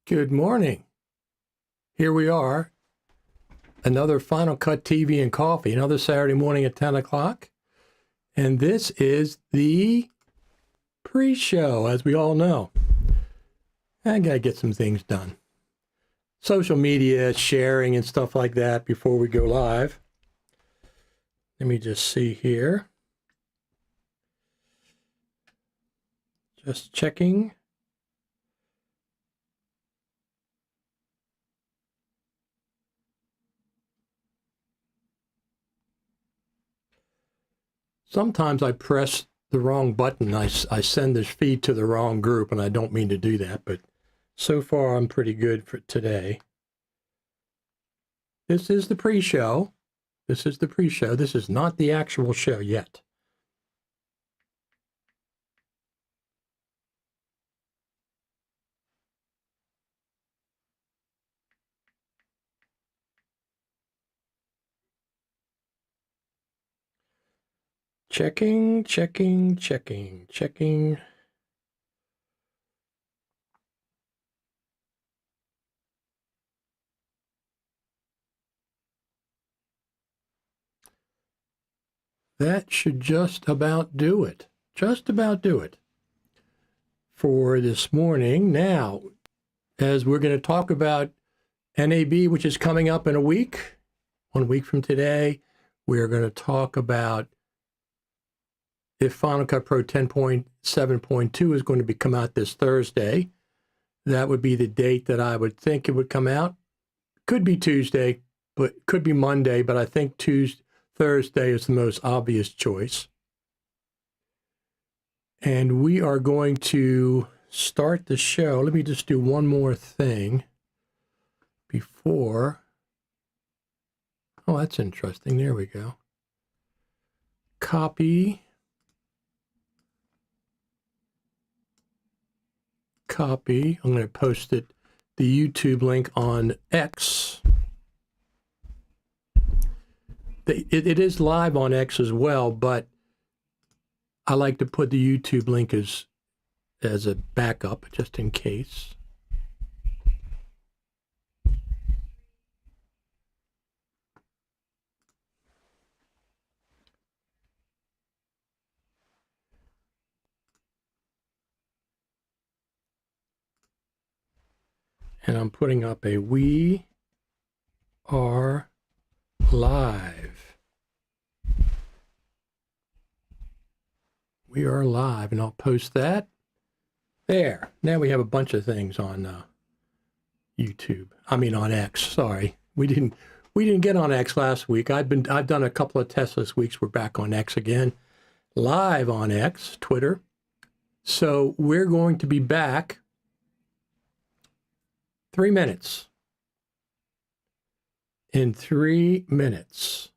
Good morning. Here we are, another Final Cut TV and Coffee, another Saturday morning at 10 o'clock. And this is the pre-show, as we all know. I got to get some things done. Social media, sharing and stuff like that before we go live. Let me just see here. Just checking. Sometimes I press the wrong button. I send this feed to the wrong group, and I don't mean to do that, but so far I'm pretty good for today. This is the pre-show. This is the pre-show. This is not the actual show yet. Checking. That should just about do it. Just about do it for this morning. Now, as we're going to talk about NAB, which is coming up in a week, 1 week from today, we're going to talk about if Final Cut Pro 10.7.2 is going to come out this Thursday. That would be the date that I would think it would come out. Could be Tuesday, but could be Monday, but I think Thursday is the most obvious choice. And we are going to start the show. Let me just do one more thing before. Oh, that's interesting. There we go. Copy. I'm going to post the YouTube link on X. It is live on X as well, but I like to put the YouTube link as a backup just in case. And I'm putting up a We Are Live. We are live, and I'll post that. There. Now we have a bunch of things on YouTube. I mean on X. Sorry, we didn't get on X last week. I've done a couple of tests this week. We're back on X again, live on X, Twitter. So we're going to be back 3 minutes. In 3 minutes.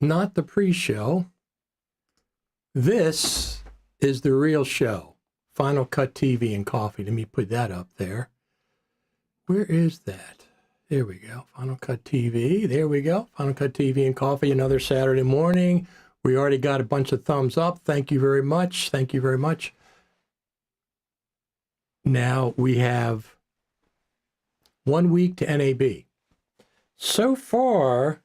not the pre-show. This is the real show. Final Cut TV and Coffee. Let me put that up there. Where is that? There we go. Final Cut TV. There we go. Final Cut TV and Coffee. Another Saturday morning. We already got a bunch of thumbs up. Thank you very much. Thank you very much. Now we have 1 week to NAB. So far,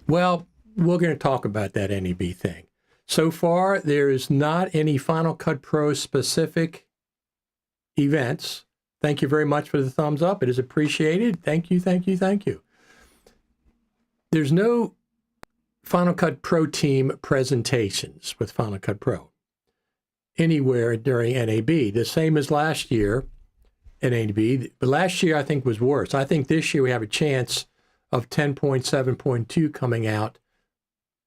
well, we're going to talk about that NAB thing. So far, there is not any Final Cut Pro specific events. Thank you very much for the thumbs up. It is appreciated. Thank you, thank you, thank you. There's no Final Cut Pro team presentations with Final Cut Pro anywhere during NAB. The same as last year at NAB. But last year, I think, was worse. I think this year we have a chance of 10.7.2 coming out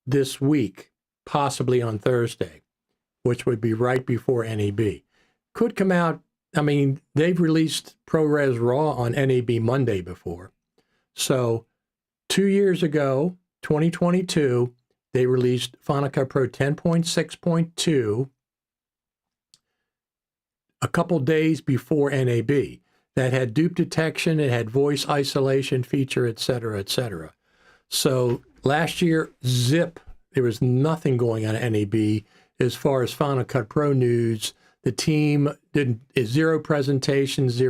this week, possibly on Thursday, which would be right before NAB. Could come out, I mean, they've released ProRes RAW on NAB Monday before. So 2 years ago, 2022, they released Final Cut Pro 10.6.2 a couple days before NAB. That had dupe detection, it had voice isolation feature, et cetera, et cetera. So last year, zip, there was nothing going on at NAB as far as Final Cut Pro news. The team did zero presentations.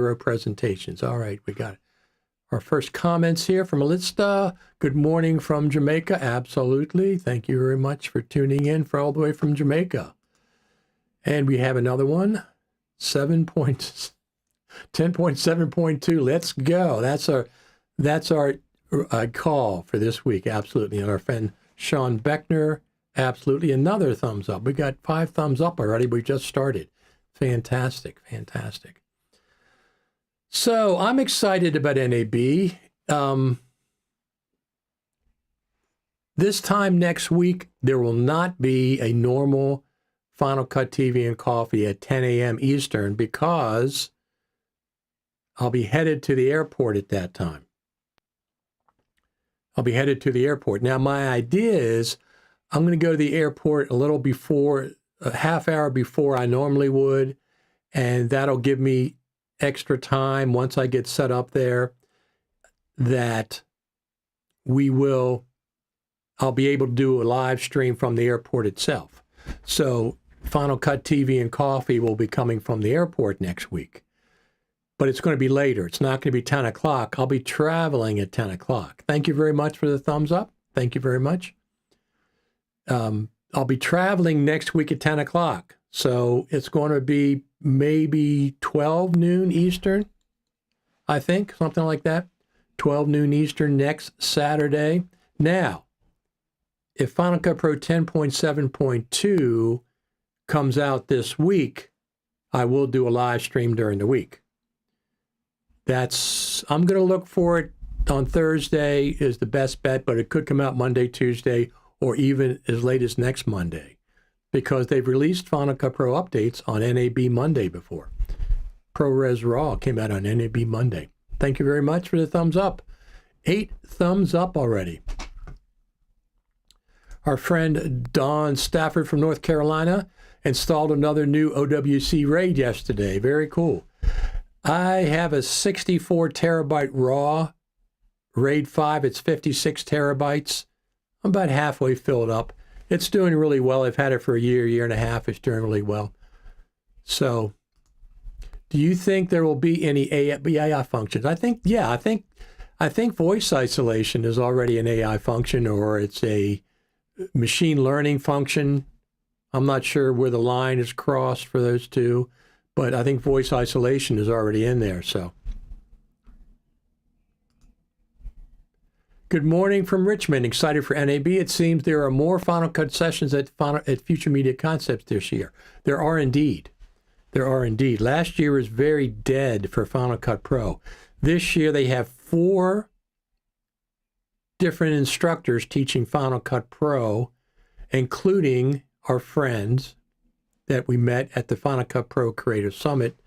All right, we got it. Our first comments here from Alista. Good morning from Jamaica. Absolutely. Thank you very much for tuning in for all the way from Jamaica. And we have another one, 10.7.2. Let's go. That's our call for this week. Absolutely. And our friend Sean Beckner, absolutely. Another thumbs up. We got 5 thumbs up already. We just started. Fantastic, fantastic. So I'm excited about NAB. This time next week, there will not be a normal Final Cut TV and Coffee at 10 a.m. Eastern because I'll be headed to the airport at that time. I'll be headed to the airport. Now, my idea is I'm going to go to the airport a little before, a half hour before I normally would, and that'll give me extra time once I get set up there that I'll be able to do a live stream from the airport itself. So Final Cut TV and Coffee will be coming from the airport next week. But it's going to be later. It's not going to be 10 o'clock. I'll be traveling at 10 o'clock. Thank you very much for the thumbs up. Thank you very much. I'll be traveling next week at 10 o'clock. So it's going to be maybe 12 noon Eastern, I think, something like that. 12 noon Eastern next Saturday. Now, if Final Cut Pro 10.7.2 comes out this week, I will do a live stream during the week. I'm going to look for it on Thursday is the best bet, but it could come out Monday, Tuesday, or even as late as next Monday, because they've released Final Cut Pro updates on NAB Monday before. ProRes RAW came out on NAB Monday. Thank you very much for the thumbs up. 8 thumbs up already. Our friend Don Stafford from North Carolina installed another new OWC RAID yesterday. Very cool. I have a 64 terabyte RAW RAID 5. It's 56 terabytes. I'm about halfway filled up. It's doing really well. I've had it for a year and a half. It's doing really well. So, do you think there will be any AI functions? I think voice isolation is already an AI function, or it's a machine learning function. I'm not sure where the line is crossed for those two, but I think voice isolation is already in there. So, good morning from Richmond. Excited for NAB. It seems there are more Final Cut sessions at Future Media Concepts this year. There are indeed. Last year was very dead for Final Cut Pro. This year they have 4 different instructors teaching Final Cut Pro, including our friends that we met at the Final Cut Pro Creator Summit,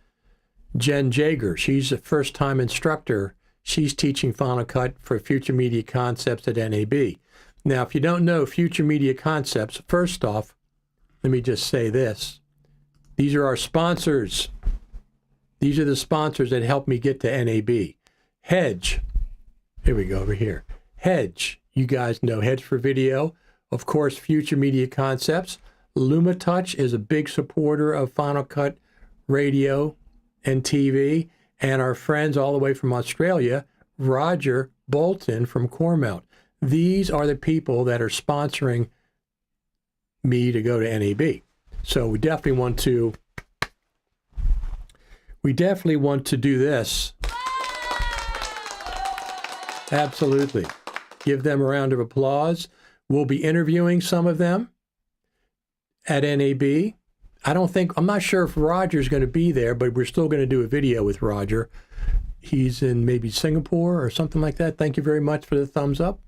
Jen Jager. She's a first-time instructor. She's teaching Final Cut for Future Media Concepts at NAB. Now, if you don't know Future Media Concepts, first off, let me just say this. These are our sponsors. These are the sponsors that helped me get to NAB. Hedge. Here we go, over here. Hedge. You guys know Hedge for Video. Of course, Future Media Concepts. LumaTouch is a big supporter of Final Cut Radio and TV. And our friends all the way from Australia, Roger Bolton from Cormount. These are the people that are sponsoring me to go to NAB. So we definitely want to do this. Absolutely. Give them a round of applause. We'll be interviewing some of them at NAB. I'm not sure if Roger's going to be there, but we're still going to do a video with Roger. He's in maybe Singapore or something like that. Thank you very much for the thumbs up.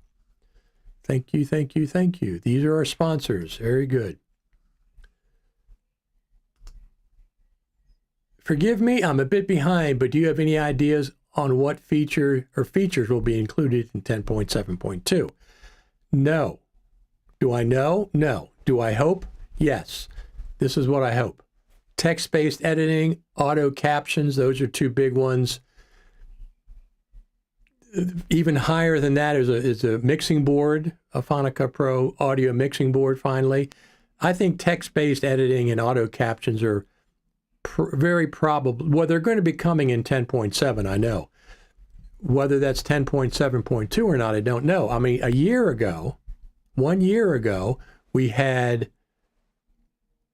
Thank you, thank you, thank you. These are our sponsors. Very good. Forgive me, I'm a bit behind, but do you have any ideas on what feature or features will be included in 10.7.2? No. Do I know? No. Do I hope? Yes. This is what I hope. Text-based editing, auto captions, those are two big ones. Even higher than that is a mixing board, a Final Cut Pro audio mixing board, finally. I think text-based editing and auto captions are very probable. Well, they're going to be coming in 10.7, I know. Whether that's 10.7.2 or not, I don't know. I mean, 1 year ago, we had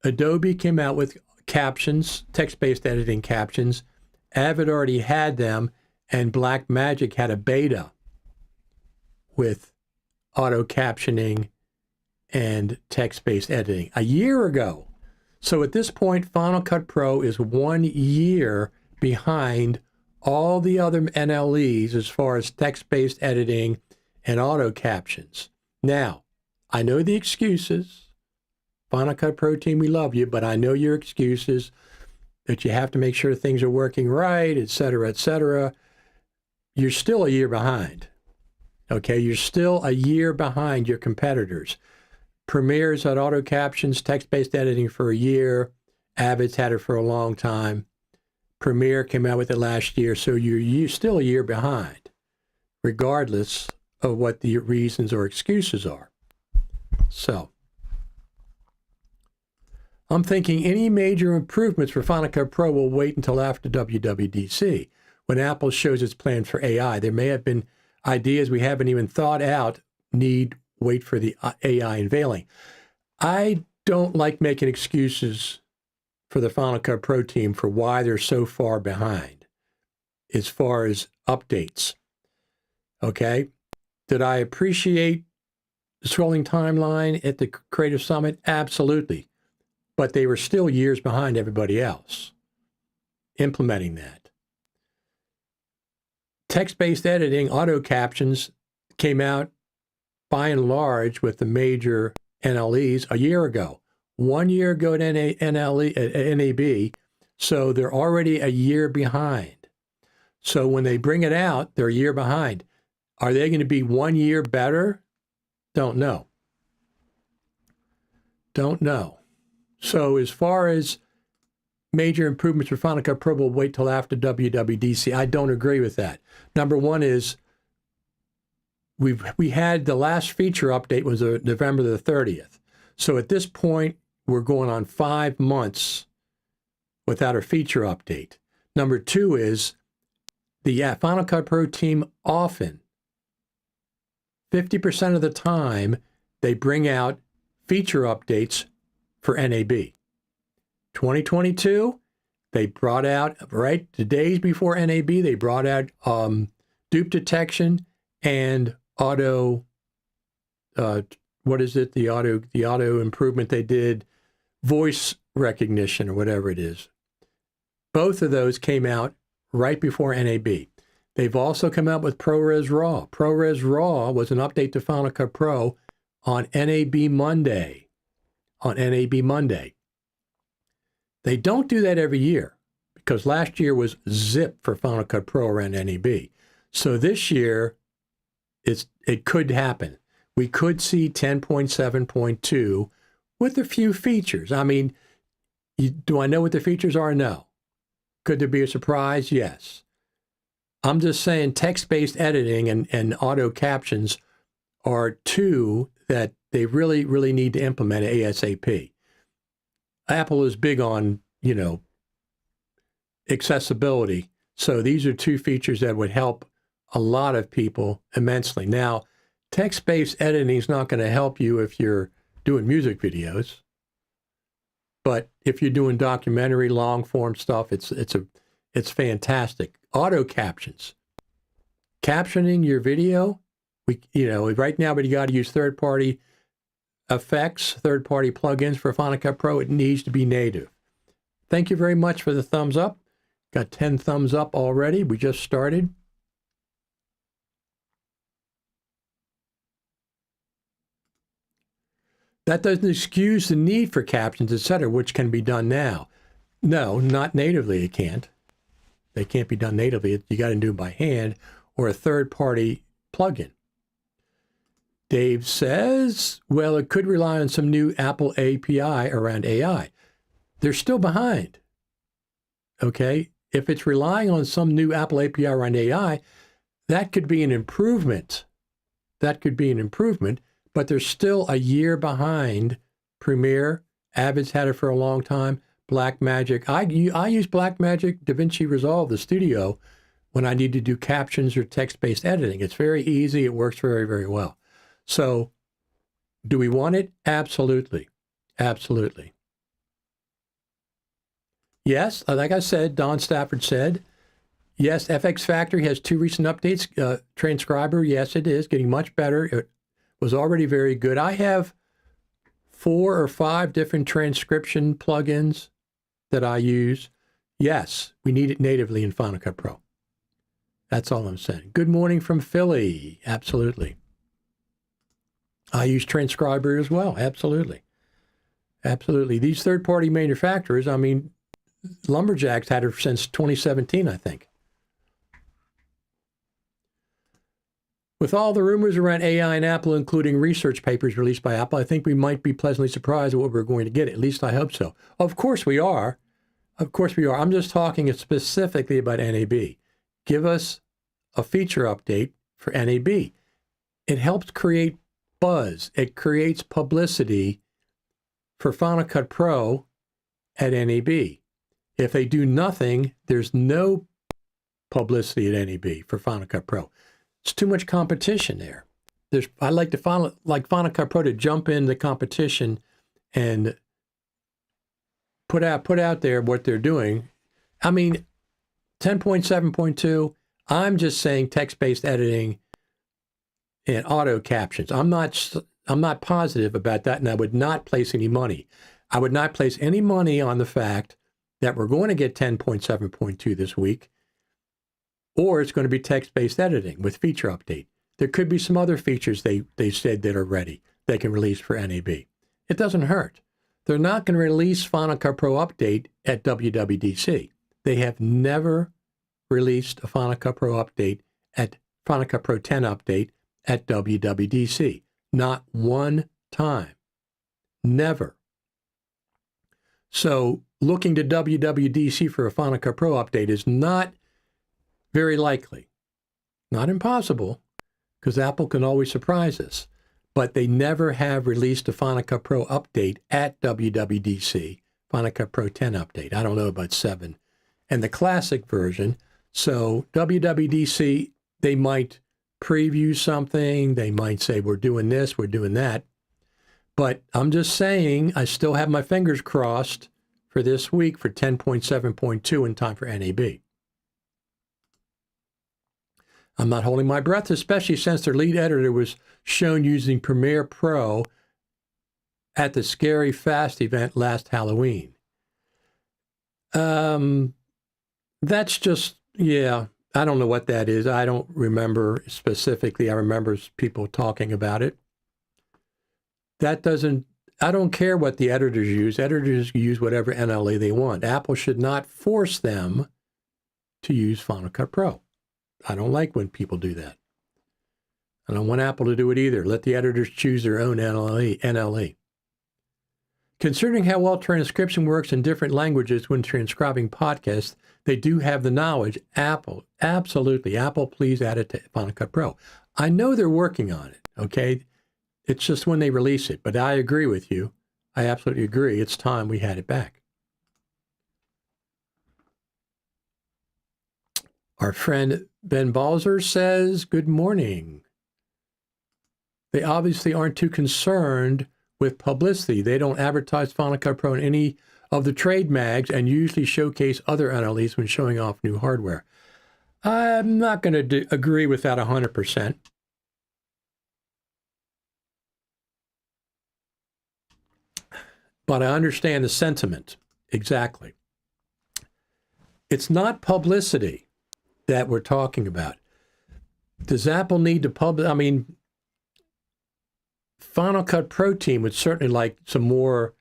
Adobe came out with captions, text-based editing captions. Avid already had them, and Blackmagic had a beta with auto captioning and text-based editing 1 year ago. So at this point, Final Cut Pro is 1 year behind all the other NLEs as far as text-based editing and auto captions. Now, I know the excuses. Final Cut Pro team, we love you, but I know your excuses that you have to make sure things are working right, et cetera, et cetera. You're still 1 year behind. Okay, you're still 1 year behind your competitors. Premiere's had auto captions, text-based editing for 1 year. Avid's had it for a long time. Premiere came out with it last year, so you're still 1 year behind, regardless of what the reasons or excuses are. So, I'm thinking any major improvements for Final Cut Pro will wait until after WWDC, when Apple shows its plan for AI. There may have been ideas we haven't even thought out, wait for the AI unveiling. I don't like making excuses for the Final Cut Pro team for why they're so far behind as far as updates. Okay? Did I appreciate the scrolling timeline at the Creative Summit? Absolutely. But they were still years behind everybody else implementing that. Text-based editing, auto captions came out by and large with the major NLEs 1 year ago. 1 year ago at NAB, so they're already 1 year behind. So when they bring it out, they're 1 year behind. Are they going to be 1 year better? Don't know. Don't know. So as far as major improvements for Final Cut Pro will wait till after WWDC, I don't agree with that. Number one is we had the last feature update was November the 30th. So at this point, we're going on 5 months without a feature update. Number two is the Final Cut Pro team often, 50% of the time, they bring out feature updates for NAB. 2022, they brought out, right, the days before NAB, they brought out dupe detection and auto, the auto improvement they did, voice recognition or whatever it is. Both of those came out right before NAB. They've also come out with ProRes RAW. ProRes RAW was an update to Final Cut Pro on NAB Monday. They don't do that every year because last year was zip for Final Cut Pro around NAB. So this year, it could happen. we could see 10.7.2 with a few features. I mean, do I know what the features are? No. Could there be a surprise? Yes. I'm just saying text-based editing and auto captions are two that they really, really need to implement ASAP. Apple is big on, accessibility. So these are two features that would help a lot of people immensely. Now, text-based editing is not going to help you if you're doing music videos. But if you're doing documentary, long-form stuff, it's fantastic. Auto captions. Captioning your video, right now, but you got to use third-party effects, third-party plugins for Final Cut Pro. It needs to be native. Thank you very much for the thumbs up. Got 10 thumbs up already. We just started. That doesn't excuse the need for captions, etc., which can be done now. No, not natively it can't. They can't be done natively. You got to do it by hand or a third-party plugin. Dave says, well, it could rely on some new Apple API around AI. They're still behind, okay? If it's relying on some new Apple API around AI, that could be an improvement. That could be an improvement, but they're still a year behind Premiere. Avid's had it for a long time. Blackmagic. I use Blackmagic DaVinci Resolve, the studio, when I need to do captions or text-based editing. It's very easy. It works very, very well. So do we want it? Absolutely. Absolutely. Yes, like I said, Don Stafford said, yes, FX Factory has 2 recent updates. Transcriber, yes, it is getting much better. It was already very good. I have 4 or 5 different transcription plugins that I use. Yes, we need it natively in Final Cut Pro. That's all I'm saying. Good morning from Philly. Absolutely. I use Transcriber as well. Absolutely. Absolutely. These third-party manufacturers, I mean, Lumberjacks had it since 2017, I think. With all the rumors around AI and Apple, including research papers released by Apple, I think we might be pleasantly surprised at what we're going to get. At least I hope so. Of course we are. Of course we are. I'm just talking specifically about NAB. Give us a feature update for NAB. It helps create buzz. It creates publicity for Final Cut Pro at NAB. If they do nothing, there's no publicity at NAB for Final Cut Pro. It's too much competition there. I like Final Cut Pro to jump in the competition and put out there what they're doing. I mean, 10.7.2, I'm just saying text-based editing and auto captions. I'm not positive about that, and I would not place any money. I would not place any money on the fact that we're going to get 10.7.2 this week, or it's going to be text-based editing with feature update. There could be some other features they said that are ready, they can release for NAB. It doesn't hurt. They're not going to release Final Cut Pro update at WWDC. They have never released a Final Cut Pro update at Final Cut Pro 10 update at WWDC. Not one time. Never. So looking to WWDC for a Final Cut Pro update is not very likely. Not impossible, because Apple can always surprise us. But they never have released a Final Cut Pro update at WWDC, Final Cut Pro 10 update. I don't know about 7. And the classic version. So WWDC, they might preview something. They might say, we're doing this, we're doing that. But I'm just saying, I still have my fingers crossed for this week for 10.7.2 in time for NAB. I'm not holding my breath, especially since their lead editor was shown using Premiere Pro at the Scary Fast event last Halloween. That's just, yeah, I don't know what that is. I don't remember specifically. I remember people talking about it. That doesn't, I don't care what the editors use. Editors use whatever NLE they want. Apple should not force them to use Final Cut Pro. I don't like when people do that. I don't want Apple to do it either. Let the editors choose their own NLE. Considering how well transcription works in different languages when transcribing podcasts, they do have the knowledge. Apple, absolutely. Apple, please add it to Final Cut Pro. I know they're working on it, okay? It's just when they release it. But I agree with you. I absolutely agree. It's time we had it back. Our friend Ben Balzer says, good morning. They obviously aren't too concerned with publicity. They don't advertise Final Cut Pro in any of the trade mags and usually showcase other NLEs when showing off new hardware. I'm not going to agree with that 100%. But I understand the sentiment. Exactly. It's not publicity that we're talking about. Does Apple need to I mean, Final Cut Pro team would certainly like some more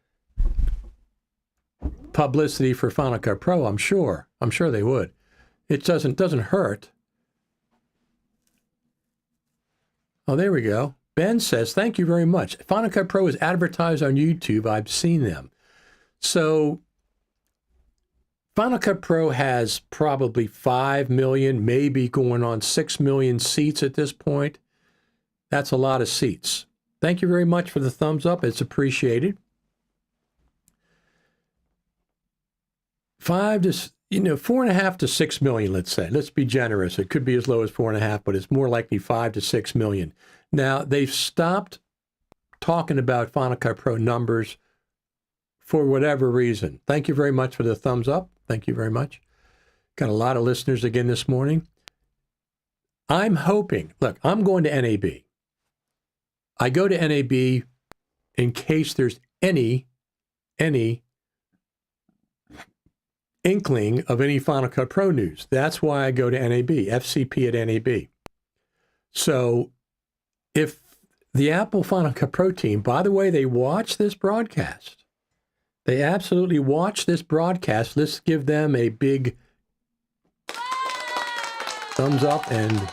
publicity for Final Cut Pro, I'm sure. I'm sure they would. It doesn't hurt. Oh, there we go. Ben says, thank you very much. Final Cut Pro is advertised on YouTube. I've seen them. So Final Cut Pro has probably 5 million, maybe going on 6 million seats at this point. That's a lot of seats. Thank you very much for the thumbs up. It's appreciated. 4.5 to 6 million, let's say. Let's be generous. It could be as low as 4.5, but it's more likely 5 to 6 million. Now, they've stopped talking about Final Cut Pro numbers for whatever reason. Thank you very much for the thumbs up. Thank you very much. Got a lot of listeners again this morning. I'm hoping, look, I'm going to NAB. I go to NAB in case there's any inkling of any Final Cut Pro news. That's why I go to NAB, FCP at NAB. So if the Apple Final Cut Pro team, by the way, they watch this broadcast. They absolutely watch this broadcast. Let's give them a big thumbs up and a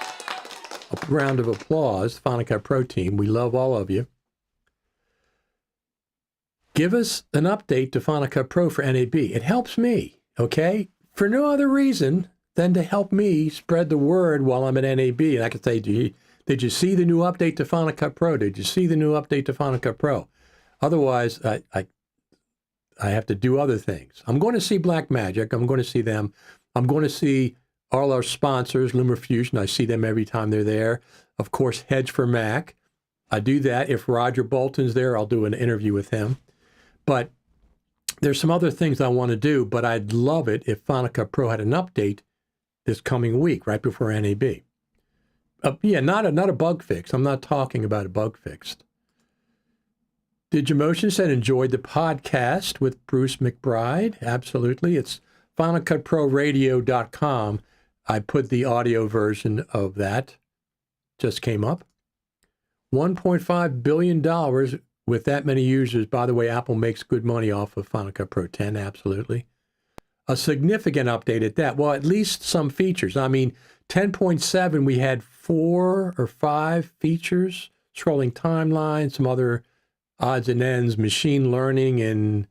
round of applause. Final Cut Pro team, we love all of you. Give us an update to Final Cut Pro for NAB. It helps me, okay? For no other reason than to help me spread the word while I'm at NAB. And I can say, did you see the new update to Final Cut Pro? Did you see the new update to Final Cut Pro? Otherwise, I have to do other things. I'm going to see Blackmagic. I'm going to see them. I'm going to see all our sponsors, LumaFusion. I see them every time they're there. Of course, Hedge for Mac. I do that. If Roger Bolton's there, I'll do an interview with him. But there's some other things I want to do, but I'd love it if Final Cut Pro had an update this coming week, right before NAB. Not a bug fix. I'm not talking about a bug fix. Digimotion said, enjoyed the podcast with Bruce McBride. Absolutely. It's finalcutproradio.com. I put the audio version of that. Just came up. $1.5 billion with that many users. By the way, Apple makes good money off of Final Cut Pro 10. Absolutely. A significant update at that. Well, at least some features. I mean, 10.7, we had 4 or 5 features, scrolling timeline, some other odds and ends, machine learning and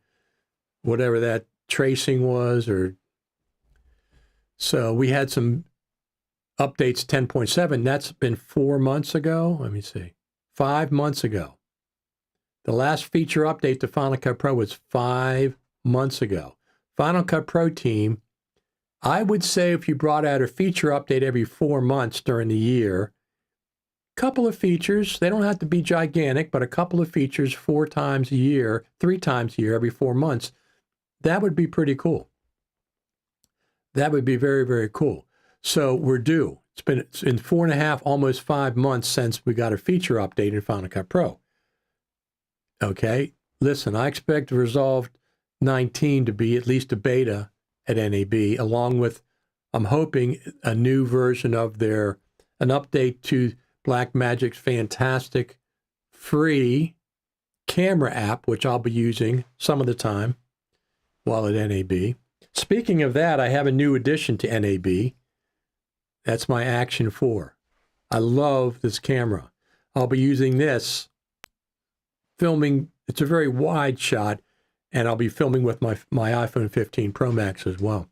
whatever that tracing was. So we had some updates, 10.7. That's been 4 months ago. Let me see. 5 months ago. The last feature update to Final Cut Pro was 5 months ago. Final Cut Pro team, I would say if you brought out a feature update every 4 months during the year, couple of features, they don't have to be gigantic, but a couple of features 4 times a year, 3 times a year, every 4 months, that would be pretty cool. That would be very, very cool. So we're due. It's been in 4.5, almost 5 months since we got a feature update in Final Cut Pro. Okay, listen, I expect Resolve 19 to be at least a beta at NAB, along with, I'm hoping, a new version of an update to Blackmagic's fantastic free camera app, which I'll be using some of the time while at NAB. Speaking of that, I have a new addition to NAB. That's my Action 4. I love this camera. I'll be using this, filming. It's a very wide shot, and I'll be filming with my iPhone 15 Pro Max as well.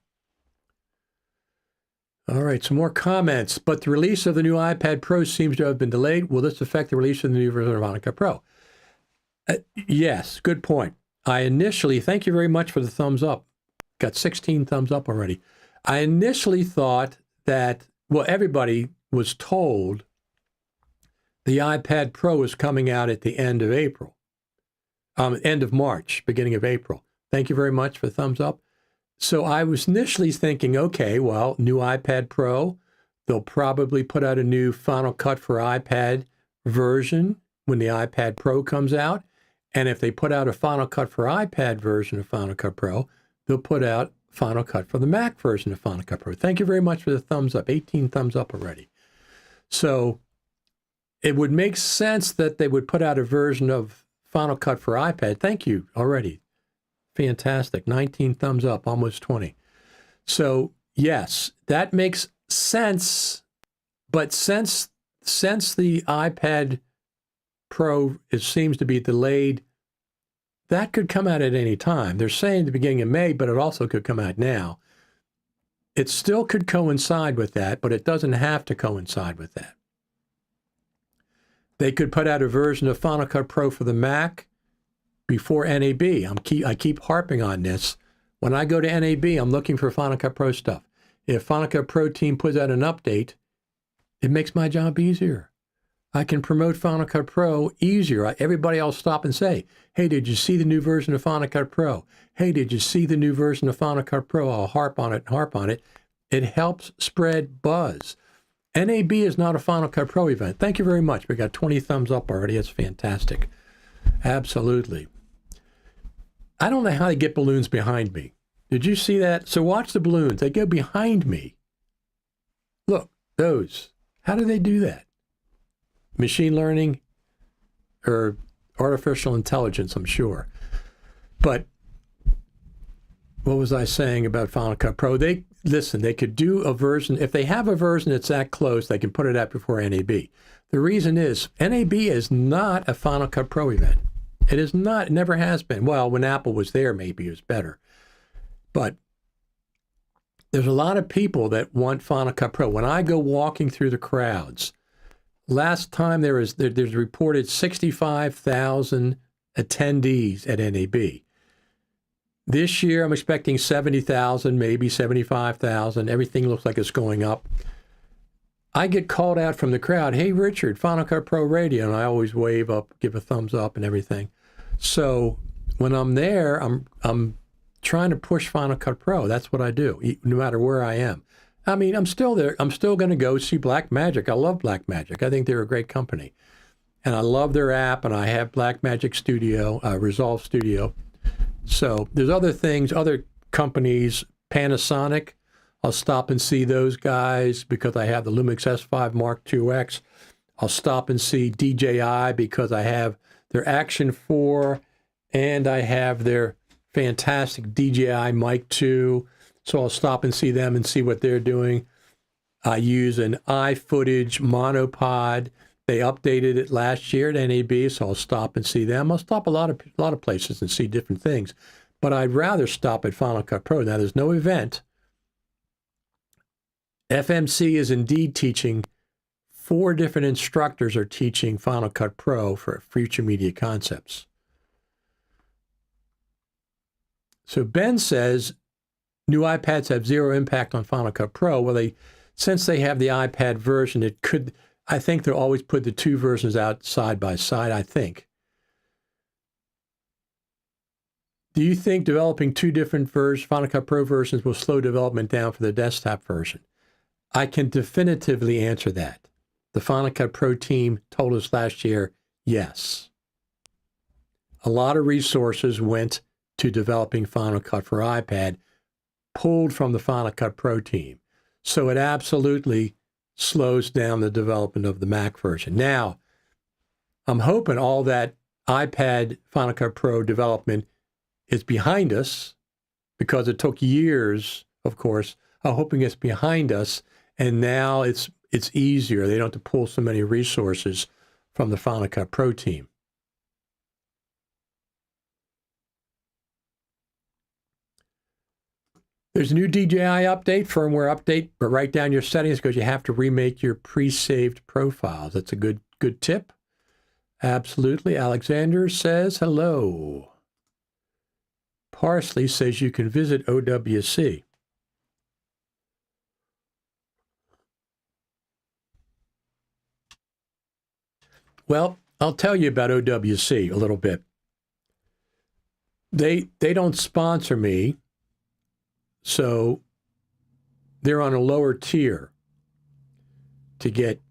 All right, some more comments. But the release of the new iPad Pro seems to have been delayed. Will this affect the release of the new version of Final Cut Pro? Yes, good point. I initially, thank you very much for the thumbs up. Got 16 thumbs up already. I initially thought that, well, everybody was told the iPad Pro is coming out at the end of April, end of March, beginning of April. Thank you very much for the thumbs up. So I was initially thinking, okay, well, new iPad Pro, they'll probably put out a new Final Cut for iPad version when the iPad Pro comes out. And if they put out a Final Cut for iPad version of Final Cut Pro, they'll put out Final Cut for the Mac version of Final Cut Pro. Thank you very much for the thumbs up, 18 thumbs up already. So it would make sense that they would put out a version of Final Cut for iPad. Thank you already. Fantastic. 19 thumbs up, almost 20. So yes, that makes sense. But since the iPad Pro seems to be delayed, that could come out at any time. They're saying the beginning of May, but it also could come out now. It still could coincide with that, but it doesn't have to coincide with that. They could put out a version of Final Cut Pro for the Mac before NAB. I keep harping on this. When I go to NAB, I'm looking for Final Cut Pro stuff. If Final Cut Pro team puts out an update, it makes my job easier. I can promote Final Cut Pro easier. Everybody else stop and say, hey, did you see the new version of Final Cut Pro? Hey, did you see the new version of Final Cut Pro? I'll harp on it. It helps spread buzz. NAB is not a Final Cut Pro event. Thank you very much. We got 20 thumbs up already. It's fantastic. Absolutely. I don't know how they get balloons behind me. Did you see that? So watch the balloons. They go behind me. Look, those. How do they do that? Machine learning or artificial intelligence, I'm sure. But what was I saying about Final Cut Pro? They could do a version. If they have a version that's that close, they can put it out before NAB. The reason is NAB is not a Final Cut Pro event. It is not. It never has been. Well, when Apple was there, maybe it was better. But there's a lot of people that want Final Cut Pro. When I go walking through the crowds, last time there's reported 65,000 attendees at NAB. This year, I'm expecting 70,000, maybe 75,000. Everything looks like it's going up. I get called out from the crowd, hey, Richard, Final Cut Pro Radio, and I always wave up, give a thumbs up and everything. So when I'm there, I'm trying to push Final Cut Pro. That's what I do, no matter where I am. I mean, I'm still there. I'm still going to go see Blackmagic. I love Blackmagic. I think they're a great company. And I love their app, and I have Blackmagic Studio, Resolve Studio. So there's other things, other companies, Panasonic. I'll stop and see those guys because I have the Lumix S5 Mark IIX. I'll stop and see DJI because I have their Action 4 and I have their fantastic DJI Mic 2. So I'll stop and see them and see what they're doing. I use an iFootage monopod. They updated it last year at NAB, so I'll stop and see them. I'll stop a lot of places and see different things. But I'd rather stop at Final Cut Pro. Now, there's no event. FMC is indeed teaching. 4 different instructors are teaching Final Cut Pro for Future Media Concepts. So Ben says, new iPads have zero impact on Final Cut Pro. Well, since they have the iPad version, I think they'll always put the 2 versions out side by side, I think. Do you think developing 2 different Final Cut Pro versions will slow development down for the desktop version? I can definitively answer that. The Final Cut Pro team told us last year, yes. A lot of resources went to developing Final Cut for iPad, pulled from the Final Cut Pro team. So it absolutely slows down the development of the Mac version. Now, I'm hoping all that iPad Final Cut Pro development is behind us because it took years, of course. I'm hoping it's behind us, and now it's easier. They don't have to pull so many resources from the Final Cut Pro team. There's a new DJI update, firmware update, but write down your settings because you have to remake your pre-saved profiles. That's a good tip. Absolutely. Alexander says hello. Parsley says you can visit OWC. Well, I'll tell you about OWC a little bit. They don't sponsor me, so they're on a lower tier to get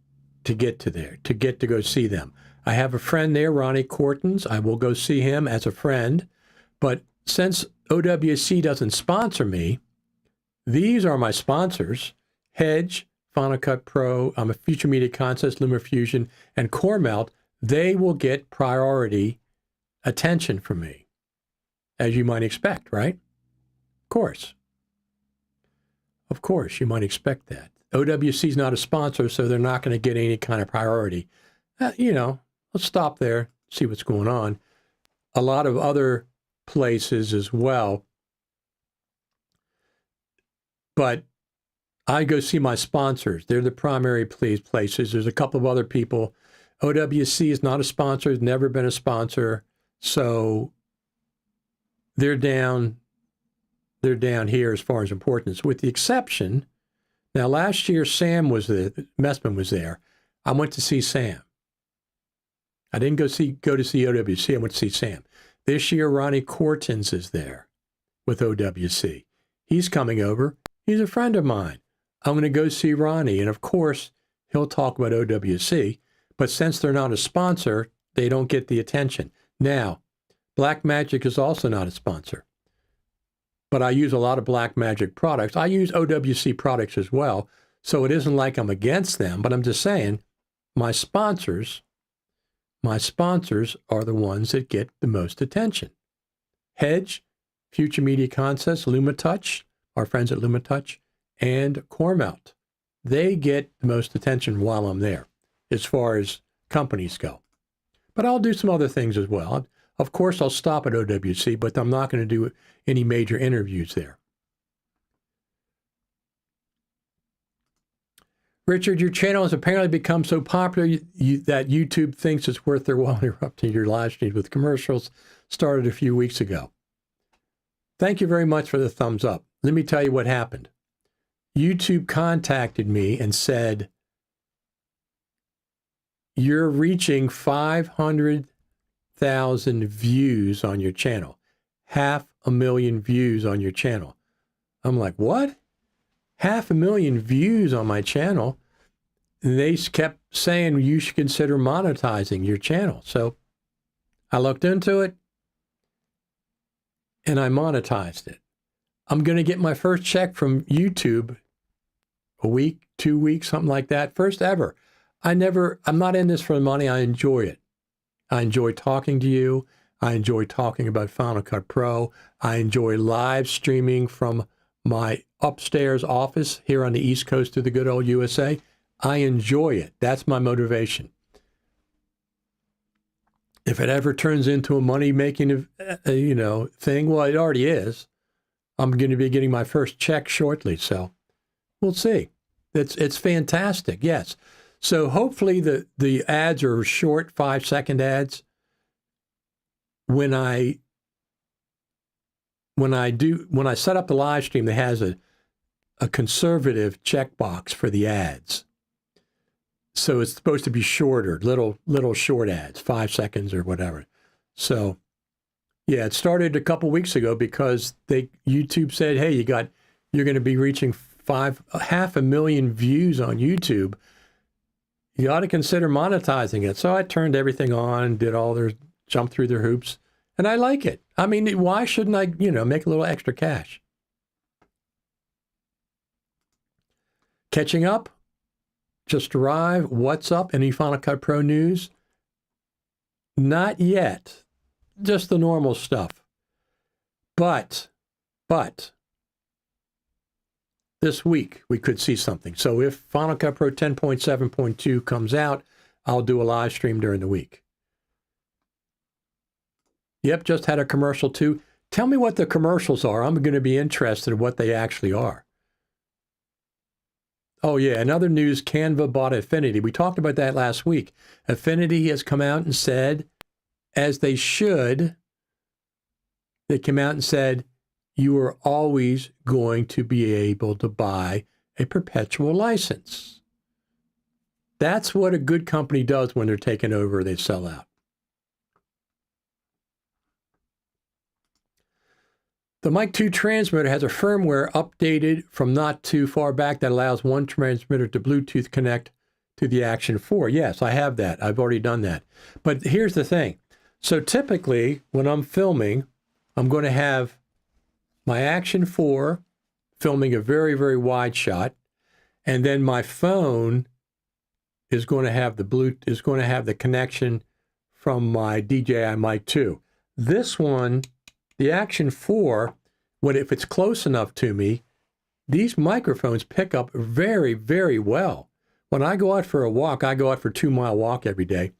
to go see them. I have a friend there, Ronnie Cortons. I will go see him as a friend, but since OWC doesn't sponsor me, these are my sponsors: Hedge, Final Cut Pro, I'm a Future Media Concepts, LumaFusion, and CoreMelt. They will get priority attention from me, as you might expect, right? Of course, you might expect that. OWC is not a sponsor, so they're not going to get any kind of priority. Let's stop there, see what's going on. A lot of other places as well. But I go see my sponsors. They're the primary places. There's a couple of other people. OWC is not a sponsor, has never been a sponsor. So they're down here as far as importance, with the exception. Now, last year, Messman was there. I went to see Sam. I didn't go to see OWC. I went to see Sam. This year, Ronnie Cortons is there with OWC. He's coming over. He's a friend of mine. I'm going to go see Ronnie. And of course, he'll talk about OWC. But since they're not a sponsor, they don't get the attention. Now, Blackmagic is also not a sponsor. But I use a lot of Blackmagic products. I use OWC products as well. So it isn't like I'm against them. But I'm just saying, my sponsors are the ones that get the most attention. Hedge, Future Media Concepts, LumaTouch, our friends at LumaTouch, and CoreMelt. They get the most attention while I'm there, as far as companies go. But I'll do some other things as well. Of course, I'll stop at OWC, but I'm not going to do any major interviews there. Richard, your channel has apparently become so popular that YouTube thinks it's worth their while interrupting your live streams with commercials. Started a few weeks ago. Thank you very much for the thumbs up. Let me tell you what happened. YouTube contacted me and said, you're reaching 500,000 views on your channel. 500,000 views on your channel. I'm like, what? 500,000 views on my channel? And they kept saying you should consider monetizing your channel. So I looked into it and I monetized it. I'm going to get my first check from YouTube a week, 2 weeks, something like that. First ever. I'm not in this for the money. I enjoy it. I enjoy talking to you. I enjoy talking about Final Cut Pro. I enjoy live streaming from my upstairs office here on the East Coast of the good old USA. I enjoy it. That's my motivation. If it ever turns into a money-making, thing, well, it already is. I'm going to be getting my first check shortly, so we'll see. It's fantastic, yes. So hopefully the ads are short, 5-second ads. When I set up the live stream, it has a conservative checkbox for the ads. So it's supposed to be shorter, little short ads, 5 seconds or whatever. So yeah, it started a couple weeks ago because YouTube said, hey, you're going to be reaching 500,000 views on YouTube. You ought to consider monetizing it. So I turned everything on, jumped through their hoops, and I like it. I mean, why shouldn't I, make a little extra cash? Catching up, just arrived. What's up? Any Final Cut Pro news? Not yet. Just the normal stuff. But this week we could see something. So if Final Cut Pro 10.7.2 comes out, I'll do a live stream during the week. Yep, just had a commercial too. Tell me what the commercials are. I'm going to be interested in what they actually are. Oh yeah, another news, Canva bought Affinity. We talked about that last week. Affinity has come out and said, as they should, they came out and said, you are always going to be able to buy a perpetual license. That's what a good company does when they're taken over, they sell out. The Mic 2 transmitter has a firmware updated from not too far back that allows one transmitter to Bluetooth connect to the Action 4. Yes, I have that. I've already done that. But here's the thing. So typically, when I'm filming, I'm going to have my Action 4 filming a very, very wide shot, and then my phone is going to have the connection from my DJI Mic 2. This one, the Action 4, if it's close enough to me, these microphones pick up very, very well. When I go out for a walk, I go out for a 2-mile walk every day.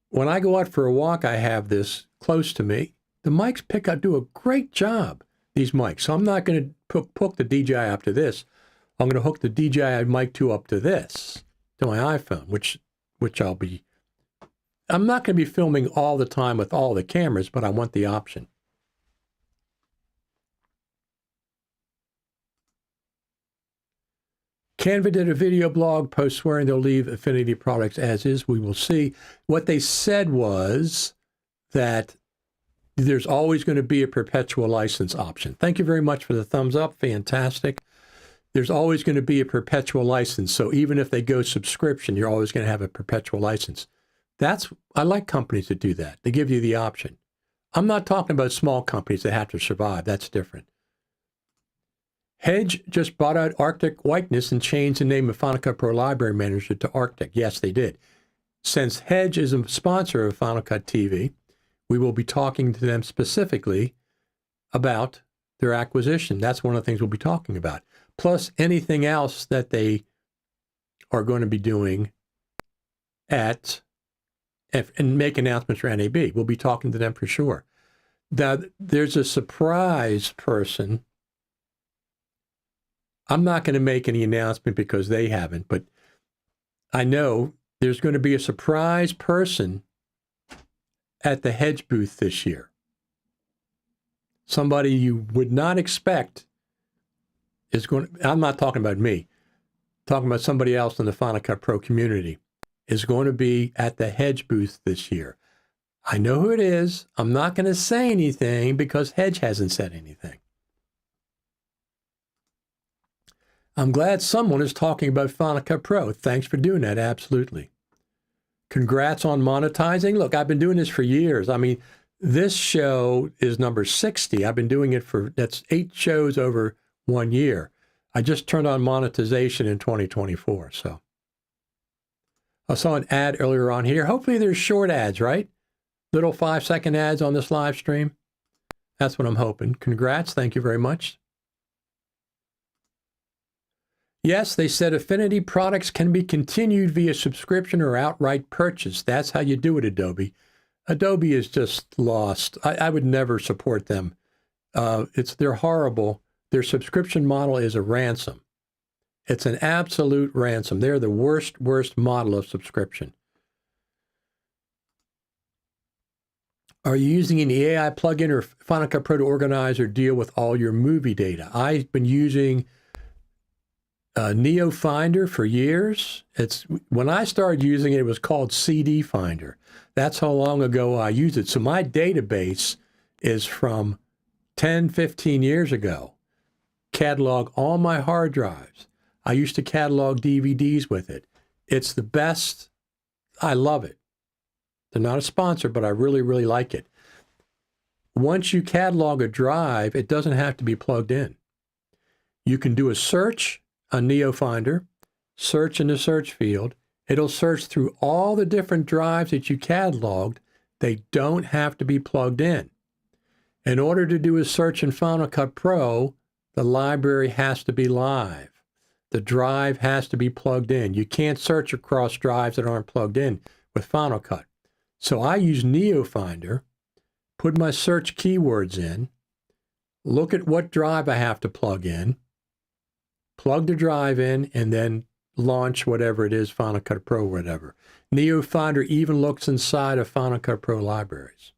When I go out for a walk, I have this close to me. The mics do a great job, these mics. So I'm not going to hook the DJI up to this. I'm going to hook the DJI Mic 2 up to this, to my iPhone, which I'm not going to be filming all the time with all the cameras, but I want the option. Canva did a video blog post swearing they'll leave Affinity products as is. We will see. What they said was that there's always going to be a perpetual license option. Thank you very much for the thumbs up. Fantastic. There's always going to be a perpetual license. So even if they go subscription, you're always going to have a perpetual license. I like companies that do that. They give you the option. I'm not talking about small companies that have to survive. That's different. Hedge just bought out Arctic Whiteness and changed the name of Final Cut Pro Library Manager to Arctic. Yes, they did. Since Hedge is a sponsor of Final Cut TV, we will be talking to them specifically about their acquisition. That's one of the things we'll be talking about. Plus anything else that they are going to be doing and make announcements for NAB. We'll be talking to them for sure. Now, there's a surprise person. I'm not going to make any announcement because they haven't, but I know there's going to be a surprise person at the Hedge booth this year. Somebody you would not expect is going to, I'm not talking about me, talking about somebody else in the Final Cut Pro community, is going to be at the Hedge booth this year. I know who it is. I'm not going to say anything because Hedge hasn't said anything. I'm glad someone is talking about Final Cut Pro. Thanks for doing that. Absolutely. Congrats on monetizing. Look, I've been doing this for years. I mean, this show is number 60. I've been doing it that's 8 shows over 1 year. I just turned on monetization in 2024. So I saw an ad earlier on here. Hopefully there's short ads, right? Little 5-second ads on this live stream. That's what I'm hoping. Congrats. Thank you very much. Yes, they said Affinity products can be continued via subscription or outright purchase. That's how you do it, Adobe. Adobe is just lost. I would never support them. They're horrible. Their subscription model is a ransom. It's an absolute ransom. They're the worst model of subscription. Are you using any AI plugin or Final Cut Pro to organize or deal with all your movie data? I've been using Neo Finder for years. When I started using it, it was called CD Finder. That's how long ago I used it. So my database is from 10, 15 years ago. Catalog all my hard drives. I used to catalog DVDs with it. It's the best. I love it. They're not a sponsor, but I really, really like it. Once you catalog a drive, it doesn't have to be plugged in. You can do a search on Neo Finder, search in the search field. It'll search through all the different drives that you cataloged. They don't have to be plugged in. In order to do a search in Final Cut Pro, the library has to be live. the drive has to be plugged in. You can't search across drives that aren't plugged in with Final Cut. So I use NeoFinder, put my search keywords in, look at what drive I have to plug in, plug the drive in, and then launch whatever it is, Final Cut Pro or whatever. NeoFinder even looks inside of Final Cut Pro libraries.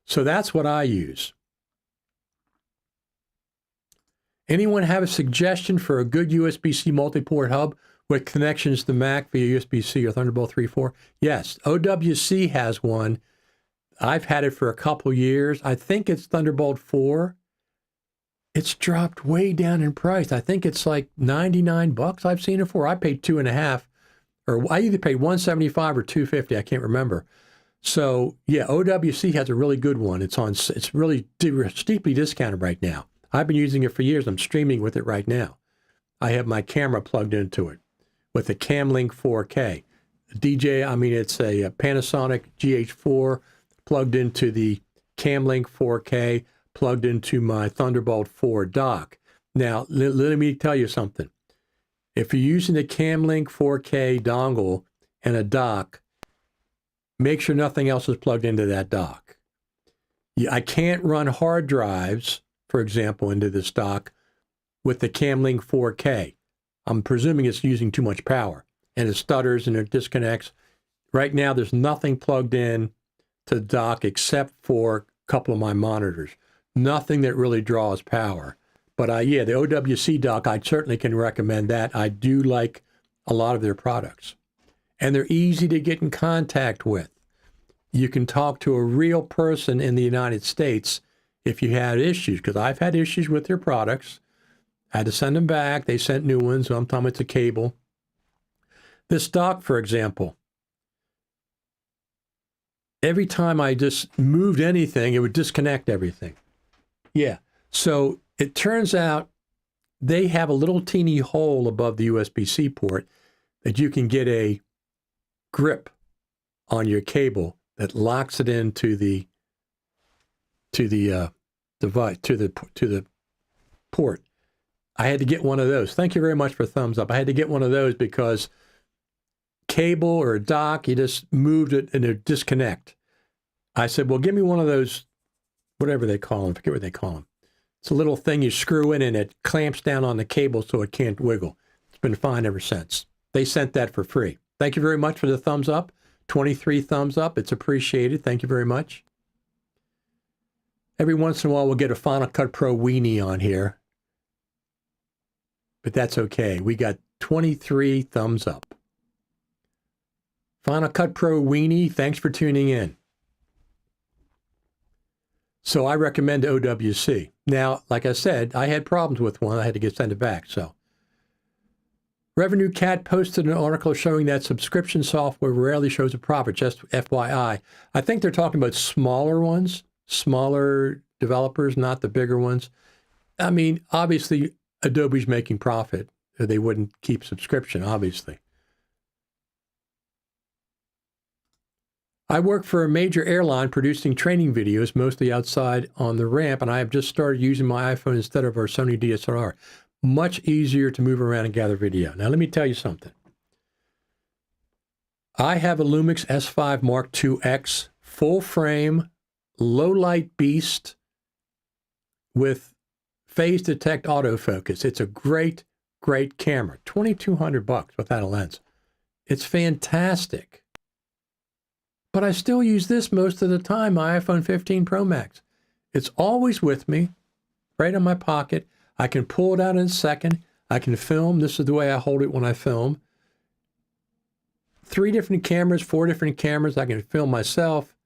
So that's what I use. Anyone have a suggestion for a good USB-C multi-port hub with connections to Mac via USB-C or Thunderbolt 3.4? Yes, OWC has one. I've had it for a couple years. I think it's Thunderbolt 4. It's dropped way down in price. I think it's like $99 I've seen it for. I paid $2.50, or I either paid $175 or $250. I can't remember. So yeah, OWC has a really good one. It's really steeply discounted right now. I've been using it for years. I'm streaming with it right now. I have my camera plugged into it with a Camlink 4K. It's a Panasonic GH4 plugged into the Camlink 4K, plugged into my Thunderbolt 4 dock. Now, let me tell you something. If you're using the Camlink 4K dongle and a dock, make sure nothing else is plugged into that dock. I can't run hard drives, for example, into this dock with the Camlink 4K. I'm presuming it's using too much power, and it stutters and it disconnects. Right now, there's nothing plugged in to the dock except for a couple of my monitors. Nothing that really draws power. But yeah, the OWC dock, I certainly can recommend that. I do like a lot of their products. And they're easy to get in contact with. You can talk to a real person in the United States if you had issues, because I've had issues with their products. I had to send them back. They sent new ones. Sometimes it's a cable. This dock, for example, every time I just moved anything, it would disconnect everything. Yeah. So it turns out they have a little teeny hole above the USB-C port that you can get a grip on your cable that locks it into the device, to the port. I had to get one of those. Thank you very much for thumbs up. I had to get one of those because cable or a dock, you just moved it and it disconnect. I said, well, give me one of those, whatever they call them. I forget what they call them. It's a little thing you screw in and it clamps down on the cable so it can't wiggle. It's been fine ever since. They sent that for free. Thank you very much for the thumbs up. 23 thumbs up. It's appreciated. Thank you very much. Every once in a while, we'll get a Final Cut Pro weenie on here. But that's okay. We got 23 thumbs up. Final Cut Pro weenie, thanks for tuning in. So I recommend OWC. Now, like I said, I had problems with one. I had to send it back. So Revenue Cat posted an article showing that subscription software rarely shows a profit, just FYI. I think they're talking about smaller ones, smaller developers, not the bigger ones. I mean, obviously, Adobe's making profit. They wouldn't keep subscription, obviously. I work for a major airline producing training videos, mostly outside on the ramp, and I have just started using my iPhone instead of our Sony DSLR. Much easier to move around and gather video. Now, let me tell you something. I have a Lumix S5 Mark II-X, full frame, low light beast with phase detect autofocus. It's a great, great camera. $2,200 without a lens. It's fantastic. But I still use this most of the time, my iPhone 15 Pro Max. It's always with me, right in my pocket. I can pull it out in a second. I can film. This is the way I hold it when I film. 3 different cameras, 4 different cameras. I can film myself.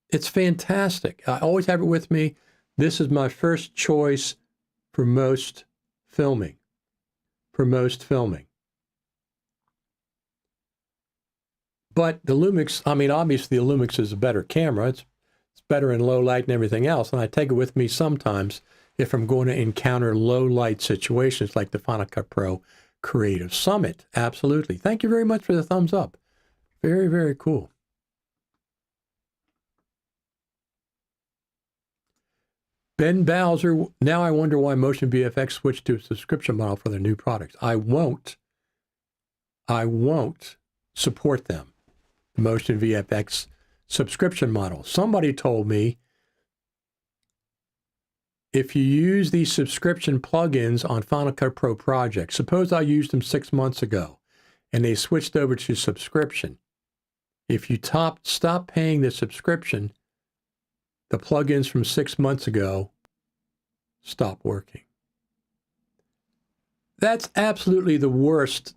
It's fantastic. I always have it with me. This is my first choice for most filming. But the Lumix, I mean, obviously the Lumix is a better camera. It's better in low light and everything else. And I take it with me sometimes if I'm going to encounter low light situations like the Final Cut Pro Creative Summit. Absolutely. Thank you very much for the thumbs up. Very, very cool. Ben Bowser, now I wonder why Motion VFX switched to a subscription model for their new products. I won't support them, the Motion VFX subscription model. Somebody told me if you use these subscription plugins on Final Cut Pro projects, suppose I used them 6 months ago and they switched over to subscription. If you stop paying the subscription, the plugins from 6 months ago stop working. That's absolutely the worst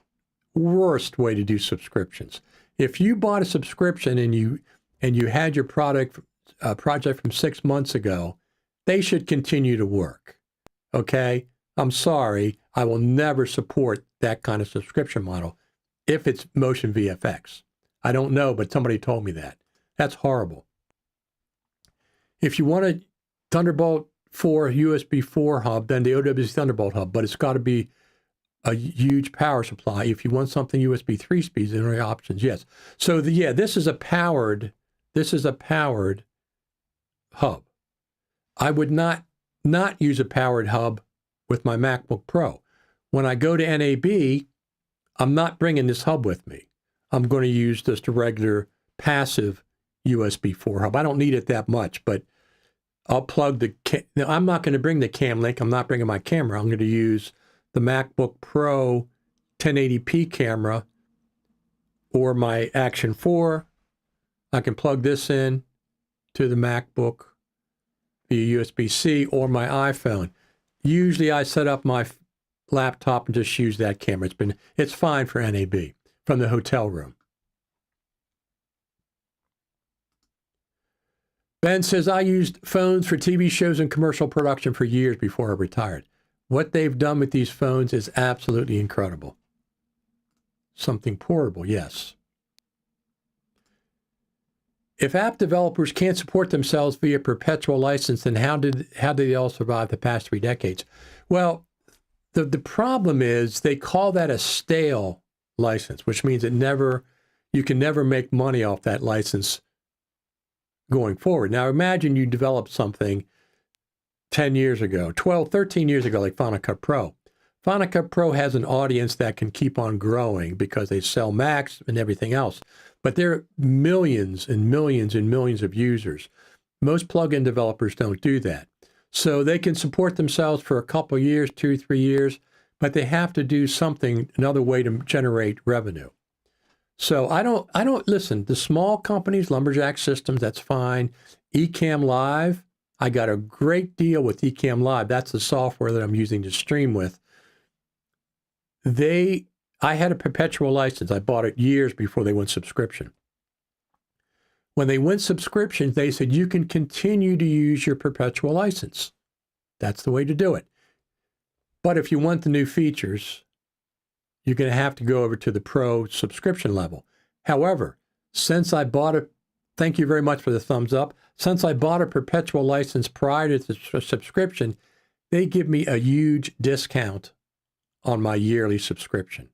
way to do subscriptions. If you bought a subscription and you had your project from 6 months ago, they should continue to work. Okay? I'm sorry, I will never support that kind of subscription model if it's Motion VFX. I don't know, but somebody told me that. That's horrible. If you want a Thunderbolt 4 USB 4 hub, then the OWC Thunderbolt hub, but it's got to be a huge power supply. If you want something USB 3 speeds, there are options. Yes. So this is a powered hub. I would not use a powered hub with my MacBook Pro. When I go to NAB, I'm not bringing this hub with me. I'm going to use just a regular passive USB 4 hub. I don't need it that much, but I'll plug now, I'm not going to bring the cam link. I'm not bringing my camera. I'm going to use the MacBook Pro 1080p camera or my Action 4. I can plug this in to the MacBook via USB-C or my iPhone. Usually I set up my laptop and just use that camera. It's fine for NAB from the hotel room. Ben says, I used phones for TV shows and commercial production for years before I retired. What they've done with these phones is absolutely incredible. Something portable, yes. If app developers can't support themselves via perpetual license, then how did they all survive the past 3 decades? Well, the problem is they call that a stale license, which means you can never make money off that license going forward. Now imagine you developed something 10 years ago, 12, 13 years ago, like Final Cut Pro. Final Cut Pro has an audience that can keep on growing because they sell Macs and everything else. But there are millions and millions and millions of users. Most plugin developers don't do that. So they can support themselves for a couple of years, 2, 3 years, but they have to do something, another way to generate revenue. So I don't listen, the small companies, Lumberjack Systems, that's fine. Ecamm Live, I got a great deal with Ecamm Live. That's the software that I'm using to stream with. I had a perpetual license. I bought it years before they went subscription. When they went subscription, they said, you can continue to use your perpetual license. That's the way to do it. But if you want the new features, you're going to have to go over to the Pro subscription level. However, since I bought it, thank you very much for the thumbs up. Since I bought a perpetual license prior to the subscription, they give me a huge discount on my yearly subscription.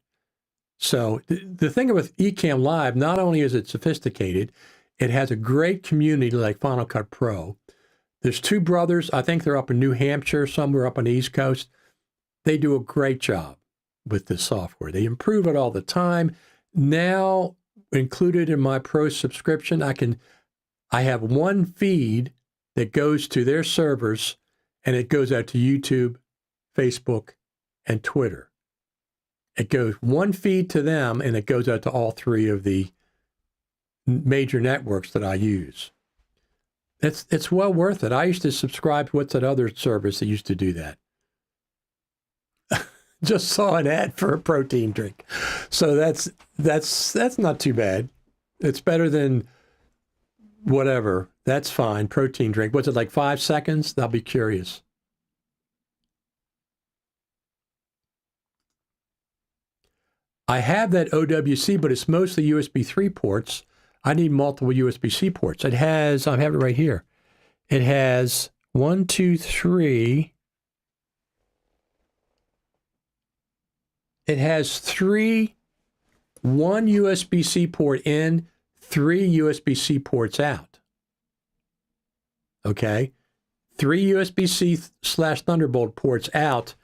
So the thing with Ecamm Live, not only is it sophisticated, it has a great community like Final Cut Pro. There's 2 brothers. I think they're up in New Hampshire, somewhere up on the East Coast. They do a great job with this software. They improve it all the time. Now, included in my Pro subscription, I have one feed that goes to their servers, and it goes out to YouTube, Facebook, and Twitter. It goes one feed to them, and it goes out to all 3 of the major networks that I use. It's well worth it. I used to subscribe to what's that other service that used to do that. Just saw an ad for a protein drink. So that's not too bad. It's better than whatever. That's fine. Protein drink. What's it, like 5 seconds? I'll be curious. I have that OWC, but it's mostly USB 3 ports. I need multiple USB-C ports. I have it right here. It has 1, 2, 3. It has 3, 1 USB-C port in, 3 USB-C ports out. Okay? 3 USB-C/Thunderbolt ports out,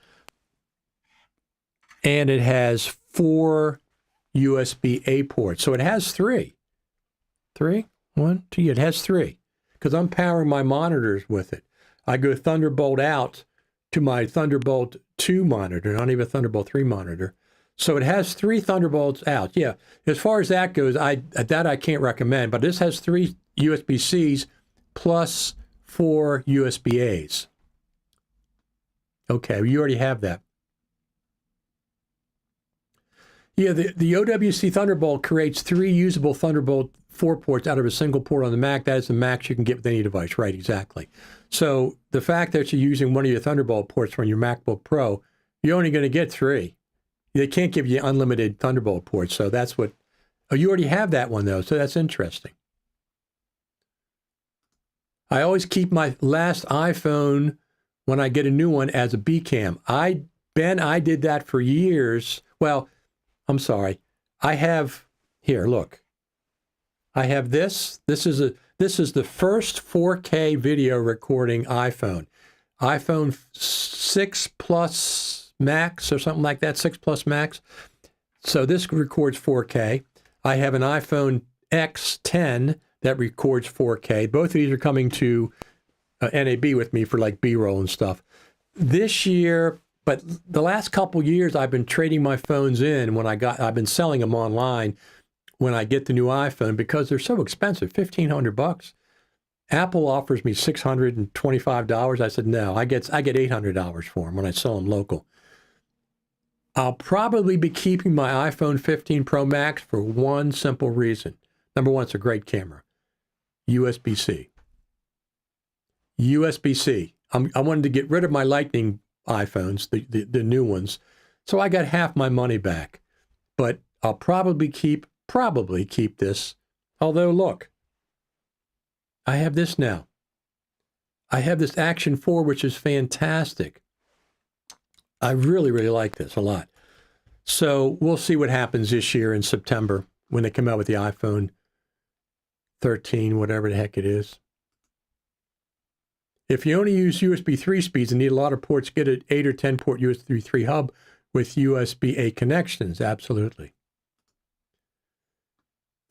and it has 4 USB-A ports. So it has 3. 3? 1, 2, it has 3. Because I'm powering my monitors with it. I go Thunderbolt out to my Thunderbolt 2 monitor, not even a Thunderbolt 3 monitor. So it has 3 Thunderbolts out. Yeah, as far as that goes, I can't recommend, but this has 3 USB-Cs plus 4 USB-As. Okay, you already have that. Yeah, the OWC Thunderbolt creates 3 usable Thunderbolt 4 ports out of a single port on the Mac. That is the max you can get with any device. Right, exactly. So the fact that you're using one of your Thunderbolt ports from your MacBook Pro, you're only going to get 3. They can't give you unlimited Thunderbolt ports. So that's what... Oh, you already have that one, though, so that's interesting. I always keep my last iPhone when I get a new one as a B-cam. I did that for years. Well, I'm sorry. I have... Here, look. I have this. This is the first 4K video recording iPhone. iPhone 6 Plus Max or something like that, 6 Plus Max. So this records 4K. I have an iPhone X10 that records 4K. Both of these are coming to NAB with me for like B-roll and stuff. This year, but the last couple years, I've been trading my phones in I've been selling them online when I get the new iPhone because they're so expensive, $1,500. Apple offers me $625. I said, no, I get $800 for them when I sell them local. I'll probably be keeping my iPhone 15 Pro Max for one simple reason. Number one, it's a great camera. USB-C. USB-C. I wanted to get rid of my Lightning iPhones, the new ones, so I got half my money back. But I'll probably keep this. Although, look, I have this now. I have this Action 4, which is fantastic. I really, really like this a lot. So we'll see what happens this year in September when they come out with the iPhone 13, whatever the heck it is. If you only use USB 3 speeds and need a lot of ports, get an 8 or 10 port USB 3 hub with USB-A connections. Absolutely.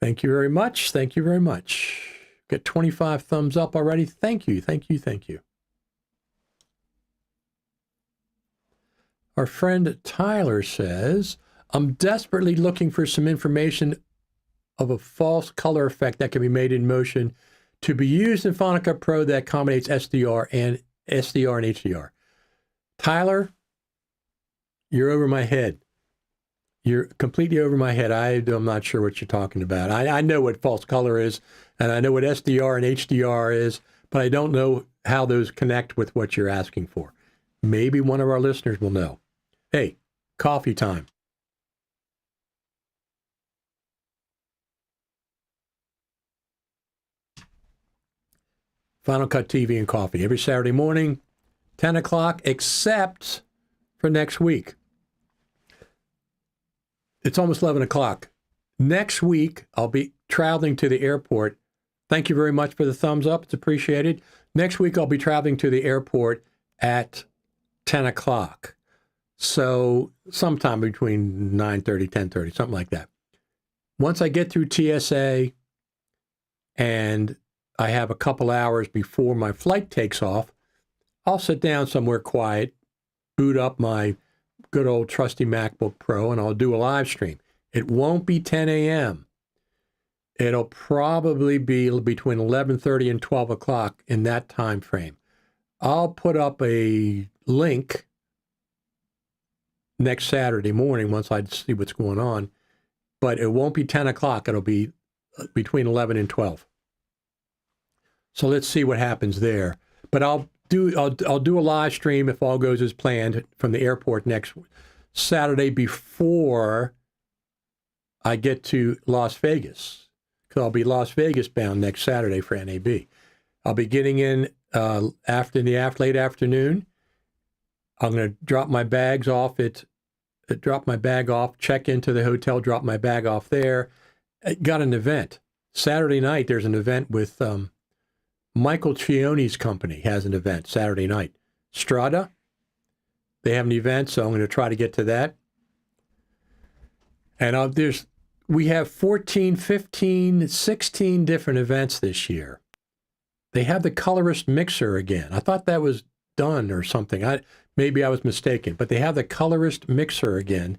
Thank you very much. Thank you very much. Got 25 thumbs up already. Thank you. Thank you. Thank you. Our friend Tyler says, I'm desperately looking for some information of a false color effect that can be made in motion to be used in Final Cut Pro that accommodates SDR and HDR. Tyler, you're over my head. You're completely over my head. I'm not sure what you're talking about. I know what false color is, and I know what SDR and HDR is, but I don't know how those connect with what you're asking for. Maybe one of our listeners will know. Hey, coffee time. Final Cut TV and coffee every Saturday morning, 10 o'clock, except for next week. It's almost 11 o'clock. Next week, I'll be traveling to the airport. Thank you very much for the thumbs up. It's appreciated. Next week, I'll be traveling to the airport at 10 o'clock. So sometime between 9:30, 10:30, something like that. Once I get through TSA and I have a couple hours before my flight takes off, I'll sit down somewhere quiet, boot up my good old trusty MacBook Pro, and I'll do a live stream. It won't be 10 a.m. It'll probably be between 11:30 and 12 o'clock in that time frame. I'll put up a link next Saturday morning once I see what's going on, but it won't be 10 o'clock. It'll be between 11 and 12. So let's see what happens there. But I'll do a live stream if all goes as planned from the airport next Saturday before I get to Las Vegas, because I'll be Las Vegas bound next Saturday for NAB. I'll be getting in late afternoon. I'm going to drop my bags off check into the hotel, drop my bag off there. Got an event. Saturday night, there's an event with Michael Cioni's company has an event Saturday night. Strada, they have an event, so I'm going to try to get to that. And we have 14, 15, 16 different events this year. They have the colorist mixer again. I thought that was done or something. Maybe I was mistaken, but they have the colorist mixer again.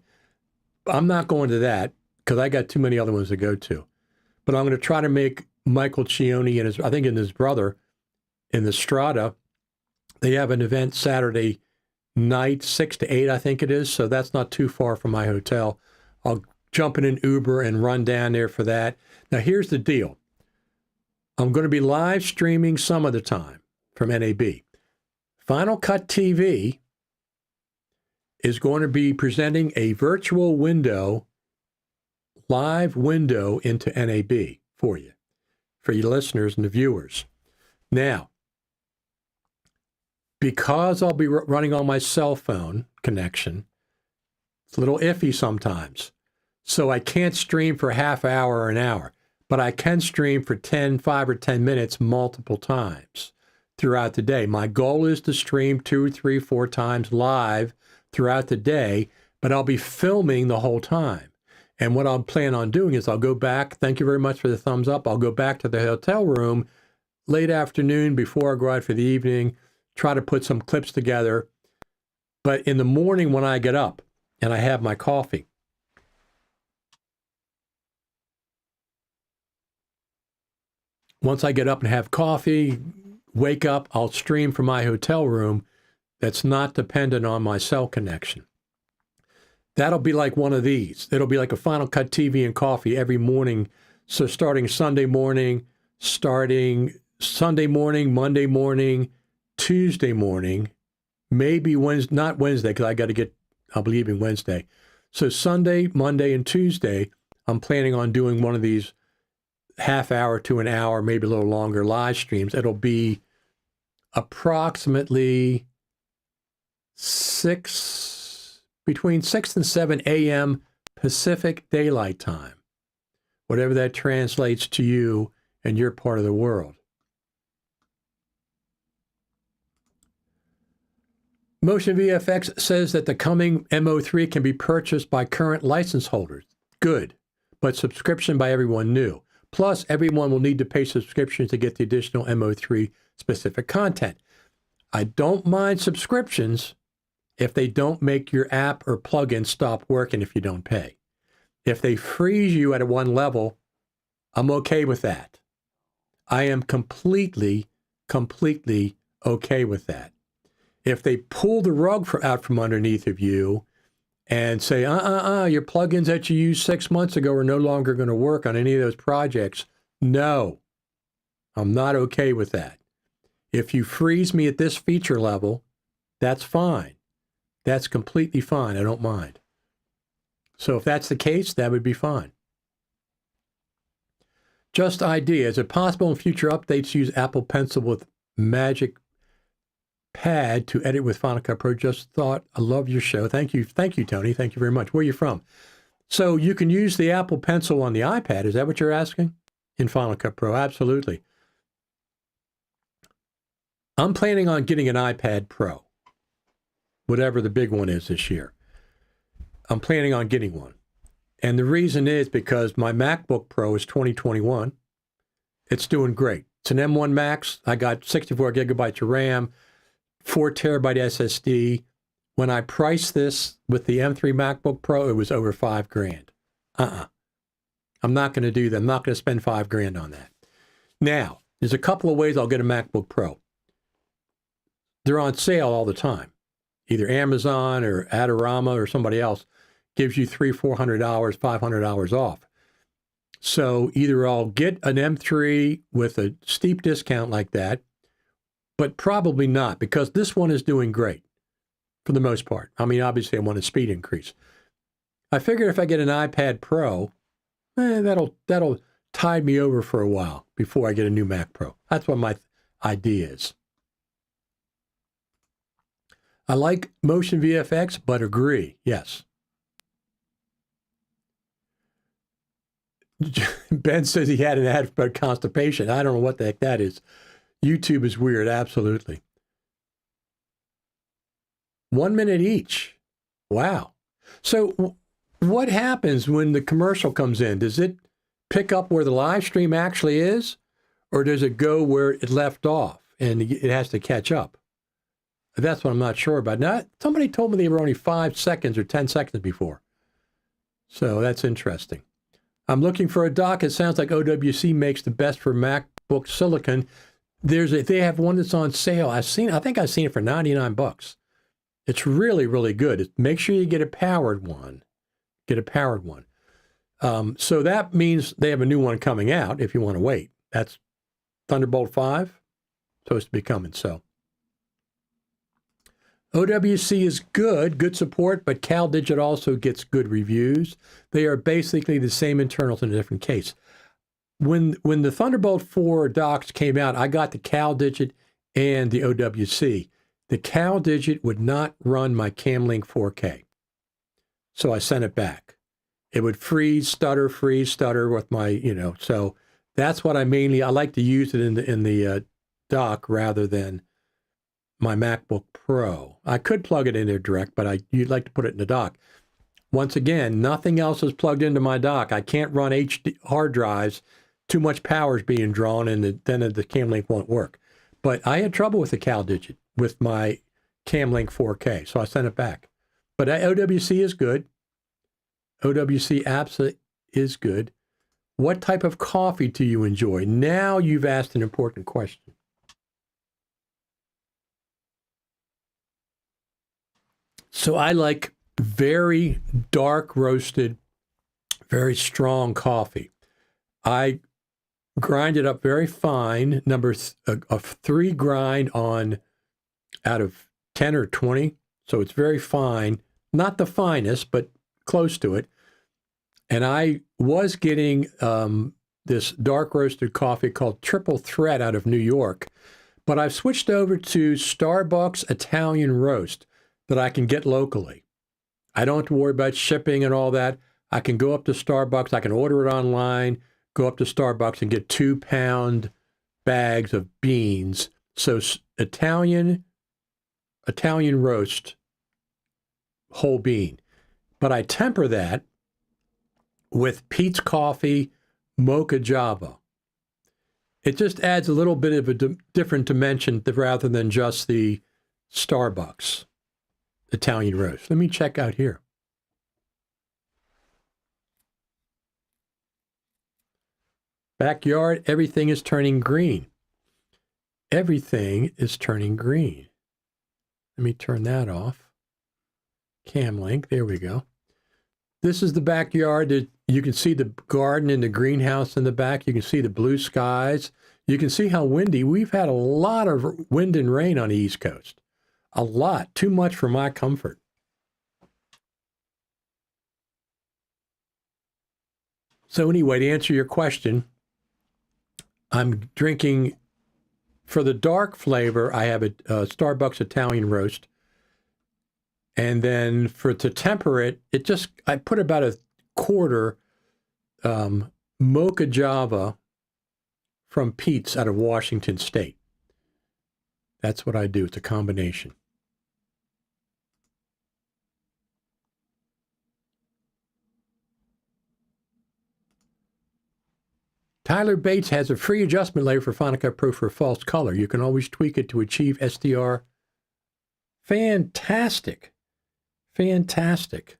I'm not going to that because I got too many other ones to go to. But I'm going to try to make Michael Cioni and his brother in the Strada. They have an event Saturday night, 6 to 8, I think it is. So that's not too far from my hotel. I'll jump in an Uber and run down there for that. Now, here's the deal. I'm going to be live streaming some of the time from NAB. Final Cut TV is going to be presenting a virtual live window into NAB for you, for your listeners and the viewers. Now, because I'll be running on my cell phone connection, it's a little iffy sometimes. So I can't stream for a half hour or an hour, but I can stream for 5 or 10 minutes multiple times throughout the day. My goal is to stream 2, 3, 4 times live throughout the day, but I'll be filming the whole time. And what I'll plan on doing is I'll go back. Thank you very much for the thumbs up. I'll go back to the hotel room late afternoon before I go out for the evening, try to put some clips together. But in the morning when I get up and I have my coffee, once I get up and have coffee, wake up, I'll stream from my hotel room that's not dependent on my cell connection. That'll be like one of these. It'll be like a Final Cut TV and coffee every morning. So starting Sunday morning, Monday morning, Tuesday morning, maybe Wednesday, not Wednesday, because I'll be leaving Wednesday. So Sunday, Monday, and Tuesday, I'm planning on doing one of these half hour to an hour, maybe a little longer live streams. It'll be approximately between 6 and 7 a.m. Pacific Daylight Time, whatever that translates to you in your part of the world. Motion VFX says that the coming MO3 can be purchased by current license holders. Good, but subscription by everyone new. Plus, everyone will need to pay subscriptions to get the additional MO3 specific content. I don't mind subscriptions if they don't make your app or plugin stop working if you don't pay. If they freeze you at one level, I'm okay with that. I am completely okay with that. If they pull the rug out from underneath of you and say, your plugins that you used 6 months ago are no longer going to work on any of those projects, no, I'm not okay with that. If you freeze me at this feature level, that's fine. That's completely fine. I don't mind. So if that's the case, that would be fine. Just idea. Is it possible in future updates to use Apple Pencil with Magic Pad to edit with Final Cut Pro? Just thought, I love your show. Thank you, Tony. Thank you very much. Where are you from? So you can use the Apple Pencil on the iPad. Is that what you're asking? In Final Cut Pro? Absolutely. I'm planning on getting an iPad Pro, whatever the big one is this year. I'm planning on getting one. And the reason is because my MacBook Pro is 2021. It's doing great. It's an M1 Max. I got 64 gigabytes of RAM, 4 terabyte SSD. When I priced this with the M3 MacBook Pro, it was over $5,000. I'm not going to do that. I'm not going to spend $5,000 on that. Now, there's a couple of ways I'll get a MacBook Pro. They're on sale all the time. Either Amazon or Adorama or somebody else gives you $300, $400, $500 off. So either I'll get an M3 with a steep discount like that, but probably not, because this one is doing great for the most part. I mean, obviously I want a speed increase. I figure if I get an iPad Pro, that'll tide me over for a while before I get a new Mac Pro. That's what my idea is. I like Motion VFX, but agree, yes. Ben says he had an ad about constipation. I don't know what the heck that is. YouTube is weird, absolutely. 1 minute each. Wow. So what happens when the commercial comes in? Does it pick up where the live stream actually is, or does it go where it left off and it has to catch up? That's what I'm not sure about. Now, somebody told me they were only 5 seconds or 10 seconds before. So that's interesting. I'm looking for a dock. It sounds like OWC makes the best for MacBook Silicon. They have one that's on sale. I think I've seen it for $99. It's really, really good. Make sure you get a powered one. So that means they have a new one coming out if you want to wait. That's Thunderbolt 5, supposed to be coming. So OWC is good support, but CalDigit also gets good reviews. They are basically the same internals in a different case. When the Thunderbolt 4 docks came out, I got the CalDigit and the OWC. The CalDigit would not run my Camlink 4K. So I sent it back. It would freeze, stutter with my, so that's what I like to use it in the dock rather than my MacBook Pro. I could plug it in there direct, but you'd like to put it in the dock. Once again, nothing else is plugged into my dock. I can't run HD hard drives. Too much power is being drawn, and then the Camlink won't work. But I had trouble with the CalDigit with my Camlink 4K, so I sent it back. But OWC is good. OWC absolutely is good. What type of coffee do you enjoy? Now you've asked an important question. So I like very dark roasted, very strong coffee. I grind it up very fine, a 3 grind on out of 10 or 20. So it's very fine, not the finest, but close to it. And I was getting this dark roasted coffee called Triple Threat out of New York, but I've switched over to Starbucks Italian Roast that I can get locally. I don't have to worry about shipping and all that. I can go up to Starbucks, I can order it online, go up to Starbucks and get 2-pound bags of beans. So Italian roast, whole bean. But I temper that with Peet's Coffee Mocha Java. It just adds a little bit of a different dimension rather than just the Starbucks Italian roast. Let me check out here. Backyard, everything is turning green. Everything is turning green. Let me turn that off. Camlink, there we go. This is the backyard. You can see the garden and the greenhouse in the back. You can see the blue skies. You can see how windy. We've had a lot of wind and rain on the East Coast. A lot. Too much for my comfort. So anyway, to answer your question, I'm drinking, for the dark flavor, I have a Starbucks Italian roast. And then to temper it, I put about a quarter Mocha Java from Peet's out of Washington State. That's what I do. It's a combination. Tyler Bates has a free adjustment layer for Final Cut Pro for false color. You can always tweak it to achieve SDR. Fantastic. Fantastic,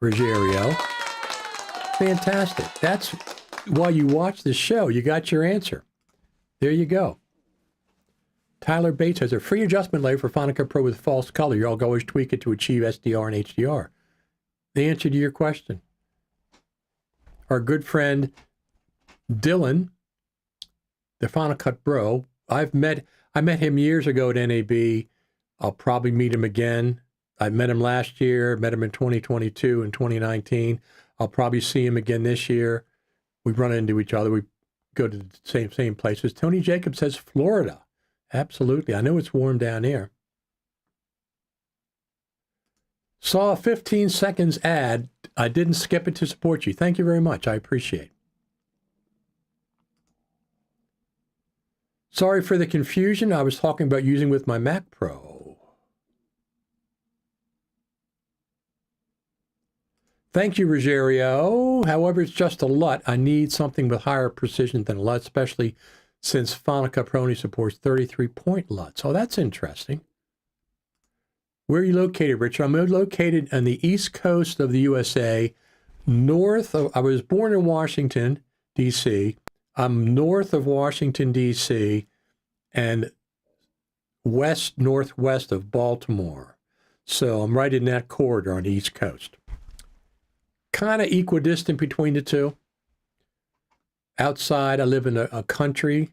Rogerio. Fantastic. That's why you watch the show. You got your answer. There you go. Tyler Bates has a free adjustment layer for Final Cut Pro with false color. You'll always tweak it to achieve SDR and HDR. The answer to your question. Our good friend Dylan, the Final Cut Bro, I met him years ago at NAB. I'll probably meet him again. I met him last year, met him in 2022 and 2019. I'll probably see him again this year. We run into each other. We go to the same places. Tony Jacobs says Florida. Absolutely. I know it's warm down here. Saw a 15 seconds ad. I didn't skip it to support you. Thank you very much. I appreciate it. Sorry for the confusion. I was talking about using with my Mac Pro. Thank you, Rogerio. However, it's just a LUT. I need something with higher precision than a LUT, especially since Final Cut Pro only supports 33-point LUTs. Oh, that's interesting. Where are you located, Richard? I'm located on the east coast of the USA, I was born in Washington, D.C. I'm north of Washington, D.C., and northwest of Baltimore. So I'm right in that corridor on the East Coast. Kind of equidistant between the two. Outside, I live in a country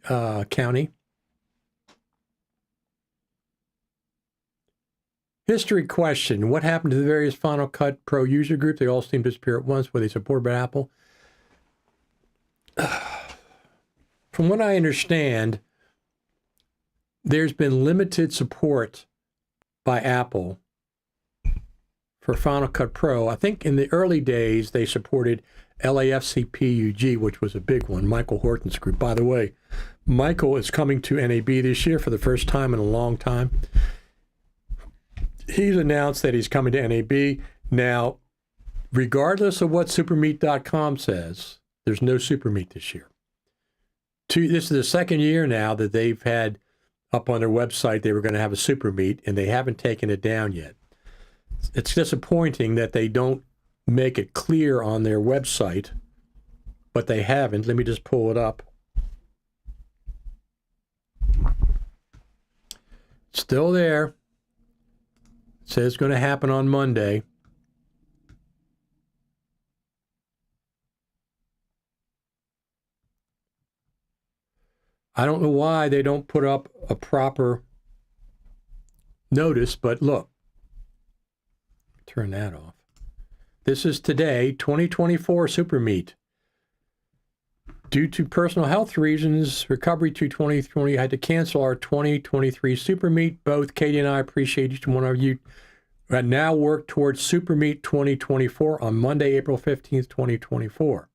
county. History question. What happened to the various Final Cut Pro user groups? They all seem to disappear at once. Were they supported by Apple? From what I understand, there's been limited support by Apple for Final Cut Pro. I think in the early days, they supported LAFCP UG, which was a big one, Michael Horton's group. By the way, Michael is coming to NAB this year for the first time in a long time. He's announced that he's coming to NAB. Now, regardless of what supermeet.com says, there's no supermeet this year. This is the second year now that they've had up on their website they were going to have a supermeet, and they haven't taken it down yet. It's disappointing that they don't make it clear on their website, but they haven't. Let me just pull it up. Still there. It says it's going to happen on Monday. I don't know why they don't put up a proper notice, but look. Turn that off. This is today, 2024 Super Meet. Due to personal health reasons, recovery to 2020, I had to cancel our 2023 Super Meet. Both Katie and I appreciate each one of you. I now work towards Super Meet 2024 on Monday, April 15th, 2024.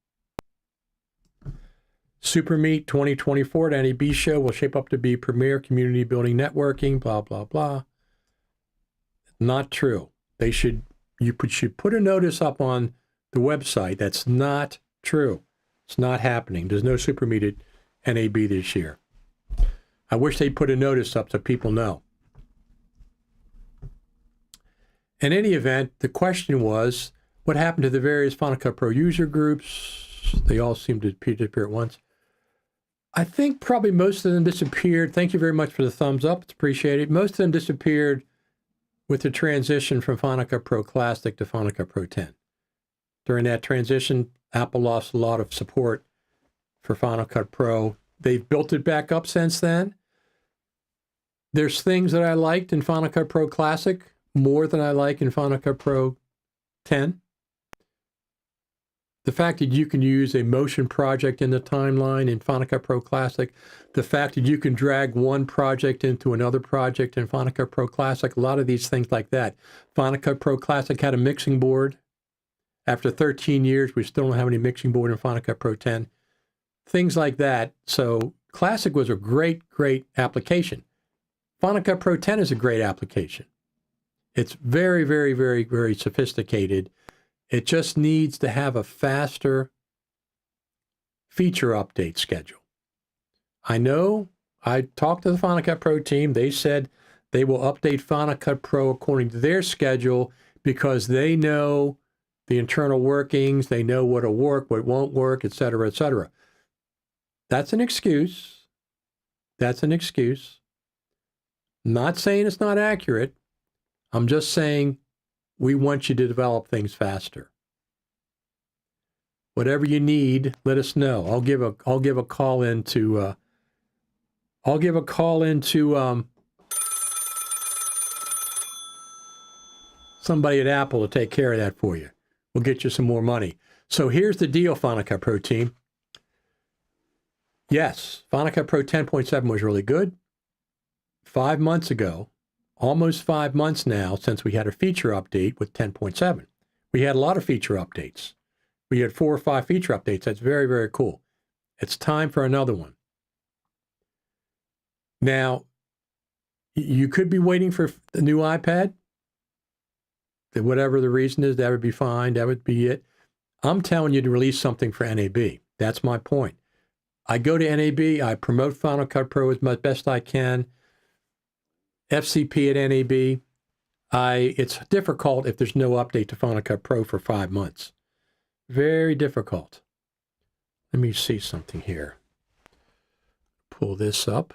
Super Meet 2024 at NAB show will shape up to be premier community building networking, blah, blah, blah. Not true. You should put a notice up on the website. That's not true. It's not happening. There's no Super Meet at NAB this year. I wish they'd put a notice up so people know. In any event, the question was, what happened to the various Final Cut Pro user groups? They all seem to disappear at once. I think probably most of them disappeared. Thank you very much for the thumbs up. It's appreciated. Most of them disappeared with the transition from Final Cut Pro Classic to Final Cut Pro 10. During that transition, Apple lost a lot of support for Final Cut Pro. They've built it back up since then. There's things that I liked in Final Cut Pro Classic more than I like in Final Cut Pro 10. The fact that you can use a motion project in the timeline in Final Cut Pro Classic, the fact that you can drag one project into another project in Final Cut Pro Classic, a lot of these things like that. Final Cut Pro Classic had a mixing board. After 13 years, we still don't have any mixing board in Final Cut Pro 10. Things like that. So Classic was a great, great application. Final Cut Pro 10 is a great application. It's very, very, very, very sophisticated. It just needs to have a faster feature update schedule. I know I talked to the Final Cut Pro team. They said they will update Final Cut Pro according to their schedule because they know the internal workings. They know what'll work, what won't work, et cetera, et cetera. That's an excuse. That's an excuse. I'm not saying it's not accurate. I'm just saying we want you to develop things faster. Whatever you need, let us know. I'll give a call into somebody at Apple to take care of that for you. We'll get you some more money. So here's the deal, Final Cut Pro team. Yes, Final Cut Pro 10.7 was really good. 5 months ago, almost 5 months now since we had a feature update with 10.7. We had a lot of feature updates. We had 4 or 5 feature updates. That's very, very cool. It's time for another one. Now, you could be waiting for the new iPad. Whatever the reason is, that would be fine. That would be it. I'm telling you to release something for NAB. That's my point. I go to NAB. I promote Final Cut Pro as best I can. FCP at NAB. It's difficult if there's no update to Final Cut Pro for 5 months. Very difficult. Let me see something here. Pull this up.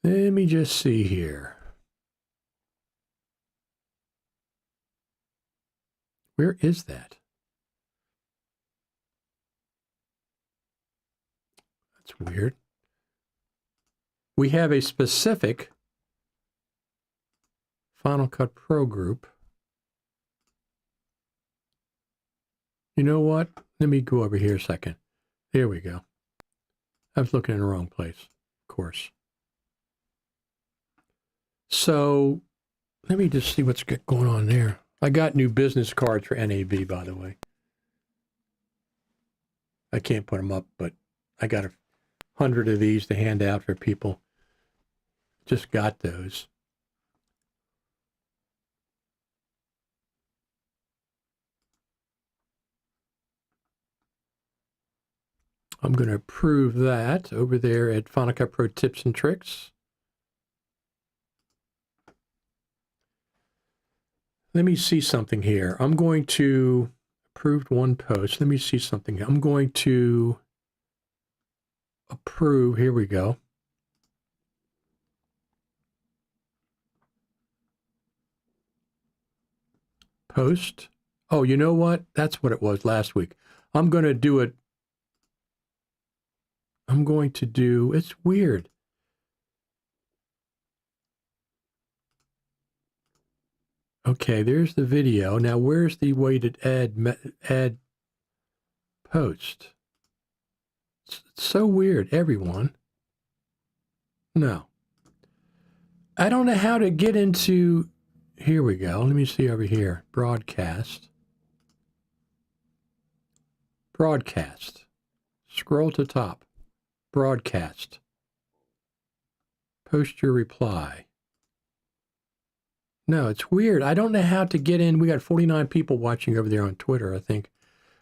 Let me just see here. Where is that? That's weird. We have a specific Final Cut Pro group. You know what? Let me go over here a second. There we go. I was looking in the wrong place, of course. So let me just see what's going on there. I got new business cards for NAB, by the way. I can't put them up, but I got 100 of these to hand out for people. Just got those. I'm going to approve that over there at Final Cut Pro Tips and Tricks. Let me see something here. I'm going to approve one post. Let me see something. I'm going to approve. Here we go. Post. Oh, you know what? That's what it was last week. I'm going to do it. I'm going to do, it's weird. Okay, there's the video. Now, where's the way to add post? It's so weird, everyone. No. I don't know how to get into, here we go. Let me see over here. Broadcast. Broadcast. Scroll to top. Broadcast. Post your reply. No, it's weird. I don't know how to get in. We got 49 people watching over there on Twitter, I think.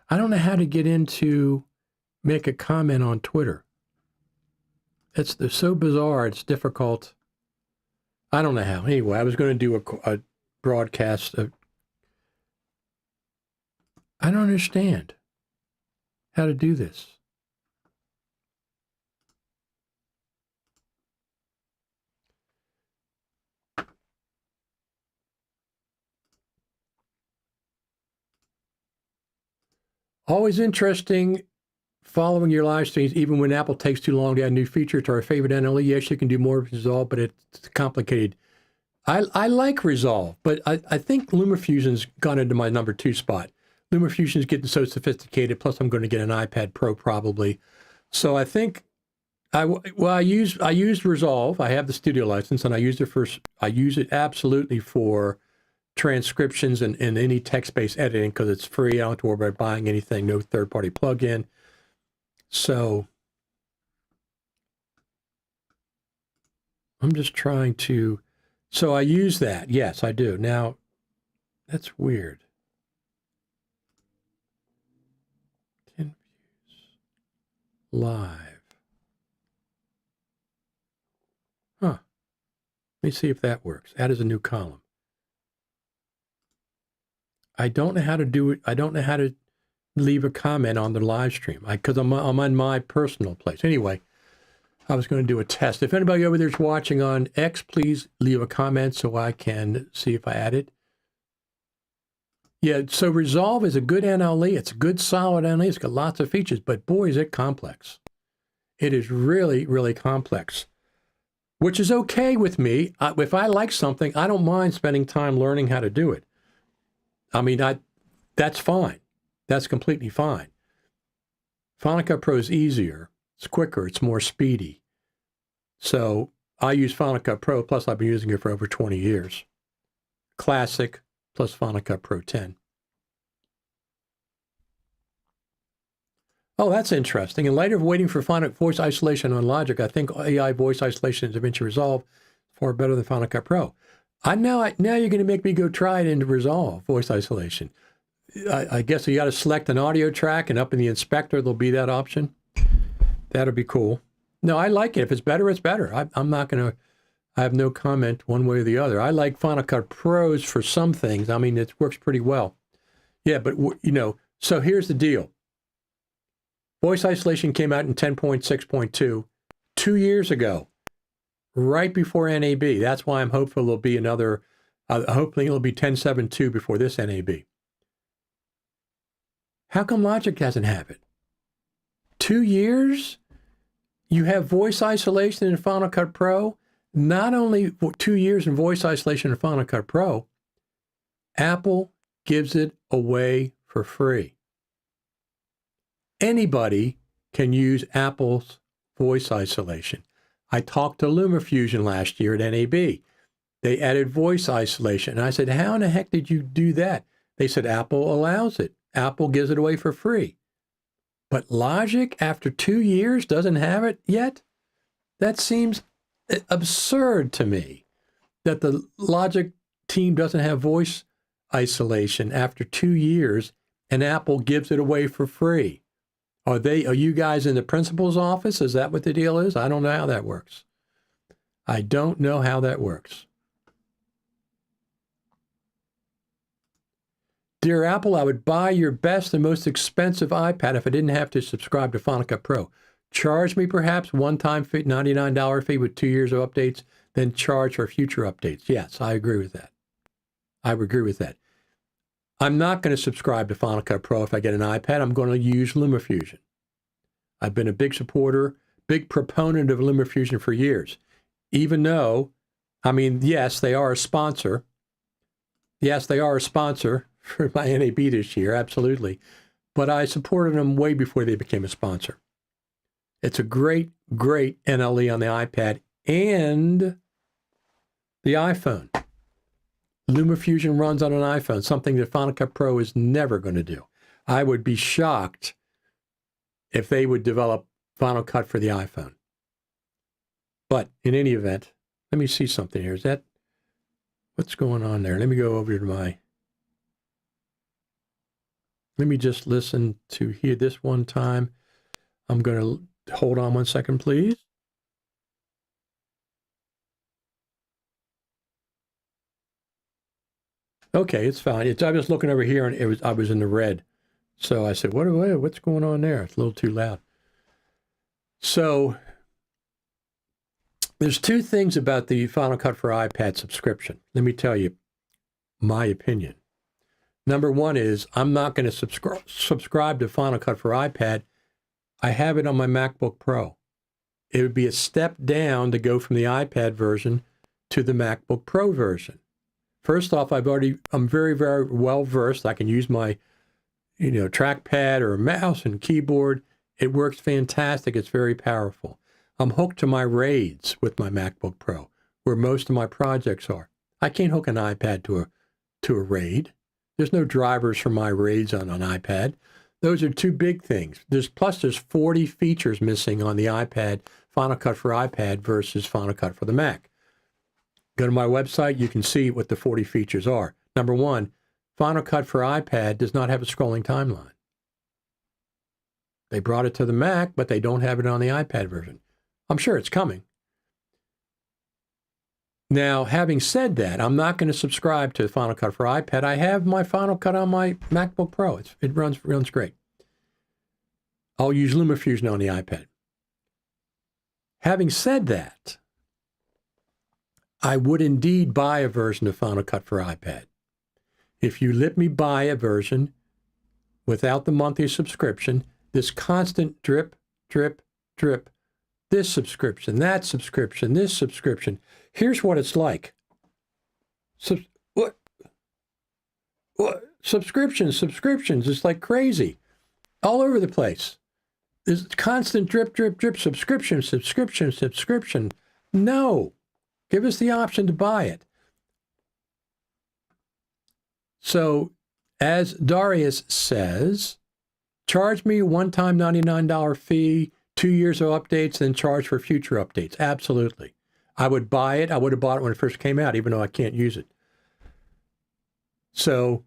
I don't know how to get into make a comment on Twitter. It's so bizarre. It's difficult. I don't know how. Anyway, I was going to do a broadcast. I don't understand how to do this. Always interesting following your live streams, even when Apple takes too long to add new features to our favorite NLE. Yes, you can do more with Resolve, but it's complicated. I like Resolve, but I think LumaFusion's gone into my number 2 spot. LumaFusion's getting so sophisticated, plus I'm going to get an iPad Pro probably. So I think, I used Resolve. I have the studio license, and I use it absolutely for transcriptions and any text-based editing because it's free. I don't have to worry about buying anything, no third-party plug-in. So I'm just trying to, so I use that. Yes, I do. Now, that's weird. 10 views. Live. Huh. Let me see if that works. Add as a new column. I don't know how to do it. I don't know how to leave a comment on the live stream because I'm on my personal place. Anyway, I was going to do a test. If anybody over there is watching on X, please leave a comment so I can see if I add it. Yeah, so Resolve is a good NLE. It's a good, solid NLE. It's got lots of features, but boy, is it complex. It is really, really complex, which is okay with me. If I like something, I don't mind spending time learning how to do it. I mean, that's fine. That's completely fine. Final Cut Pro is easier. It's quicker. It's more speedy. So I use Final Cut Pro, plus I've been using it for over 20 years. Classic plus Final Cut Pro 10. Oh, that's interesting. In light of waiting for Final voice isolation on Logic, I think AI voice isolation is DaVinci Resolve far better than Final Cut Pro. Now you're going to make me go try it in Resolve voice isolation. I guess you got to select an audio track, and up in the inspector there'll be that option. That'll be cool. No, I like it. If it's better, it's better. I'm not going to. I have no comment one way or the other. I like Final Cut Pros for some things. I mean, it works pretty well. Yeah, but so here's the deal. Voice isolation came out in 10.6.2 2 years ago, right before NAB. That's why I'm hopeful there'll be another, hopefully it'll be 10.7.2 before this NAB. How come Logic doesn't have it? 2 years? You have voice isolation in Final Cut Pro? Not only 2 years in voice isolation in Final Cut Pro, Apple gives it away for free. Anybody can use Apple's voice isolation. I talked to LumaFusion last year at NAB. They added voice isolation. And I said, how in the heck did you do that? They said, Apple allows it. Apple gives it away for free. But Logic, after 2 years, doesn't have it yet? That seems absurd to me, that the Logic team doesn't have voice isolation after 2 years, and Apple gives it away for free. Are you guys in the principal's office? Is that what the deal is? I don't know how that works. I don't know how that works. Dear Apple, I would buy your best and most expensive iPad if I didn't have to subscribe to Final Cut Pro. Charge me perhaps one-time fee, $99 fee with 2 years of updates, then charge for future updates. Yes, I agree with that. I would agree with that. I'm not going to subscribe to Final Cut Pro if I get an iPad. I'm going to use LumaFusion. I've been a big supporter, big proponent of LumaFusion for years. Even though, yes, they are a sponsor. Yes, they are a sponsor for my NAB this year, absolutely. But I supported them way before they became a sponsor. It's a great, great NLE on the iPad and the iPhone. LumaFusion runs on an iPhone, something that Final Cut Pro is never going to do. I would be shocked if they would develop Final Cut for the iPhone. But in any event, let me see something here. What's going on there? Let me go over to let me just listen to hear this one time. I'm going to hold on 1 second, please. Okay, it's fine. I was looking over here and I was in the red. So I said, what's going on there? It's a little too loud. So there's two things about the Final Cut for iPad subscription. Let me tell you my opinion. Number one is I'm not going to subscribe to Final Cut for iPad. I have it on my MacBook Pro. It would be a step down to go from the iPad version to the MacBook Pro version. First off, I'm very, very well versed. I can use my, trackpad or mouse and keyboard. It works fantastic. It's very powerful. I'm hooked to my RAIDs with my MacBook Pro, where most of my projects are. I can't hook an iPad to a RAID. There's no drivers for my RAIDs on an iPad. Those are two big things. There's 40 features missing on the iPad, Final Cut for iPad versus Final Cut for the Mac. Go to my website, you can see what the 40 features are. Number one, Final Cut for iPad does not have a scrolling timeline. They brought it to the Mac, but they don't have it on the iPad version. I'm sure it's coming. Now, having said that, I'm not going to subscribe to Final Cut for iPad. I have my Final Cut on my MacBook Pro. It runs great. I'll use LumaFusion on the iPad. Having said that, I would indeed buy a version of Final Cut for iPad. If you let me buy a version without the monthly subscription, this constant drip, drip, drip, this subscription, that subscription, this subscription. Here's what it's like. What? Subscriptions. It's like crazy. All over the place. There's constant drip, drip, drip, subscription. No. Give us the option to buy it. So as Darius says, charge me one-time $99 fee, 2 years of updates, then charge for future updates. Absolutely. I would buy it. I would have bought it when it first came out, even though I can't use it. So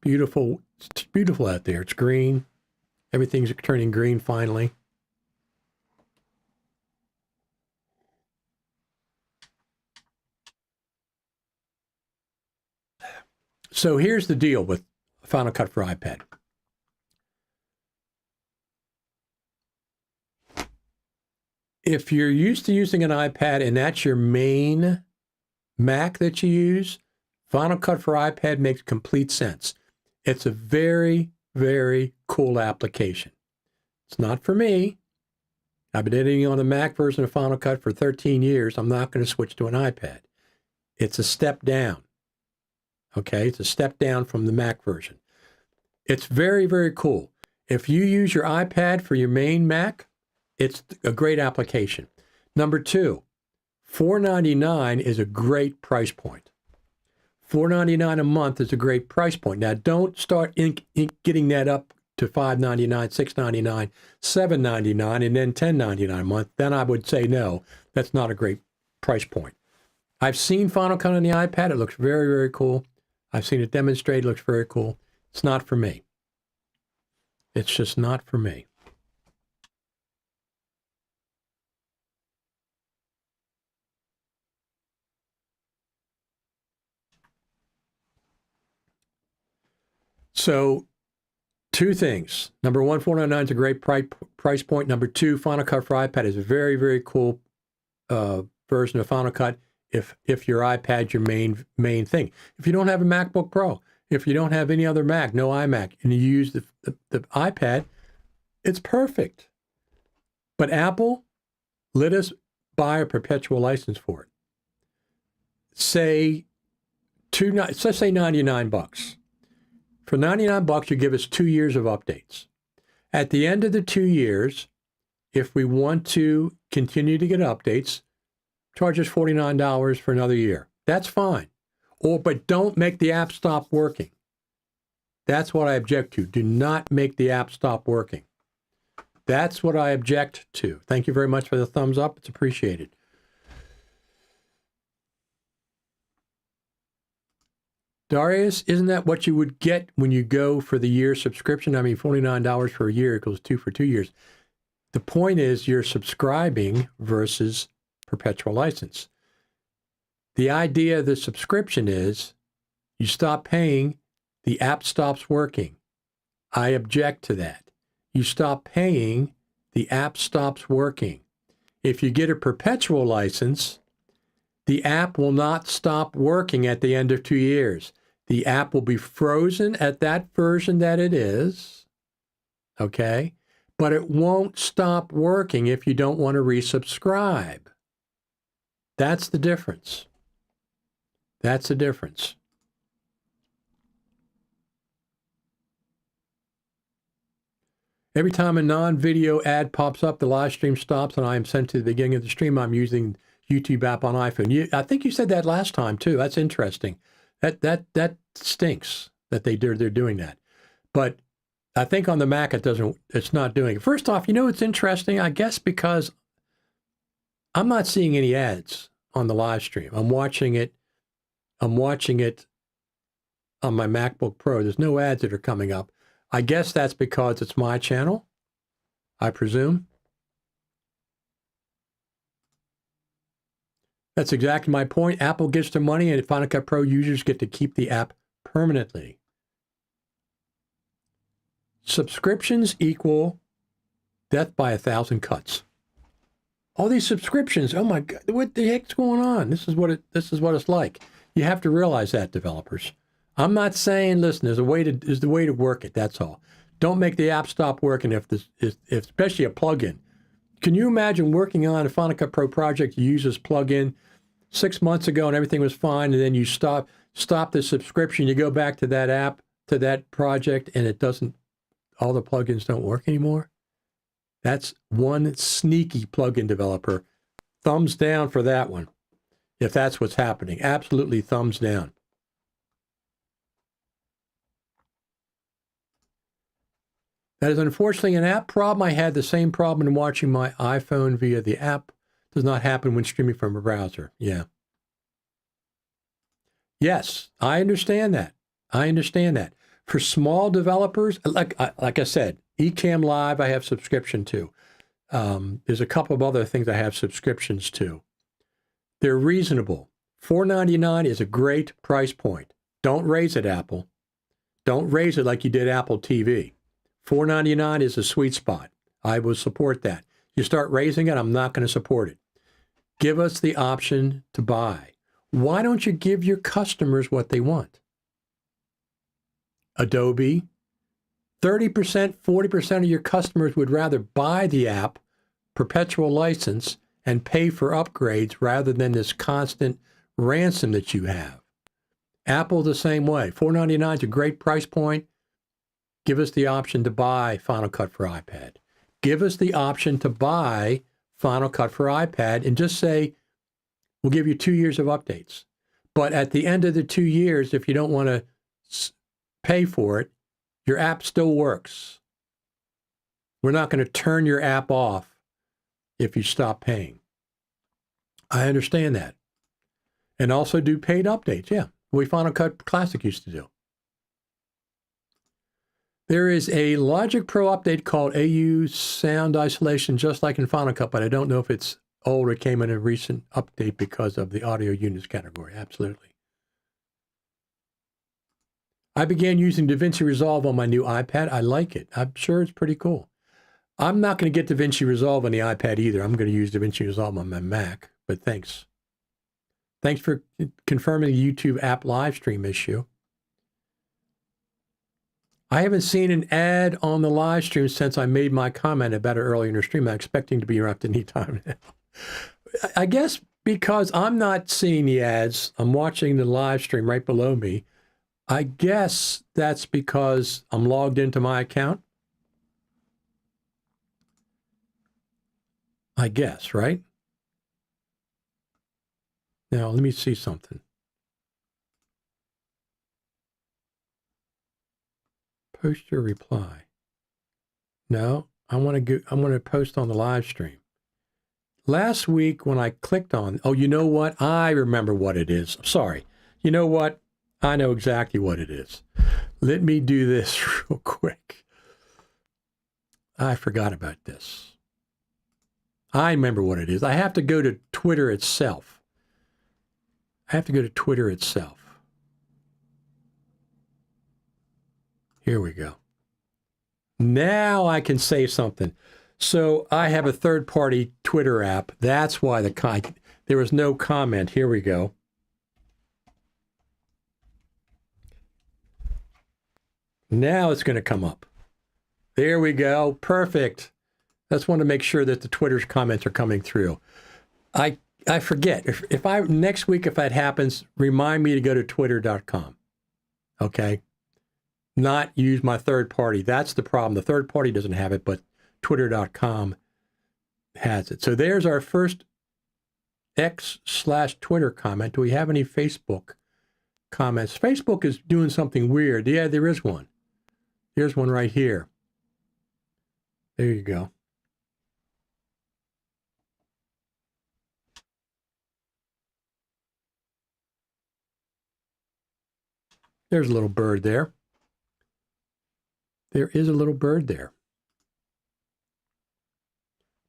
beautiful. It's beautiful out there. It's green. Everything's turning green finally. So here's the deal with Final Cut for iPad. If you're used to using an iPad and that's your main Mac that you use, Final Cut for iPad makes complete sense. It's a very, very cool application. It's not for me. I've been editing on the Mac version of Final Cut for 13 years. I'm not going to switch to an iPad. It's a step down. Okay, it's a step down from the Mac version. It's very, very cool. If you use your iPad for your main Mac, it's a great application. Number two, $4.99 is a great price point. $4.99 a month is a great price point. Now, don't start getting that up to $5.99, $6.99, $7.99, and then $10.99 a month. Then I would say no, that's not a great price point. I've seen Final Cut on the iPad. It looks very, very cool. I've seen it demonstrated. It looks very cool. It's not for me. It's just not for me. So, two things. Number one, $4.99 is a great price point. Number two, Final Cut for iPad is a very, very cool version of Final Cut if your iPad's your main thing. If you don't have a MacBook Pro, if you don't have any other Mac, no iMac, and you use the iPad, it's perfect. But Apple, let us buy a perpetual license for it. Let's say $99. For $99, you give us 2 years of updates. At the end of the 2 years, if we want to continue to get updates, charge us $49 for another year. That's fine. But don't make the app stop working. That's what I object to. Do not make the app stop working. That's what I object to. Thank you very much for the thumbs up. It's appreciated. Darius, isn't that what you would get when you go for the year subscription? I mean, $49 for a year equals 2 for 2 years. The point is you're subscribing versus perpetual license. The idea of the subscription is you stop paying, the app stops working. I object to that. You stop paying, the app stops working. If you get a perpetual license, the app will not stop working at the end of 2 years. The app will be frozen at that version that it is, okay? But it won't stop working if you don't want to resubscribe. That's the difference. That's the difference. Every time a non-video ad pops up, the live stream stops and I am sent to the beginning of the stream. I'm using YouTube app on iPhone. I think you said that last time too. That's interesting. That stinks that they're doing that. But I think on the Mac it's not doing it. First off, it's interesting, I guess, because I'm not seeing any ads on the live stream. I'm watching it on my MacBook Pro. There's no ads that are coming up. I guess that's because it's my channel, I presume. That's exactly my point. Apple gets the money and Final Cut Pro users get to keep the app permanently. Subscriptions equal death by 1,000 cuts. All these subscriptions, oh my God, what the heck's going on? This is what it's like. You have to realize that, developers. I'm not saying, listen, there's the way to work it, that's all. Don't make the app stop working if especially a plugin. Can you imagine working on a Final Cut Pro project, you use this plugin 6 months ago and everything was fine, and then you stop stop the subscription, you go back to that app, to that project, and it doesn't, all the plugins don't work anymore. That's one sneaky plugin developer. Thumbs down for that one, if that's what's happening. Absolutely thumbs down. That is unfortunately an app problem. I had the same problem in watching my iPhone via the app. Does not happen when streaming from a browser. Yeah. Yes, I understand that. I understand that. For small developers, like I said, Ecamm Live I have subscription to. There's a couple of other things I have subscriptions to. They're reasonable. $4.99 is a great price point. Don't raise it, Apple. Don't raise it like you did Apple TV. $4.99 is a sweet spot. I will support that. You start raising it, I'm not going to support it. Give us the option to buy. Why don't you give your customers what they want? Adobe, 30%, 40% of your customers would rather buy the app, perpetual license, and pay for upgrades rather than this constant ransom that you have. Apple the same way. $4.99 is a great price point. Give us the option to buy Final Cut for iPad. Give us the option to buy Final Cut for iPad and just say, we'll give you 2 years of updates. But at the end of the 2 years, if you don't want to pay for it, your app still works. We're not going to turn your app off if you stop paying. I understand that. And also do paid updates. Yeah, we Final Cut Classic used to do. There is a Logic Pro update called AU Sound Isolation, just like in Final Cut, but I don't know if it's old or came in a recent update because of the audio units category. Absolutely. I began using DaVinci Resolve on my new iPad. I like it. I'm sure it's pretty cool. I'm not going to get DaVinci Resolve on the iPad either. I'm going to use DaVinci Resolve on my Mac, but thanks. Thanks for confirming the YouTube app live stream issue. I haven't seen an ad on the live stream since I made my comment about it earlier in the stream. I'm expecting to be interrupted anytime now. I guess because I'm not seeing the ads, I'm watching the live stream right below me. I guess that's because I'm logged into my account. I guess, right? Now, let me see something. Post your reply. No, I want to post on the live stream. Last week when I clicked on, oh, you know what? I remember what it is. Sorry. You know what? I know exactly what it is. Let me do this real quick. I forgot about this. I remember what it is. I have to go to Twitter itself. Here we go. Now I can say something. So I have a third-party Twitter app. That's why there was no comment. Here we go. Now it's going to come up. There we go. Perfect. Just want to make sure that the Twitter's comments are coming through. I forget. If next week, if that happens, remind me to go to twitter.com. Okay? Not use my third party. That's the problem. The third party doesn't have it, but twitter.com has it. So there's our first X/Twitter comment. Do we have any Facebook comments? Facebook is doing something weird. Yeah, there is one. Here's one right here. There you go. There's a little bird there. There is a little bird there.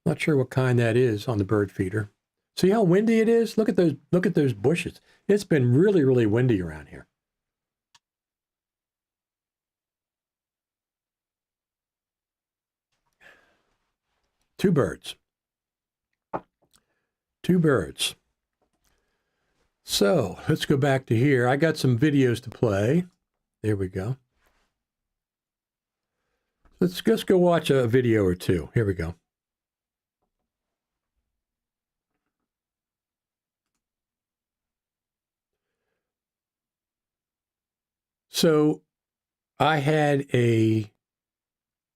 Not sure what kind that is on the bird feeder. See how windy it is? Look at those bushes. It's been really, really windy around here. Two birds. So let's go back to here. I got some videos to play. There we go. Let's just go watch a video or two. Here we go. So I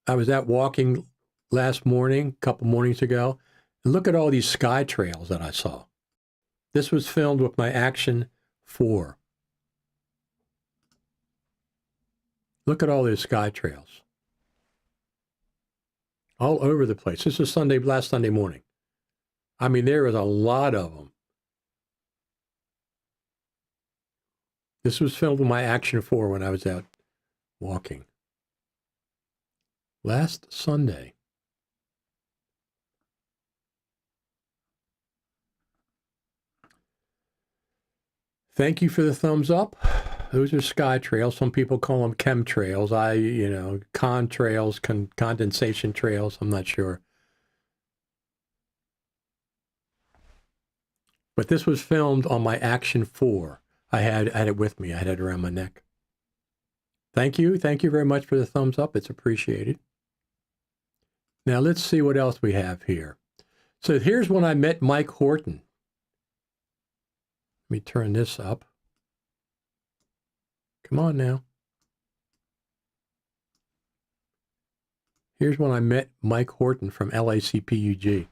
was out walking last morning, a couple mornings ago, and look at all these sky trails that I saw. This was filmed with my Action 4. Look at all those sky trails. All over the place. This is last Sunday morning. I mean, there was a lot of them. This was filmed with my Action 4 when I was out walking. Last Sunday. Thank you for the thumbs up. Those are sky trails. Some people call them chemtrails. Contrails, condensation trails. I'm not sure. But this was filmed on my Action 4. I had it with me. I had it around my neck. Thank you. Thank you very much for the thumbs up. It's appreciated. Now let's see what else we have here. So here's when I met Mike Horton. Let me turn this up. Come on now. Here's when I met Mike Horton from LACPUG.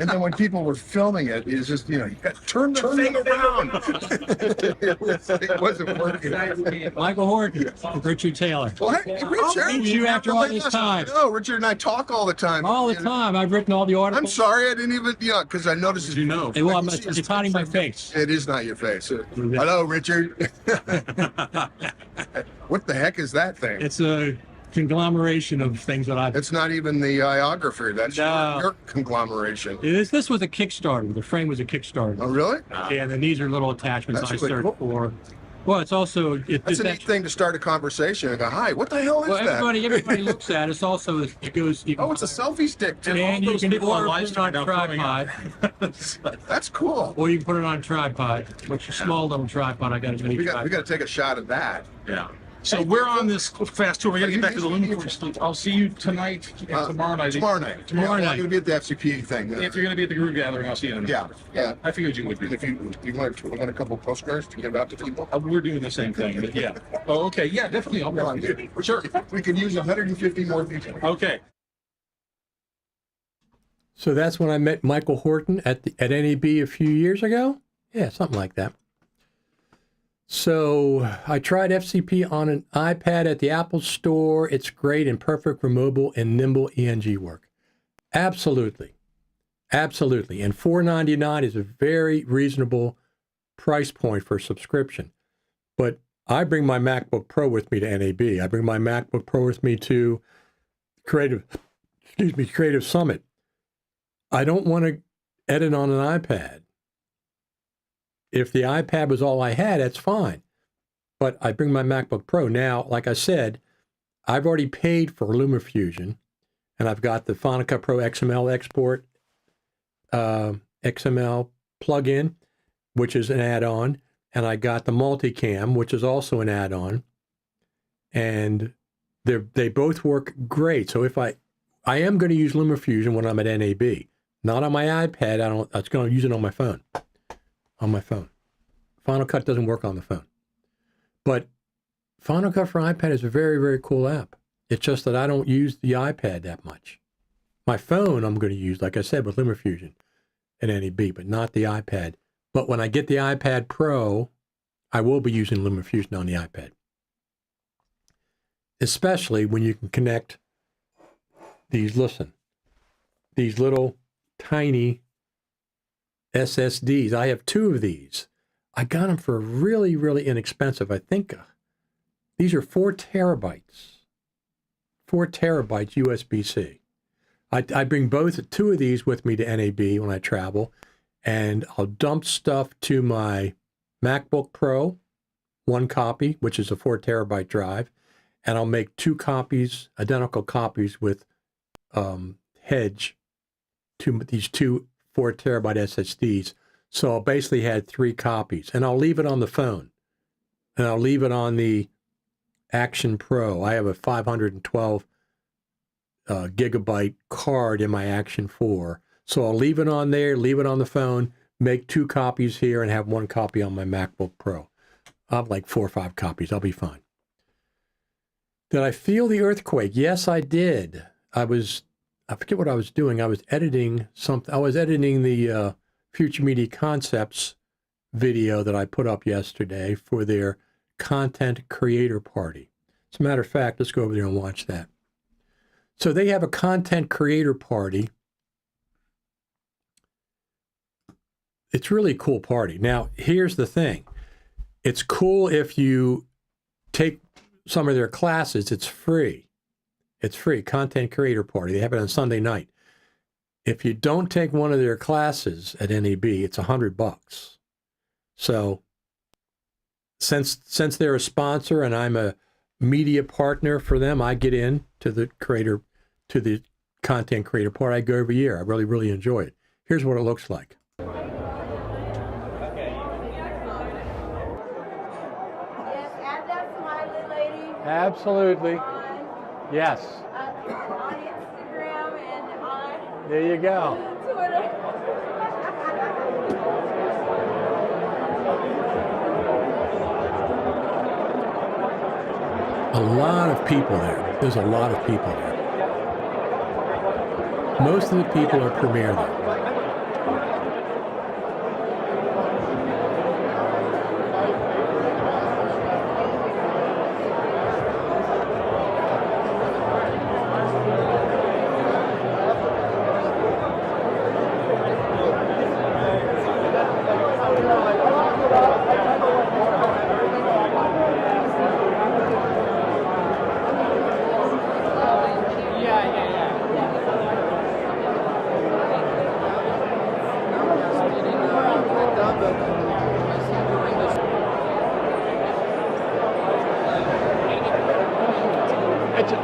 And then when people were filming it, it's just, you got to turn the thing around. It wasn't working. Michael Horton, Richard Taylor. Well, hey, Richard. Meet you after all this time. No, Richard and I talk all the time. All the time. I've written all the articles. I'm sorry, I didn't even, because I noticed it. You know. Hey, well, it's hiding my face. It is not your face. Hello, Richard. What the heck is that thing? It's a conglomeration of things that I've... It's not even the iographer. That's your conglomeration. This was a Kickstarter. The frame was a Kickstarter. Oh, really? And then these are little attachments That's I really searched for. Well, it's also... That's a neat thing to start a conversation and go, hi, what the hell is that? Everybody looks at it. It's also... It goes... Oh, it's a selfie stick, too. And you can put it on tripod. That's cool. Or you can put it on a tripod, which is a small little tripod. I got a mini tripod. We got to take a shot of that. Yeah. So we're on this fast tour. We got to get back to the Lumiforce. I'll see you tonight and tomorrow night. Tomorrow night. Tomorrow night. I'm going to be at the FCP thing. If you're going to be at the Groove Gathering, I'll see you. Yeah. I figured you would be. If you want a couple of postcards to give out to people. We're doing the same thing, but yeah. Oh, okay. Yeah, definitely. I'll be on. Sure. We could use 150 more people. Okay. So that's when I met Michael Horton at NAB a few years ago? Yeah, something like that. So I tried FCP on an iPad at the Apple Store. It's great and perfect removable and nimble ENG work. Absolutely. Absolutely. And $4.99 is a very reasonable price point for a subscription. But I bring my MacBook Pro with me to NAB. I bring my MacBook Pro with me to Creative Summit. I don't want to edit on an iPad. If the iPad was all I had, that's fine. But I bring my MacBook Pro. Now, like I said, I've already paid for LumaFusion, and I've got the Final Cut Pro XML export, XML plugin, which is an add-on, and I got the multicam, which is also an add-on, and they both work great. So if I am going to use LumaFusion when I'm at NAB, not on my iPad. I'm going to use it on my phone. Final Cut doesn't work on the phone. But Final Cut for iPad is a very, very cool app. It's just that I don't use the iPad that much. My phone I'm going to use, like I said, with LumaFusion at NAB, but not the iPad. But when I get the iPad Pro, I will be using LumaFusion on the iPad. Especially when you can connect these little tiny SSDs. I have 2 of these. I got them for really, really inexpensive. I think these are 4 terabytes. 4 terabytes USB-C. I bring 2 of these with me to NAB when I travel, and I'll dump stuff to my MacBook Pro, 1 copy, which is a 4 terabyte drive, and I'll make 2 copies, identical copies with Hedge to these 2 4 terabyte SSDs. So I'll basically had 3 copies, and I'll leave it on the phone, and I'll leave it on the Action Pro. I have a 512 gigabyte card in my Action 4. So I'll leave it on there, leave it on the phone, make 2 copies here, and have 1 copy on my MacBook Pro. I have like 4 or 5 copies. I'll be fine. Did I feel the earthquake? Yes, I did. I forget what I was doing. I was editing something. I was editing the Future Media Concepts video that I put up yesterday for their content creator party. As a matter of fact, let's go over there and watch that. So they have a content creator party. It's really a cool party. Now, here's the thing. It's cool if you take some of their classes. It's free. It's free. Content creator party. They have it on Sunday night. If you don't take one of their classes at NAB, it's $100. So since they're a sponsor and I'm a media partner for them, I get in to the content creator party. I go every year. I really, really enjoy it. Here's what it looks like. Yes, add that smiley lady Absolutely. on, Yes. on Instagram and on There you go. Twitter. A lot of people there. There's a lot of people there. Most of the people are premier there.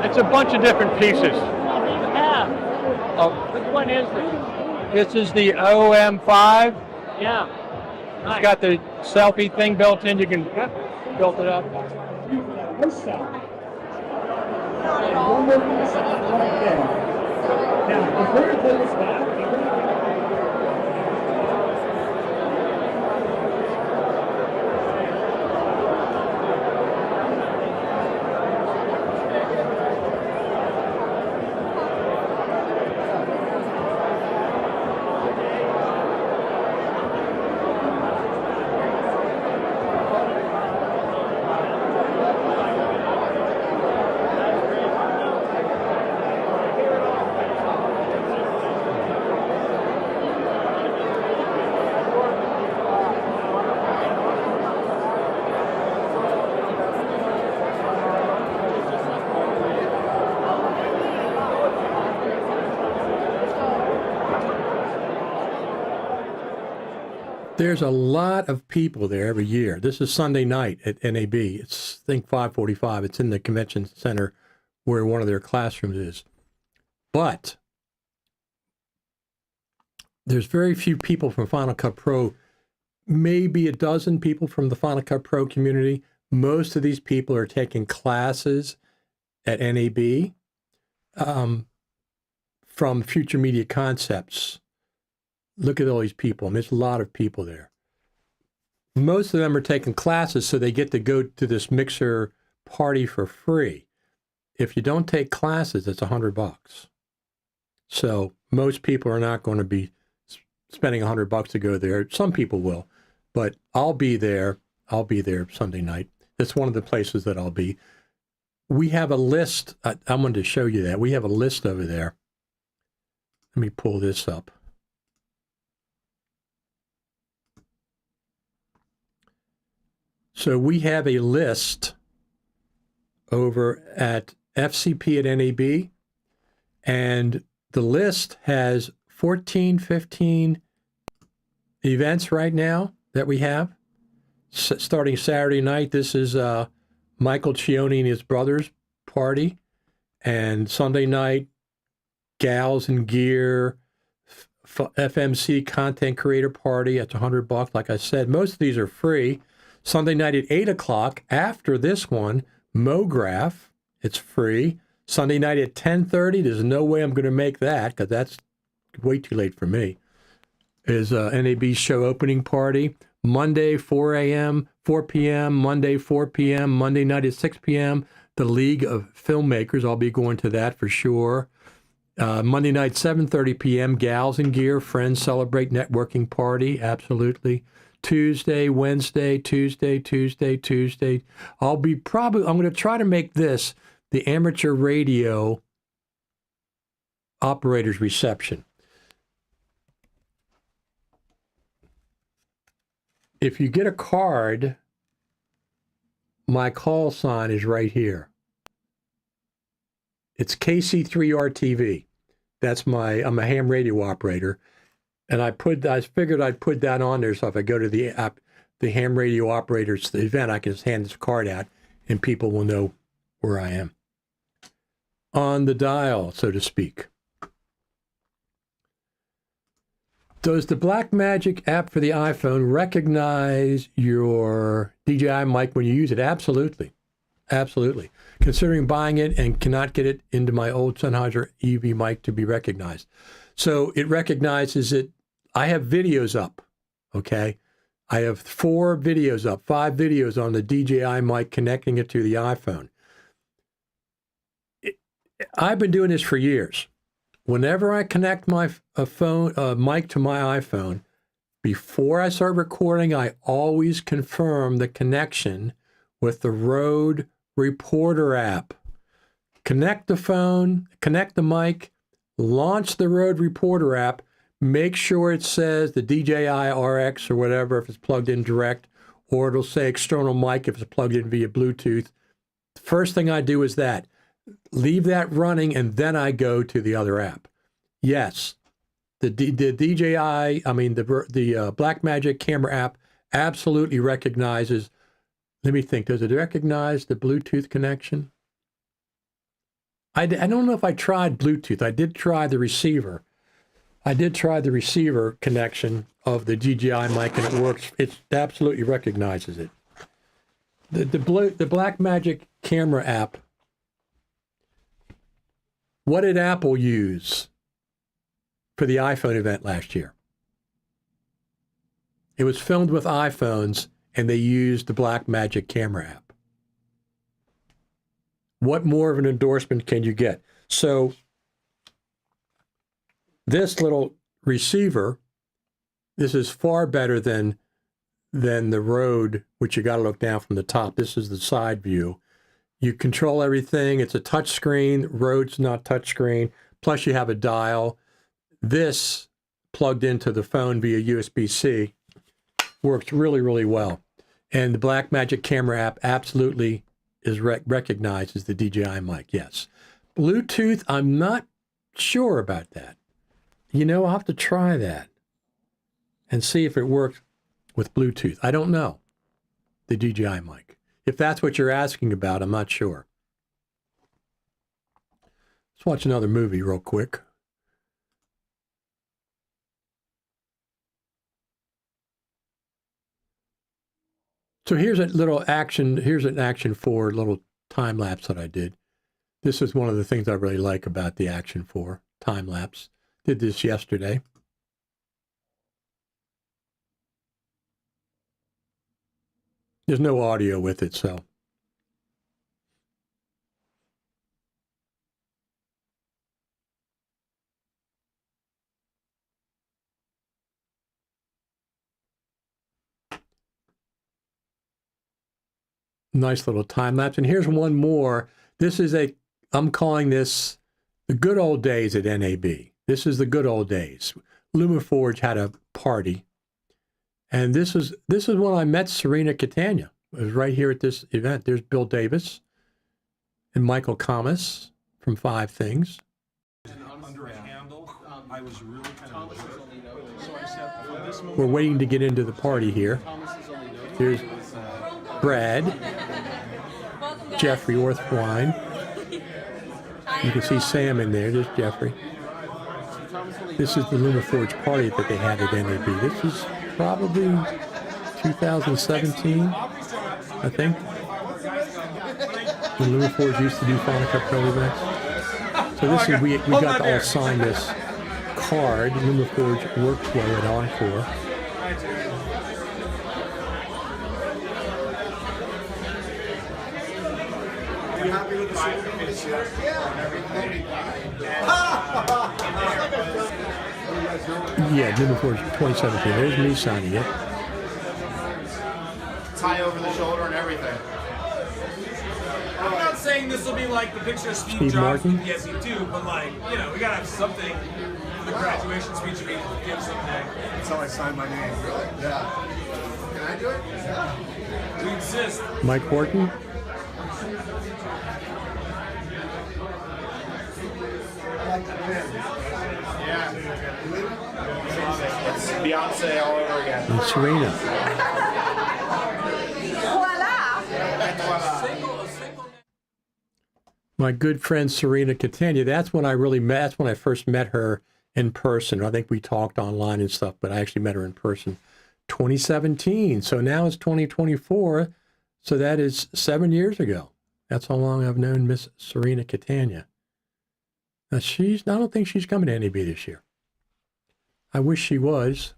It's a bunch of different pieces. Which one is this? This is the OM5. Yeah. It's got the selfie thing built in. You can build it up. There's a lot of people there every year. This is Sunday night at NAB. It's, I think, 5:45. It's in the convention center where one of their classrooms is. But there's very few people from Final Cut Pro, maybe a dozen people from the Final Cut Pro community. Most of these people are taking classes at NAB from Future Media Concepts. Look at all these people. I mean, there's a lot of people there. Most of them are taking classes, so they get to go to this mixer party for free. If you don't take classes, it's $100. So most people are not going to be spending $100 to go there. Some people will, but I'll be there. I'll be there Sunday night. That's one of the places that I'll be. We have a list. I'm going to show you that. We have a list over there. Let me pull this up. So we have a list over at FCP at NAB, and the list has 15 events right now that we have. Starting Saturday night, this is Michael Cioni and his brother's party, and Sunday night, Gals and Gear, FMC Content Creator Party. That's $100. Like I said, most of these are free. Sunday night at 8 o'clock, after this one, MoGraph, it's free. Sunday night at 10:30, there's no way I'm going to make that because that's way too late for me, is NAB's show opening party. Monday, 4 a.m., 4 p.m., Monday, 4 p.m., Monday night at 6 p.m. The League of Filmmakers, I'll be going to that for sure. Monday night, 7:30 p.m., Gals and Gear, Friends Celebrate Networking Party, absolutely. Tuesday, Wednesday, Tuesday. I'm going to try to make this the amateur radio operators reception. If you get a card, my call sign is right here. It's KC3RTV. I'm a ham radio operator. And I figured I'd put that on there, so if I go to the ham radio operators event, I can just hand this card out and people will know where I am. On the dial, so to speak. Does the Blackmagic app for the iPhone recognize your DJI mic when you use it? Absolutely. Absolutely. Considering buying it and cannot get it into my old Sennheiser EV mic to be recognized. So it recognizes it. I have videos up, okay? I have 5 videos on the DJI mic connecting it to the iPhone. I've been doing this for years. Whenever I connect my mic to my iPhone, before I start recording, I always confirm the connection with the Rode Reporter app. Connect the phone, connect the mic, launch the Rode Reporter app, make sure it says the DJI RX or whatever if it's plugged in direct, or it'll say external mic if it's plugged in via Bluetooth. The first thing I do is that. Leave that running, and then I go to the other app. Yes, the Blackmagic camera app absolutely recognizes. Let me think. Does it recognize the Bluetooth connection? I don't know if I tried Bluetooth. I did try the receiver. Connection of the DJI mic, and it works. It absolutely recognizes it. The Blackmagic camera app. What did Apple use for the iPhone event last year? It was filmed with iPhones, and they used the Blackmagic camera app. What more of an endorsement can you get? So this little receiver, this is far better than the Rode, which you got to look down from the top. This is the side view. You control everything. It's a touch screen. Rode's not touch screen. Plus you have a dial. This plugged into the phone via USB-C works really, really well. And the Blackmagic camera app absolutely recognizes the DJI mic, yes. Bluetooth, I'm not sure about that. I'll have to try that and see if it works with Bluetooth. I don't know, the DJI mic. If that's what you're asking about, I'm not sure. Let's watch another movie real quick. So here's an Action 4 little time lapse that I did. This is one of the things I really like about the Action 4 time lapse. Did this yesterday. There's no audio with it, so. Nice little time lapse. And here's one more. This is I'm calling this the good old days at NAB. This is the good old days. LumaForge had a party. And this is when I met Serena Catania. It was right here at this event. There's Bill Davis and Michael Kamas from 5 Things. We're waiting to get into the party here. Here's Brad, Jeffrey Orthwine. You can see Sam in there. There's Jeffrey. This is the LumaForge party that they had at NAB. This is probably 2017, I think. When LumaForge used to do Phonica Pro events. So this is, we got to all sign this card, LumaForge Workflow at Encore. Yeah, number 4 is 2017. There's me signing it. Tie over the shoulder and everything. I'm not saying this will be like the picture of Steve Steve Jobs Martin. with the SE2, but like, you know, we gotta have something for the graduation speech we give someday. That's how I signed my name. Really? Yeah. Can I do it? Yeah. We exist. Mike Horton. It's Beyonce all over again. And Serena. My good friend Serena Catania. That's when I really met. That's when I first met her in person. I think we talked online and stuff, but I actually met her in person. 2017. So now it's 2024. So that is 7 years ago. That's how long I've known Miss Serena Catania. Now I don't think she's coming to NAB this year. I wish she would,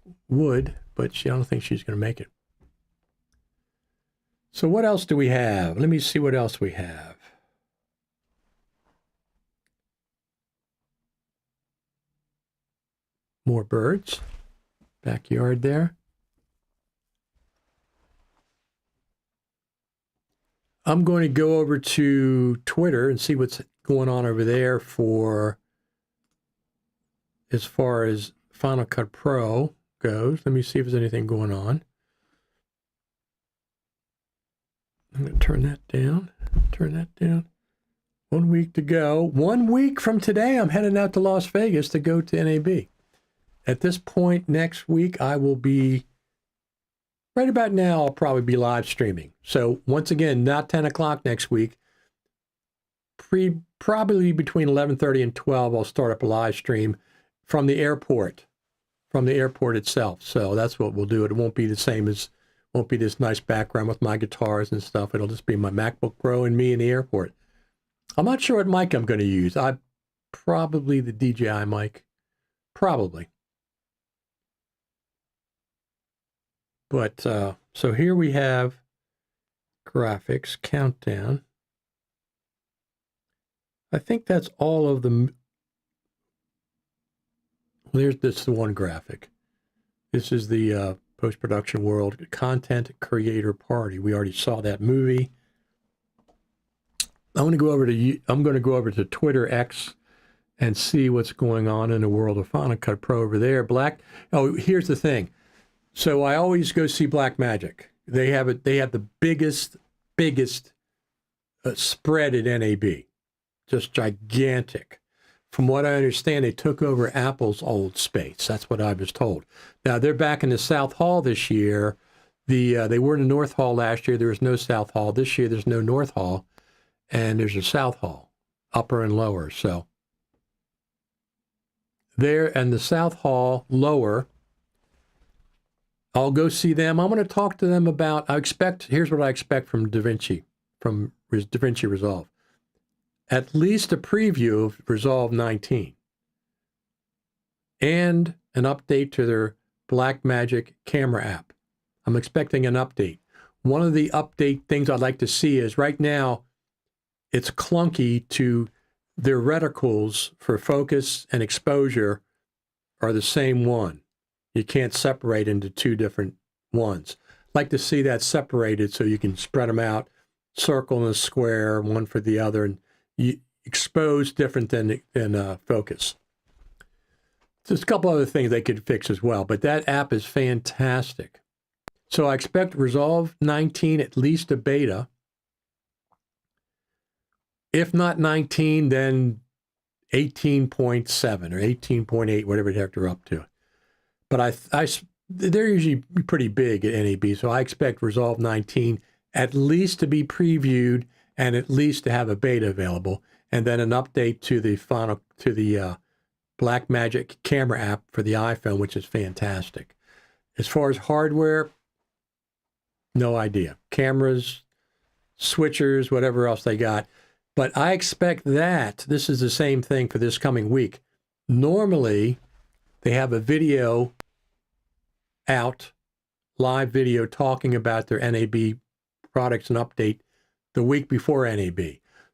but I don't think she's going to make it. So what else do we have? Let me see what else we have. More birds. Backyard there. I'm going to go over to Twitter and see what's going on over there for as far as Final Cut Pro goes. Let me see if there's anything going on. I'm going to turn that down. Turn that down. 1 week to go. 1 week from today, I'm heading out to Las Vegas to go to NAB. At this point next week, I will be, right about now, I'll probably be live streaming. So once again, not 10 o'clock next week. Probably between 11:30 and 12, I'll start up a live stream from the airport itself. So that's what we'll do. It won't be the same as, won't be this nice background with my guitars and stuff. It'll just be my MacBook Pro and me in the airport. I'm not sure what mic I'm going to use. Probably the DJI mic. Probably. But, so here we have graphics, countdown. I think that's all of them. Well, this is the one graphic. This is the Post-Production World Content Creator Party. We already saw that movie. I'm going to go over to Twitter X and see what's going on in the world of Final Cut Pro over there. Here's the thing. So I always go see Blackmagic. They have the biggest spread at NAB, just gigantic. From what I understand, they took over Apple's old space. That's what I was told. Now they're back in the South Hall this year. They were in the North Hall last year. There was no South Hall. This year there's no North Hall, and there's a South Hall, upper and lower. So there and the South Hall lower. I'll go see them. I'm going to talk to them about, here's what I expect from DaVinci Resolve. At least a preview of Resolve 19. And an update to their Blackmagic camera app. I'm expecting an update. One of the update things I'd like to see is right now, it's clunky to their reticles for focus and exposure are the same one. You can't separate into two different ones. I'd like to see that separated so you can spread them out, circle and a square, one for the other, and you expose different than focus. There's a couple other things they could fix as well, but that app is fantastic. So I expect Resolve 19, at least a beta. If not 19, then 18.7 or 18.8, whatever the heck they're up to. But they're usually pretty big at NAB, so I expect Resolve 19 at least to be previewed and at least to have a beta available, and then an update to the Blackmagic camera app for the iPhone, which is fantastic. As far as hardware, no idea. Cameras, switchers, whatever else they got. But I expect that this is the same thing for this coming week. Normally, they have a video out, live video talking about their NAB products and update the week before NAB.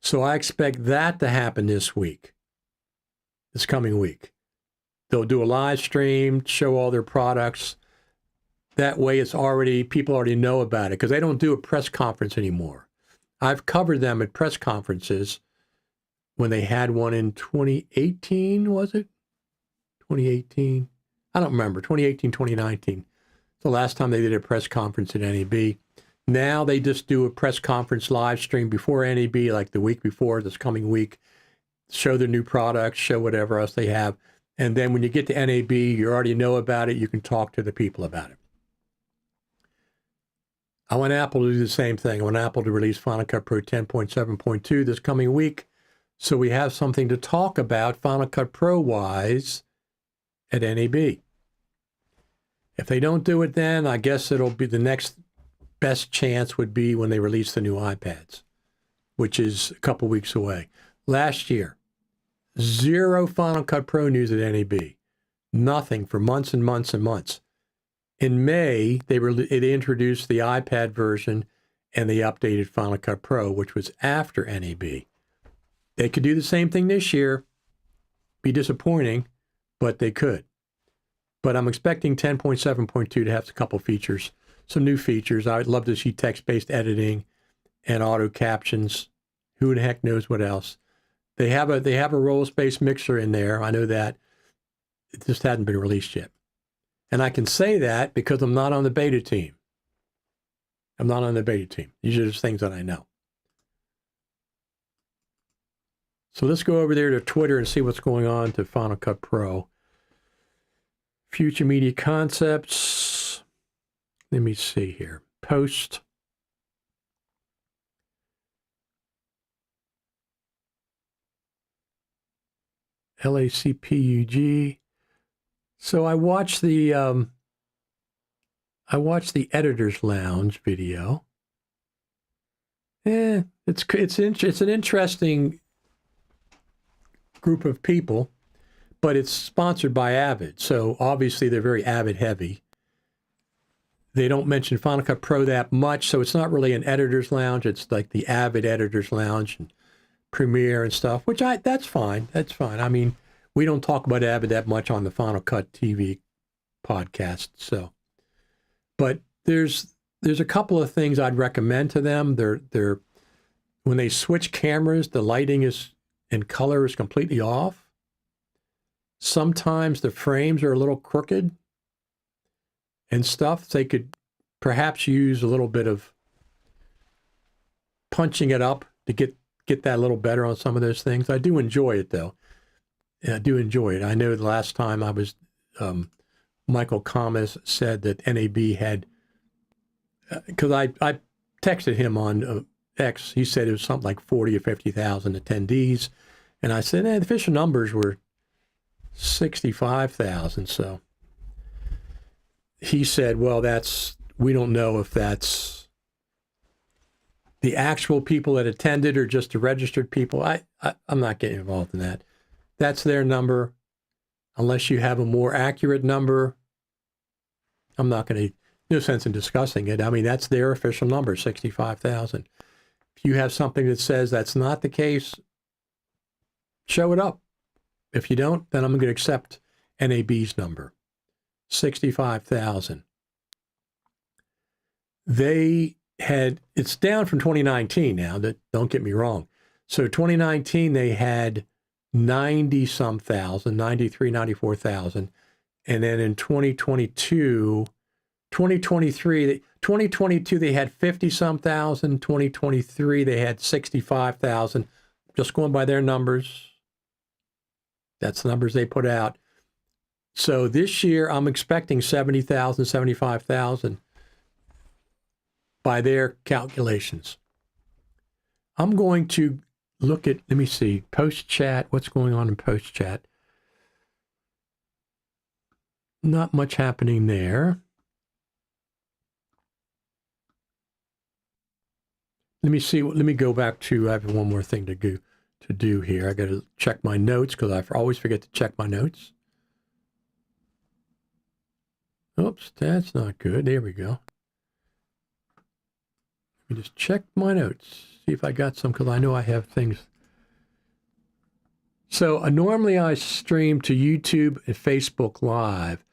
So I expect that to happen this coming week. They'll do a live stream, show all their products. That way people already know about it because they don't do a press conference anymore. I've covered them at press conferences when they had one in 2018, was it? 2018? I don't remember, 2018, 2019. The last time they did a press conference at NAB. Now they just do a press conference live stream before NAB, like the week before, this coming week, show their new products, show whatever else they have. And then when you get to NAB, you already know about it. You can talk to the people about it. I want Apple to do the same thing. I want Apple to release Final Cut Pro 10.7.2 this coming week. So we have something to talk about Final Cut Pro wise at NAB. If they don't do it then, I guess it'll be the next best chance would be when they release the new iPads, which is a couple weeks away. Last year, zero Final Cut Pro news at NAB. Nothing for months and months and months. In May, they introduced the iPad version and the updated Final Cut Pro, which was after NAB. They could do the same thing this year. Be disappointing, but they could. But I'm expecting 10.7.2 to have a couple features, some new features. I'd love to see text-based editing and auto captions. Who the heck knows what else? They have a roll space mixer in there. I know that. It just hadn't been released yet. And I can say that because I'm not on the beta team. I'm not on the beta team. These are just things that I know. So let's go over there to Twitter and see what's going on to Final Cut Pro. Future Media Concepts. Let me see here. Post. LACPUG. So I watched the Editor's Lounge video. It's an interesting group of people, but it's sponsored by Avid. So obviously they're very Avid heavy. They don't mention Final Cut Pro that much, so it's not really an Editor's Lounge. It's like the Avid Editor's Lounge and Premiere and stuff, which that's fine. That's fine. I mean, we don't talk about Avid that much on the Final Cut TV podcast. So, but there's a couple of things I'd recommend to them. They're when they switch cameras, the lighting and color is completely off. Sometimes the frames are a little crooked and stuff. They could perhaps use a little bit of punching it up to get that a little better on some of those things. I do enjoy it though. I do enjoy it. I know the last time I was, Michael Kamas said that NAB had, because I texted him on X, he said it was something like 40 or 50,000 attendees. And I said, the official numbers were 65,000. So he said, well, we don't know if that's the actual people that attended or just the registered people. I'm not getting involved in that. That's their number. Unless you have a more accurate number, I'm not going to, no sense in discussing it. I mean, that's their official number, 65,000. If you have something that says that's not the case, show it up. If you don't, then I'm going to accept NAB's number, 65,000. It's down from 2019 now, don't get me wrong. So 2019, they had 90-some thousand, 93, 94,000. And then in 2022, they had 50-some thousand. 2023, they had 65,000. Just going by their numbers. That's the numbers they put out. So this year, I'm expecting 70,000, 75,000 by their calculations. I'm going to look at, let me see, post chat. What's going on in post chat? Not much happening there. Let me see. Let me go back to, I have one more thing to do here. I got to check my notes because I always forget to check my notes. Oops, that's not good. There we go. Let me just check my notes. See if I got some, because I know I have things. So normally I stream to YouTube and Facebook Live.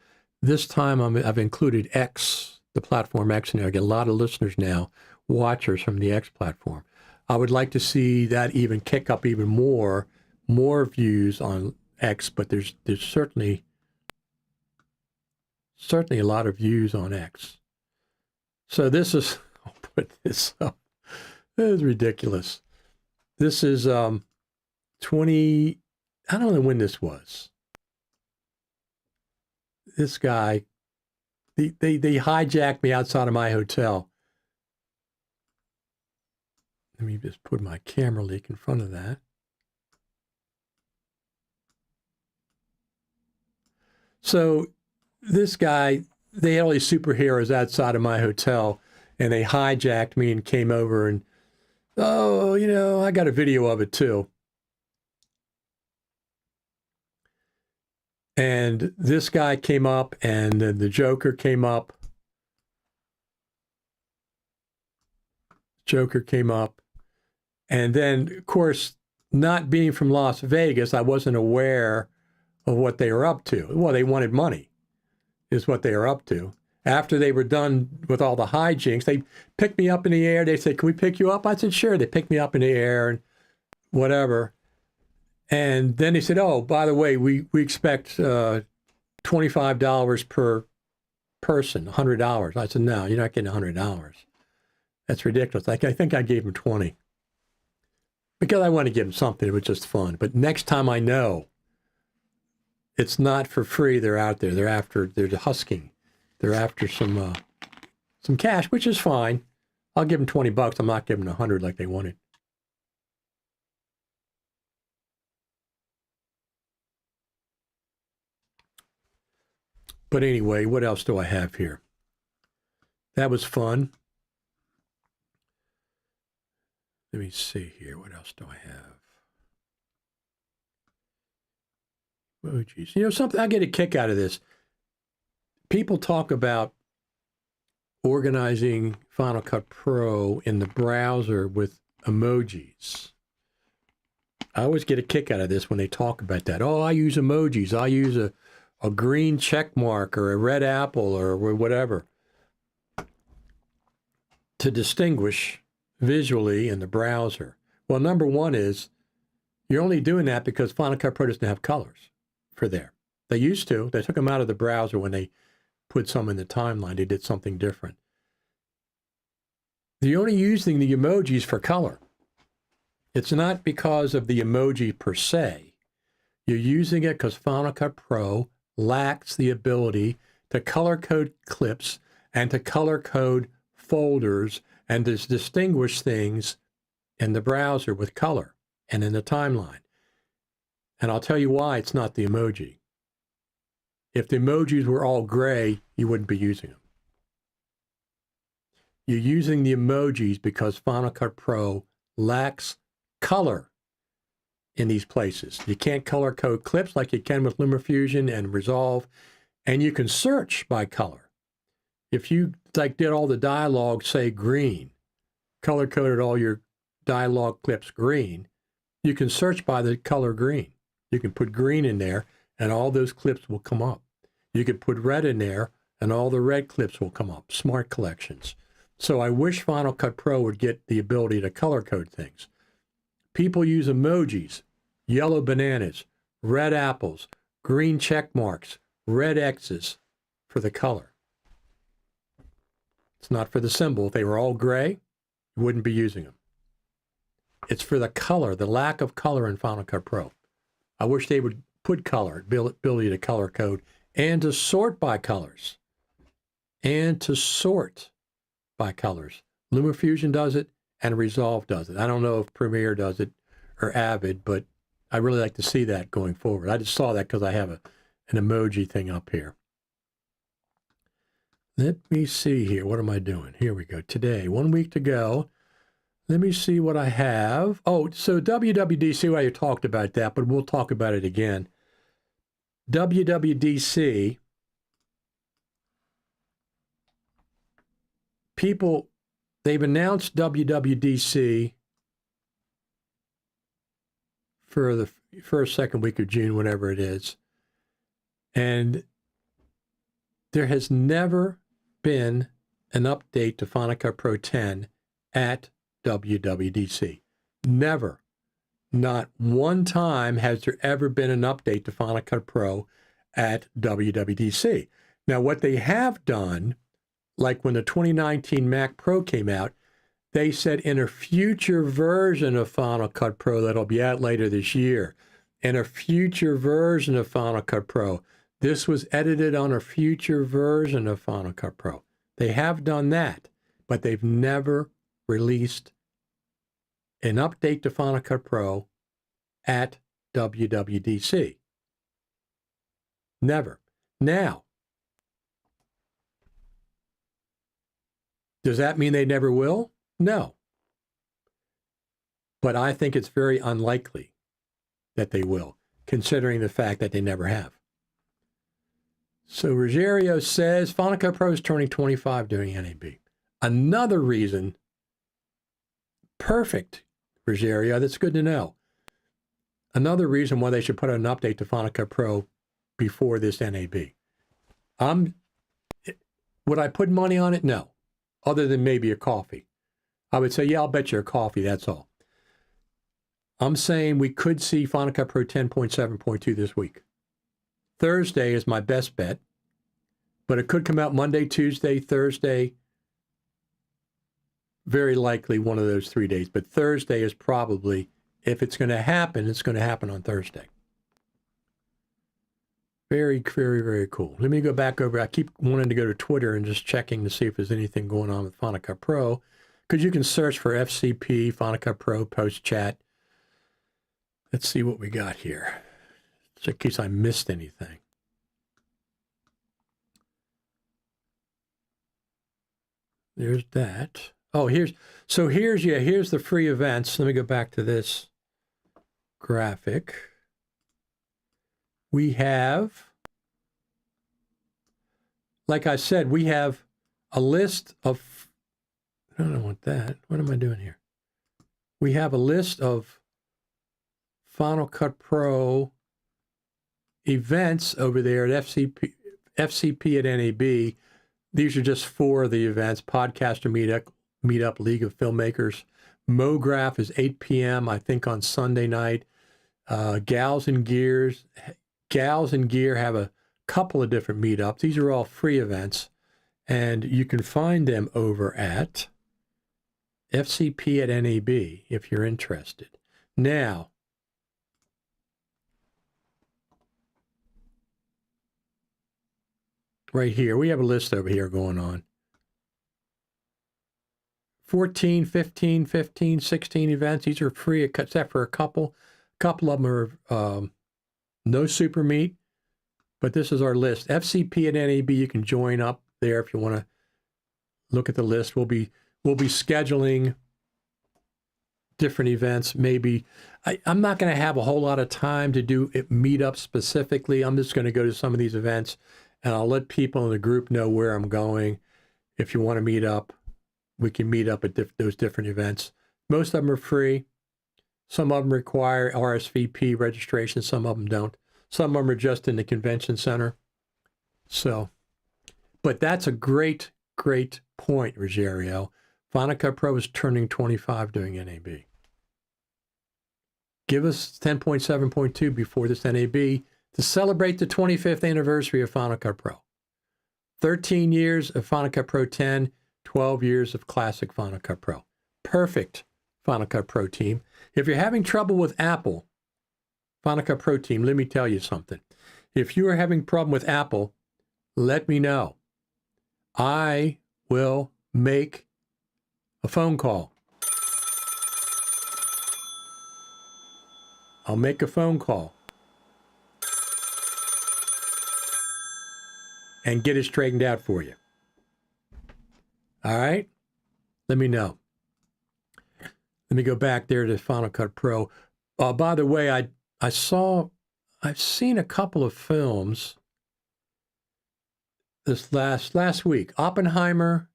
This time I've included X, the platform X, and I get a lot of listeners now, watchers from the X platform. I would like to see that even kick up even more views on X, but there's certainly a lot of views on X. So this is, I'll put this up. This is ridiculous. This is 20, I don't know when this was. This guy, they hijacked me outside of my hotel. Let me just put my camera leak in front of that. So this guy, they had all these superheroes outside of my hotel, and they hijacked me and came over and, oh, you know, I got a video of it too. And this guy came up, and then the Joker came up. And then, of course, not being from Las Vegas, I wasn't aware of what they were up to. Well, they wanted money, is what they were up to. After they were done with all the hijinks, they picked me up in the air. They said, "Can we pick you up?" I said, "Sure." They picked me up in the air and whatever. And then they said, "Oh, by the way, we expect $25 per person, $100. I said, "No, you're not getting $100. That's ridiculous." I think I gave them 20 because I wanted to give them something. It was just fun. But next time I know it's not for free. They're out there. They're husking. They're after some cash, which is fine. I'll give them $20. I'm not giving them 100 like they wanted. But anyway, what else do I have here? That was fun. Let me see here. What else do I have? Emojis. You know, something, I get a kick out of this. People talk about organizing Final Cut Pro in the browser with emojis. I always get a kick out of this when they talk about that. Oh, I use emojis. I use a green check mark or a red apple or whatever to distinguish visually in the browser. Well, number one is you're only doing that because Final Cut Pro doesn't have colors for there. They used to. They took them out of the browser when they put some in the timeline. They did something different. You're only using the emojis for color. It's not because of the emoji per se. You're using it because Final Cut Pro lacks the ability to color code clips and to color code folders and to distinguish things in the browser with color and in the timeline. And I'll tell you why it's not the emoji. If the emojis were all gray, you wouldn't be using them. You're using the emojis because Final Cut Pro lacks color in these places. You can't color code clips like you can with LumaFusion and Resolve, and you can search by color. If you did all the dialogue, say green, color coded all your dialogue clips green, you can search by the color green. You can put green in there and all those clips will come up. You could put red in there and all the red clips will come up, smart collections. So I wish Final Cut Pro would get the ability to color code things. People use emojis, yellow bananas, red apples, green check marks, red X's for the color. It's not for the symbol. If they were all gray, you wouldn't be using them. It's for the color, the lack of color in Final Cut Pro. I wish they would put color, ability to color code, and to sort by colors. LumaFusion does it, and Resolve does it. I don't know if Premiere does it or Avid, but I really like to see that going forward. I just saw that because I have an emoji thing up here. Let me see here. What am I doing? Here we go. Today, 1 week to go. Let me see what I have. Oh, so WWDC, I talked about that, but we'll talk about it again. WWDC, people, they've announced WWDC for the first, second week of June, whatever it is. And there has never been an update to Final Cut Pro 10 at WWDC. Never. Not one time has there ever been an update to Final Cut Pro at WWDC. Now, what they have done, like when the 2019 Mac Pro came out, they said in a future version of Final Cut Pro that'll be out later this year, in a future version of Final Cut Pro, this was edited on a future version of Final Cut Pro. They have done that, but they've never released an update to Final Cut Pro at WWDC. Never. Now, does that mean they never will? No. But I think it's very unlikely that they will, considering the fact that they never have. So Ruggiero says Final Cut Pro is turning 25 during NAB. Another reason, perfect, Ruggiero, that's good to know. Another reason why they should put out an update to Final Cut Pro before this NAB. Would I put money on it? No. Other than maybe a coffee. I would say, yeah, I'll bet you a coffee, that's all. I'm saying we could see Final Cut Pro 10.7.2 this week. Thursday is my best bet, but it could come out Monday, Tuesday, Thursday. Very likely one of those 3 days, but Thursday is probably, if it's going to happen, it's going to happen on Thursday. Very, very, very cool. Let me go back over. I keep wanting to go to Twitter and just checking to see if there's anything going on with Final Cut Pro, because you can search for FCP, Final Cut Pro, post chat. Let's see what we got here, just in case I missed anything. There's that. Oh, here's the free events. Let me go back to this graphic. We have, like I said, we have a list of, I don't want that. What am I doing here? We have a list of Final Cut Pro events over there at FCP at NAB. These are just 4 of the events. Podcaster Meetup, League of Filmmakers. MoGraph is 8 p.m., I think, on Sunday night. Gals and Gear have a couple of different meetups. These are all free events, and you can find them over at FCP at NAB if you're interested. Now, right here, we have a list over here going on. 14, 15, 15, 16 events. These are free except for a couple. A couple of them are no super meet, but this is our list. FCP at NAB, you can join up there if you want to look at the list. We'll be scheduling different events. Maybe I'm not going to have a whole lot of time to do it meetup specifically. I'm just going to go to some of these events, and I'll let people in the group know where I'm going. If you want to meet up, we can meet up at those different events. Most of them are free. Some of them require RSVP registration. Some of them don't. Some of them are just in the convention center. So, but that's a great, great point, Ruggiero. Final Cut Pro is turning 25 during NAB. Give us 10.7.2 before this NAB to celebrate the 25th anniversary of Final Cut Pro. 13 years of Final Cut Pro 10, 12 years of classic Final Cut Pro. Perfect Final Cut Pro team. If you're having trouble with Apple, Final Cut Pro team, let me tell you something. If you are having a problem with Apple, let me know. I will make a phone call. I'll make a phone call and get it straightened out for you. All right? Let me know. Let me go back there to Final Cut Pro. By the way, I've seen a couple of films this last week. Oppenheimer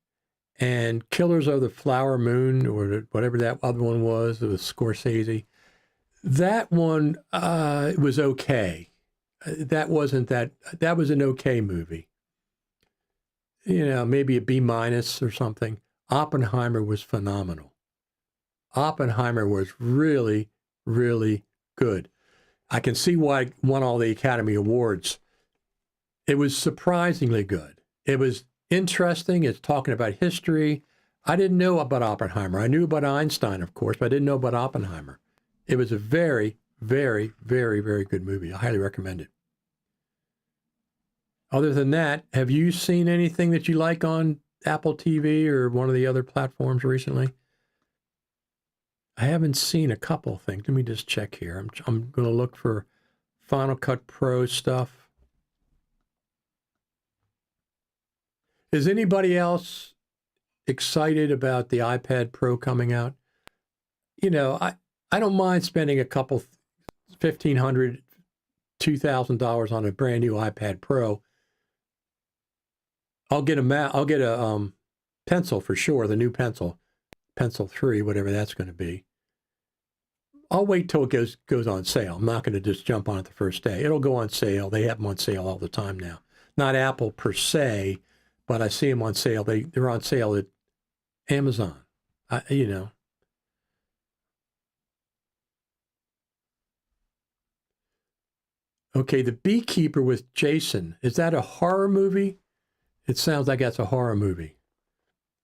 and Killers of the Flower Moon, or whatever that other one was, it was Scorsese. That one was okay. That wasn't that. That was an okay movie. You know, maybe a B minus or something. Oppenheimer was phenomenal. Oppenheimer was really, really good. I can see why it won all the Academy Awards. It was surprisingly good. It was interesting. It's talking about history. I didn't know about Oppenheimer. I knew about Einstein, of course, but I didn't know about Oppenheimer. It was a very, very, very, very good movie. I highly recommend it. Other than that, have you seen anything that you like on Apple TV or one of the other platforms recently? I haven't seen a couple things. Let me just check here. I'm going to look for Final Cut Pro stuff. Is anybody else excited about the iPad Pro coming out? You know, I don't mind spending a couple $1,500, $2,000 on a brand new iPad Pro. I'll get a pencil for sure, the new Pencil 3, whatever that's going to be. I'll wait till it goes on sale. I'm not going to just jump on it the first day. It'll go on sale. They have them on sale all the time now. Not Apple per se, but I see them on sale. They're on sale at Amazon. You know. Okay, The Beekeeper with Jason. Is that a horror movie? It sounds like that's a horror movie.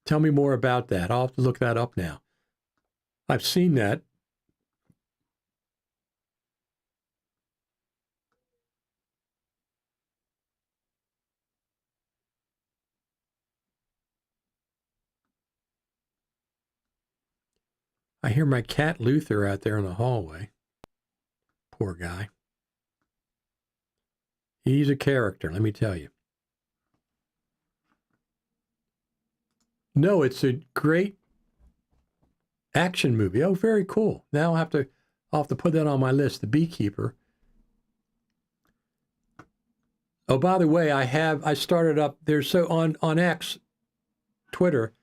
Tell me more about that. I'll have to look that up now. I've seen that. I hear my cat Luther out there in the hallway. Poor guy. He's a character, let me tell you. No, it's a great action movie. Oh, very cool. Now I'll have to put that on my list, The Beekeeper. Oh, by the way, I started up, there's so on X, Twitter,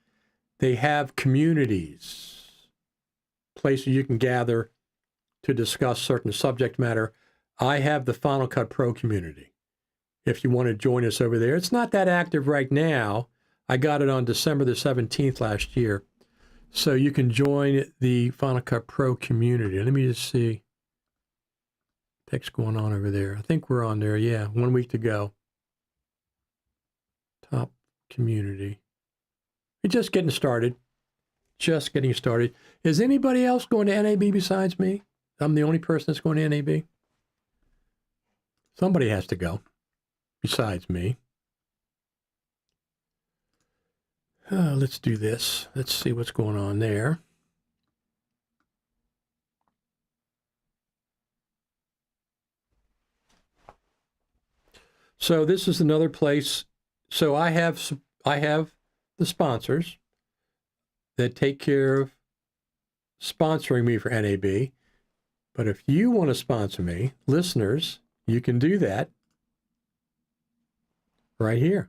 they have communities, places you can gather to discuss certain subject matter. I have the Final Cut Pro community. If you want to join us over there, it's not that active right now. I got it on December the 17th last year. So you can join the Final Cut Pro community. Let me just see what's going on over there. I think we're on there. Yeah, 1 week to go. Top community. We're just getting started. Just getting started. Is anybody else going to NAB besides me? I'm the only person that's going to NAB. Somebody has to go besides me. Let's do this. Let's see what's going on there. So this is another place. So I have the sponsors that take care of sponsoring me for NAB. But if you want to sponsor me, listeners, you can do that right here.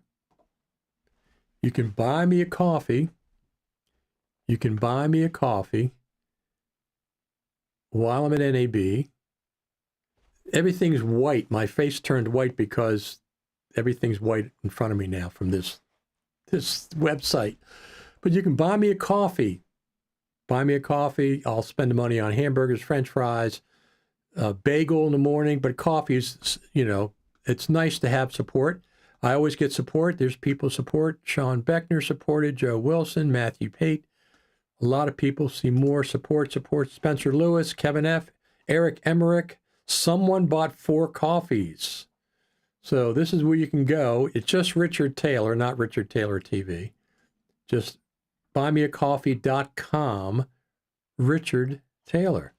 You can buy me a coffee. You can buy me a coffee while I'm at NAB. Everything's white. My face turned white because everything's white in front of me now from this website. But you can buy me a coffee. Buy me a coffee. I'll spend the money on hamburgers, French fries, bagel in the morning. But coffee is, you know, it's nice to have support. I always get support. There's people support. Sean Beckner supported. Joe Wilson, Matthew Pate. A lot of people see more support. Spencer Lewis, Kevin F., Eric Emmerich. Someone bought 4 coffees. So this is where you can go. It's just Richard Taylor, not Richard Taylor TV. Just buymeacoffee.com, Richard Taylor.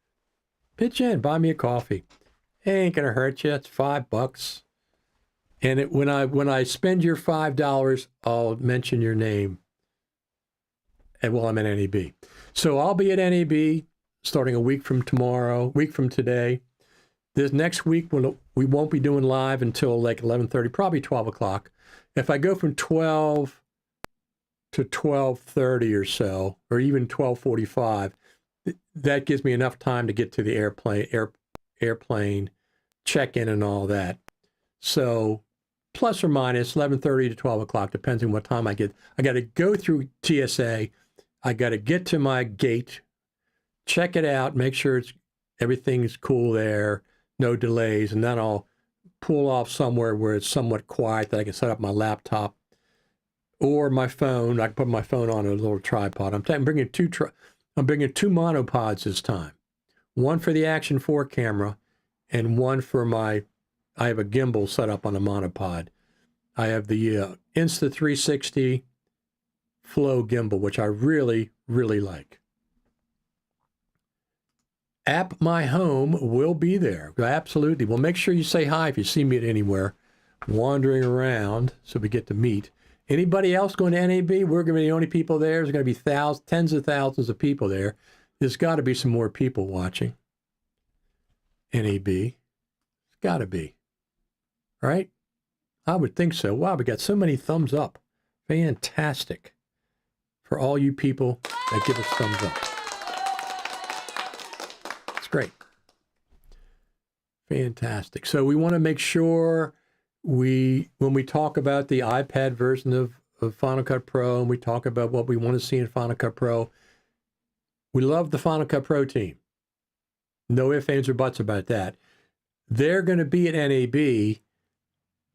Pitch in, buy me a coffee. It ain't gonna hurt you. It's $5. And when I spend your $5, I'll mention your name. And while I'm at NAB. So I'll be at NAB starting a week from today. This next week, we won't be doing live until like 11:30, probably 12 o'clock. If I go from 12 to 12:30 or so, or even 12:45, that gives me enough time to get to the airplane, check in and all that. So plus or minus 11:30 to 12 o'clock, depends on what time I get. I got to go through TSA. I got to get to my gate, check it out, make sure everything's cool there, no delays, and then I'll pull off somewhere where it's somewhat quiet that I can set up my laptop or my phone. I can put my phone on a little tripod. I'm bringing two monopods this time. One for the Action 4 camera and one for I have a gimbal set up on a monopod. I have the Insta360 Flow gimbal, which I really, really like. App My Home will be there. Absolutely. Well, make sure you say hi if you see me anywhere wandering around so we get to meet. Anybody else going to NAB? We're going to be the only people there. There's going to be tens of thousands of people there. There's got to be some more people watching NAB. It's got to be. Right? I would think so. Wow, we got so many thumbs up. Fantastic. For all you people that give us thumbs up. It's great. Fantastic. So we want to make sure when we talk about the iPad version of Final Cut Pro and we talk about what we want to see in Final Cut Pro, we love the Final Cut Pro team. No ifs, ands, or buts about that. They're going to be at NAB.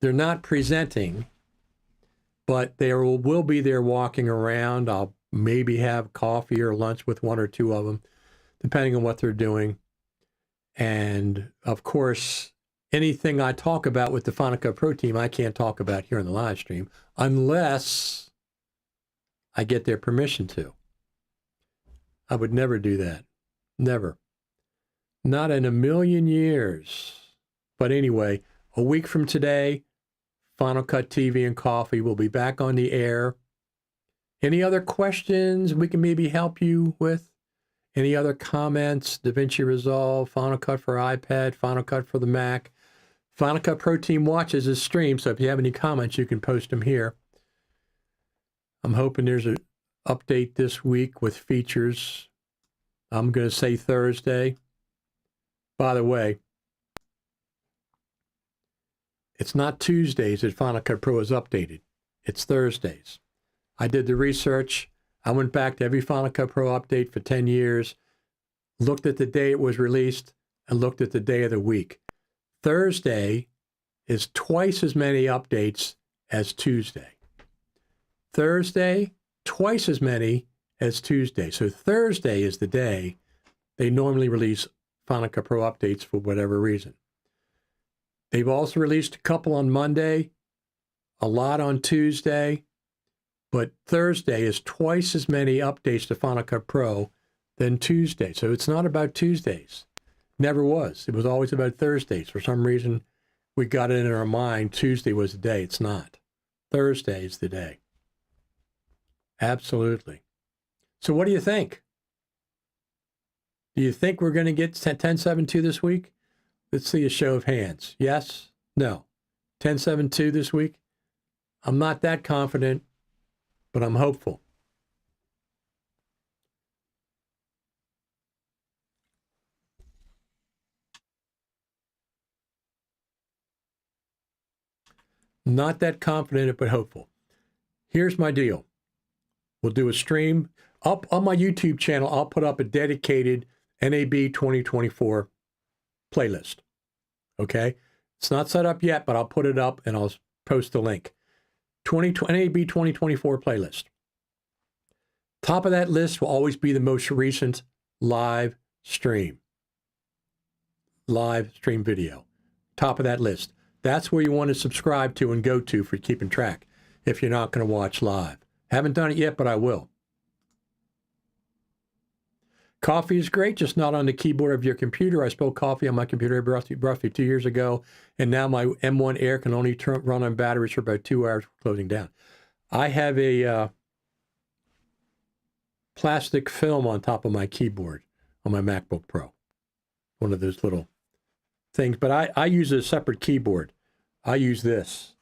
They're not presenting, but they will be there walking around. I'll maybe have coffee or lunch with one or two of them, depending on what they're doing. And of course, anything I talk about with the Final Cut Pro team, I can't talk about here in the live stream unless I get their permission to. I would never do that. Never. Not in a million years. But anyway, a week from today, Final Cut TV and Coffee will be back on the air. Any other questions we can maybe help you with? Any other comments? DaVinci Resolve, Final Cut for iPad, Final Cut for the Mac. Final Cut Pro Team watches this stream, so if you have any comments, you can post them here. I'm hoping there's an update this week with features. I'm going to say Thursday. By the way, it's not Tuesdays that Final Cut Pro is updated. It's Thursdays. I did the research. I went back to every Final Cut Pro update for 10 years, looked at the day it was released, and looked at the day of the week. Thursday is twice as many updates as Tuesday. Thursday, twice as many as Tuesday. So Thursday is the day they normally release Final Cut Pro updates for whatever reason. They've also released a couple on Monday, a lot on Tuesday, but Thursday is twice as many updates to Final Cut Pro than Tuesday. So it's not about Tuesdays. Never was. It was always about Thursdays. For some reason, we got it in our mind Tuesday was the day. It's not. Thursday is the day. Absolutely. So what do you think? Do you think we're going to get 10.7.2 this week? Let's see a show of hands. Yes? No? 10.7.2 this week? I'm not that confident, but I'm hopeful. Not that confident, but hopeful. Here's my deal. We'll do a stream. Up on my YouTube channel, I'll put up a dedicated NAB 2024 playlist. Okay? It's not set up yet, but I'll put it up and I'll post the link. NAB 2024 playlist. Top of that list will always be the most recent live stream. Live stream video. Top of that list. That's where you want to subscribe to and go to for keeping track if you're not going to watch live. Haven't done it yet, but I will. Coffee is great, just not on the keyboard of your computer. I spilled coffee on my computer roughly 2 years ago, and now my M1 Air can only run on batteries for about 2 hours closing down. I have a plastic film on top of my keyboard on my MacBook Pro. One of those little things, but I use a separate keyboard. I use this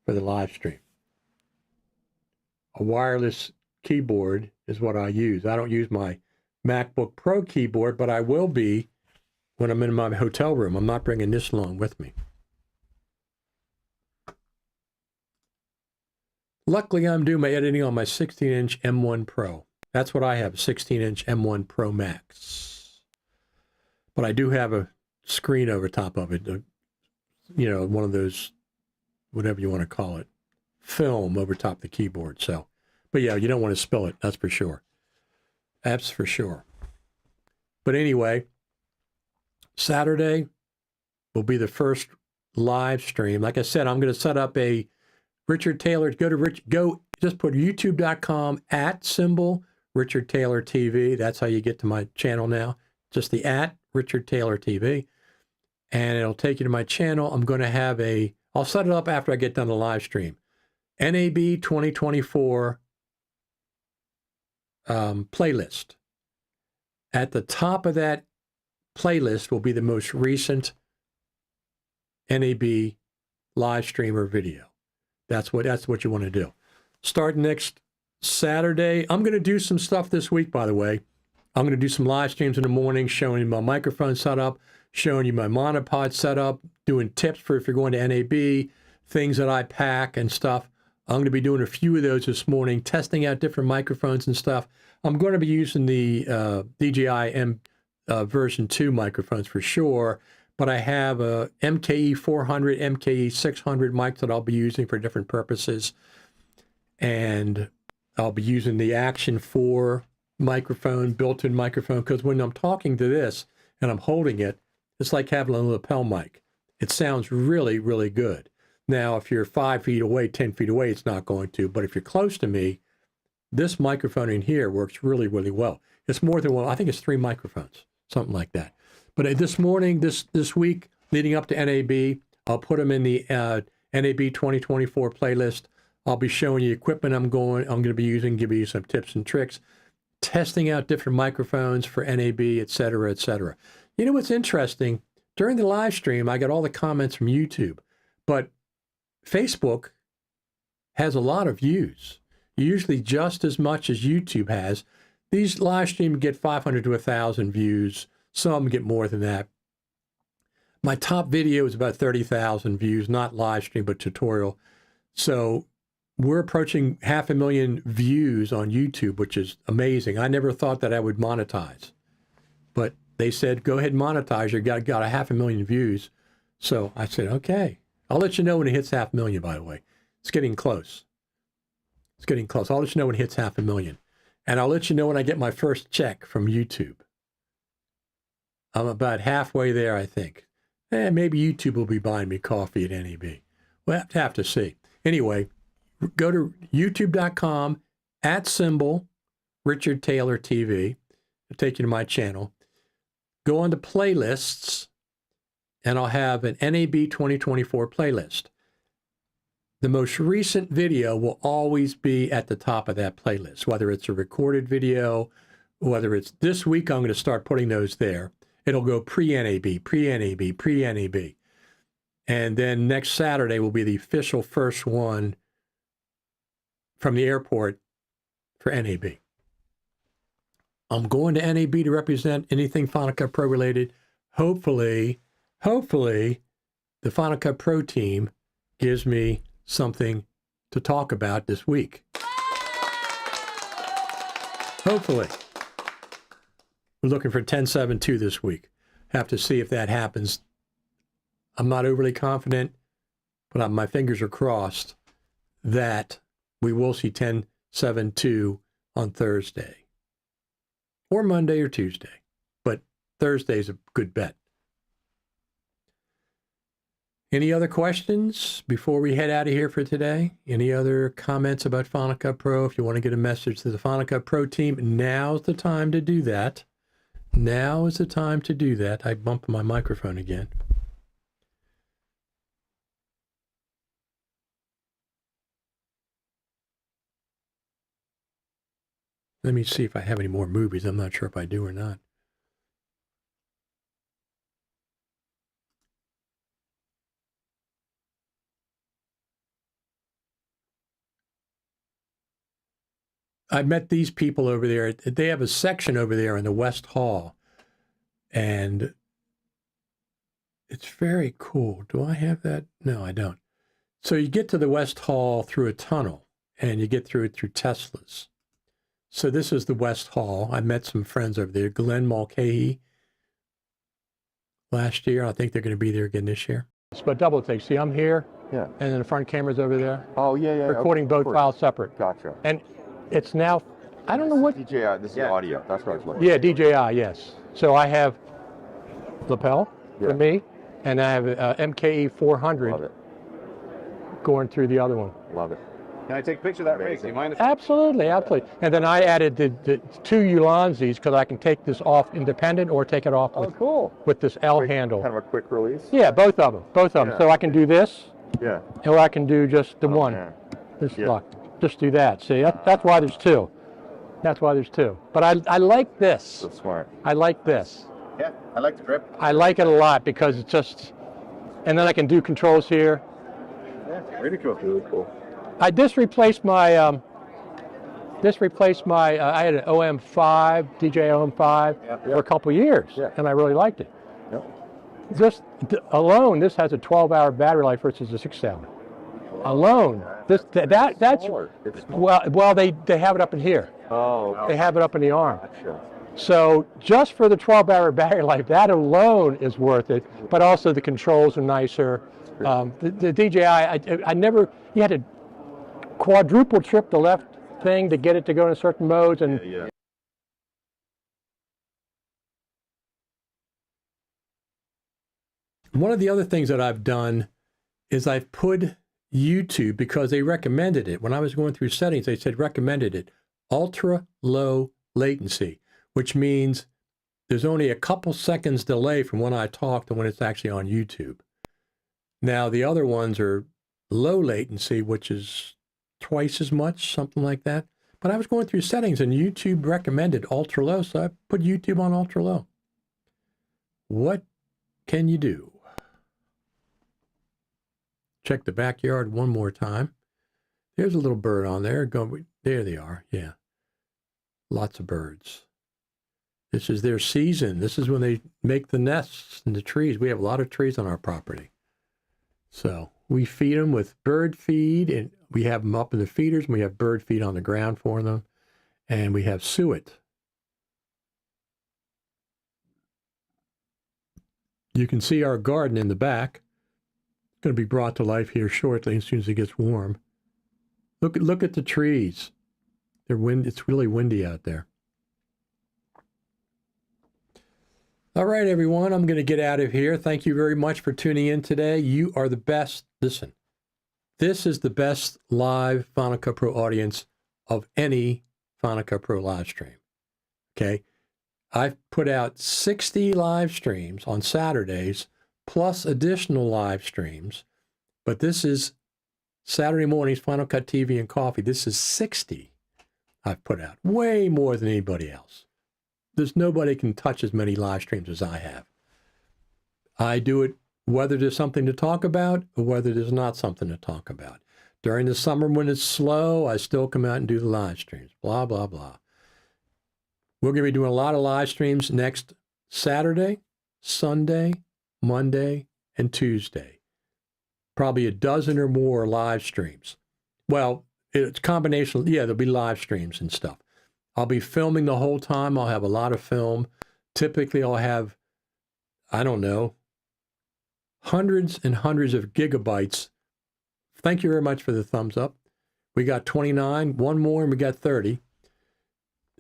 for the live stream. A wireless keyboard is what I use. I don't use my MacBook Pro keyboard, but I will be when I'm in my hotel room. I'm not bringing this along with me. Luckily, I'm doing my editing on my 16-inch M1 Pro. That's what I have, a 16-inch M1 Pro Max. But I do have a screen over top of it, one of those, whatever you want to call it, film over top the keyboard. So, but yeah, you don't want to spill it, that's for sure. That's for sure. But anyway, Saturday will be the first live stream. Like I said, I'm going to set up a Richard Taylor. Go just put youtube.com @ Richard Taylor TV. That's how you get to my channel now. Just the @ Richard Taylor TV. And it'll take you to my channel. I'm going to have I'll set it up after I get done the live stream. NAB 2024 playlist. At the top of that playlist will be the most recent NAB live stream or video. That's what you want to do. Start next Saturday. I'm going to do some stuff this week, by the way. I'm going to do some live streams in the morning, showing you my microphone setup, showing you my monopod setup, doing tips for if you're going to NAB, things that I pack and stuff. I'm going to be doing a few of those this morning, testing out different microphones and stuff. I'm going to be using the DJI version 2 microphones for sure, but I have a MKE 400, MKE 600 mic that I'll be using for different purposes. And I'll be using the Action 4 microphone, built-in microphone, because when I'm talking to this and I'm holding it, it's like having a lapel mic. It sounds really, really good. Now, if you're 5 feet away, 10 feet away, it's not going to. But if you're close to me, this microphone in here works really, really well. It's more than one. I think it's 3 microphones, something like that. But this morning, this week, leading up to NAB, I'll put them in the NAB 2024 playlist. I'll be showing you equipment I'm going to be using, give you some tips and tricks, testing out different microphones for NAB, et cetera, et cetera. You know what's interesting? During the live stream, I got all the comments from YouTube, but Facebook has a lot of views, usually just as much as YouTube has. These live streams get 500 to 1,000 views. Some get more than that. My top video is about 30,000 views, not live stream, but tutorial. So we're approaching 500,000 views on YouTube, which is amazing. I never thought that I would monetize, but they said, go ahead and monetize. You got 500,000 views. So I said, okay. I'll let you know when it hits 500,000, by the way. It's getting close. It's getting close. I'll let you know when it hits 500,000. And I'll let you know when I get my first check from YouTube. I'm about halfway there, I think. Maybe YouTube will be buying me coffee at NAB. We'll have to see. Anyway, go to youtube.com @ Richard Taylor TV. It'll take you to my channel. Go on to playlists, and I'll have an NAB 2024 playlist. The most recent video will always be at the top of that playlist, whether it's a recorded video, whether it's this week, I'm going to start putting those there. It'll go pre-NAB, pre-NAB, pre-NAB. And then next Saturday will be the official first one from the airport for NAB. I'm going to NAB to represent anything Final Cut Pro related. Hopefully, the Final Cut Pro team gives me something to talk about this week. Hopefully. We're looking for 10.7.2 this week. Have to see if that happens. I'm not overly confident, but my fingers are crossed that we will see 10.7.2 on Thursday. Or Monday or Tuesday. But Thursday's a good bet. Any other questions before we head out of here for today? Any other comments about Final Cut Pro? If you want to get a message to the Final Cut Pro team, now's the time to do that. Now is the time to do that. I bumped my microphone again. Let me see if I have any more movies. I'm not sure if I do or not. I met these people over there. They have a section over there in the West Hall, and it's very cool. Do I have that? No, I don't. So you get to the West Hall through a tunnel, and you get through it through Teslas. So this is the West Hall. I met some friends over there. Glenn Mulcahy last year. I think they're going to be there again this year. But double take. See, I'm here, Yeah. and then the front camera's over there. Oh, yeah, yeah. Recording of both course. files separate. Gotcha. And it's now, I don't know what. DJI, this is audio. That's what I was looking Yeah, DJI, yes. So I have lapel Yeah. for me, and I have MKE 400 Love it. going through the other one. Love it. Can I take a picture of that rig? Do you mind if Absolutely, absolutely. And then I added the two Ulanzis because I can take this off independent or take it off Oh, with, cool. with this L Quick- handle. Kind of a quick release. Yeah, both of them. Yeah. So I can do this, Yeah. or I can do just the one. man. This Yeah. look. Just do that. See, that's why there's two. That's why there's two. But I like this. That's smart. I like this. Yeah, I like the grip. I like it a lot because it's just, and then I can do controls here. Yeah, really cool. Really cool. This replaced my, I had an OM5, DJI OM5 for a couple years, Yeah. and I really liked it. Yep. Just alone, this has a 12-hour battery life versus a 6-hour. Alone, that's Smaller. It's smaller. well, they have it up in here. Oh, They have it up in the arm. gotcha. So just for the 12-hour battery life, that alone is worth it. But also the controls are nicer. The DJI, I never, you had to quadruple trip the left thing to get it to go in certain modes, and Yeah. one of the other things that I've done is I've put YouTube, because they recommended it. When I was going through settings, they said recommended it, ultra low latency, which means there's only a couple seconds delay from when I talk to when it's actually on YouTube. Now, the other ones are low latency, which is twice as much, something like that. But I was going through settings and YouTube recommended ultra low, so I put YouTube on ultra low. What can you do? Check the backyard one more time. There's a little bird on there. There they are. Yeah. Lots of birds. This is their season. This is when they make the nests in the trees. We have a lot of trees on our property. So we feed them with bird feed, and we have them up in the feeders, and we have bird feed on the ground for them, and we have suet. You can see our garden in the back. It's going to be brought to life here shortly as soon as it gets warm. Look at the trees. It's really windy out there. All right, everyone, I'm going to get out of here. Thank you very much for tuning in today. You are the best. Listen, this is the best live Final Cut Pro audience of any Final Cut Pro live stream. Okay? I've put out 60 live streams on Saturdays, plus additional live streams. But this is Saturday mornings, Final Cut TV and Coffee. This is 60 I've put out. Way more than anybody else. There's nobody can touch as many live streams as I have. I do it whether there's something to talk about or whether there's not something to talk about. During the summer when it's slow, I still come out and do the live streams, blah, blah, blah. We're going to be doing a lot of live streams next Saturday, Sunday, Monday, and Tuesday. Probably a dozen or more live streams. Well, it's a combination. Yeah, there'll be live streams and stuff. I'll be filming the whole time. I'll have a lot of film. Typically, I'll have, I don't know, hundreds and hundreds of gigabytes. Thank you very much for the thumbs up. We got 29, one more, and we got 30.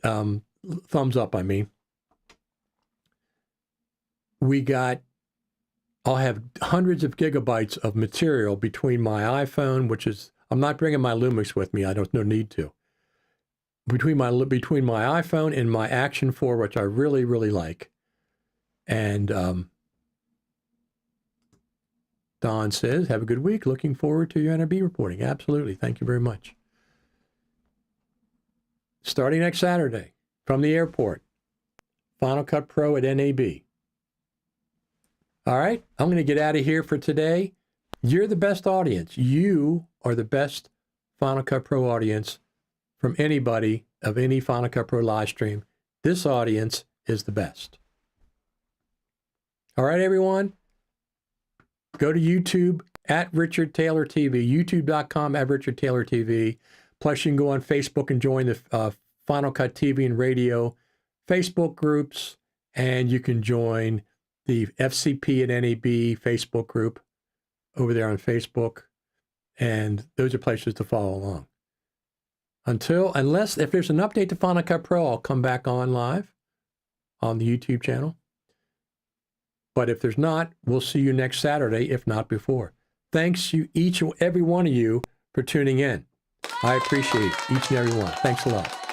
Thumbs up, I mean. I'll have hundreds of gigabytes of material between my iPhone, which is, I'm not bringing my Lumix with me. I don't no need to. Between my iPhone and my Action 4, which I really, really like. And Don says, have a good week. Looking forward to your NAB reporting. Absolutely. Thank you very much. Starting next Saturday from the airport, Final Cut Pro at NAB. All right, I'm going to get out of here for today. You're the best audience. You are the best Final Cut Pro audience from anybody of any Final Cut Pro live stream, this audience is the best. All right, everyone. Go to YouTube at Richard Taylor TV, youtube.com at Richard Taylor TV. Plus, you can go on Facebook and join the Final Cut TV and radio Facebook groups, and you can join the FCP and NAB Facebook group over there on Facebook. And those are places to follow along. Unless if there's an update to Final Cut Pro, I'll come back on live on the YouTube channel. But if there's not, we'll see you next Saturday, if not before. Thanks you each and every one of you for tuning in. I appreciate each and every one. Thanks a lot.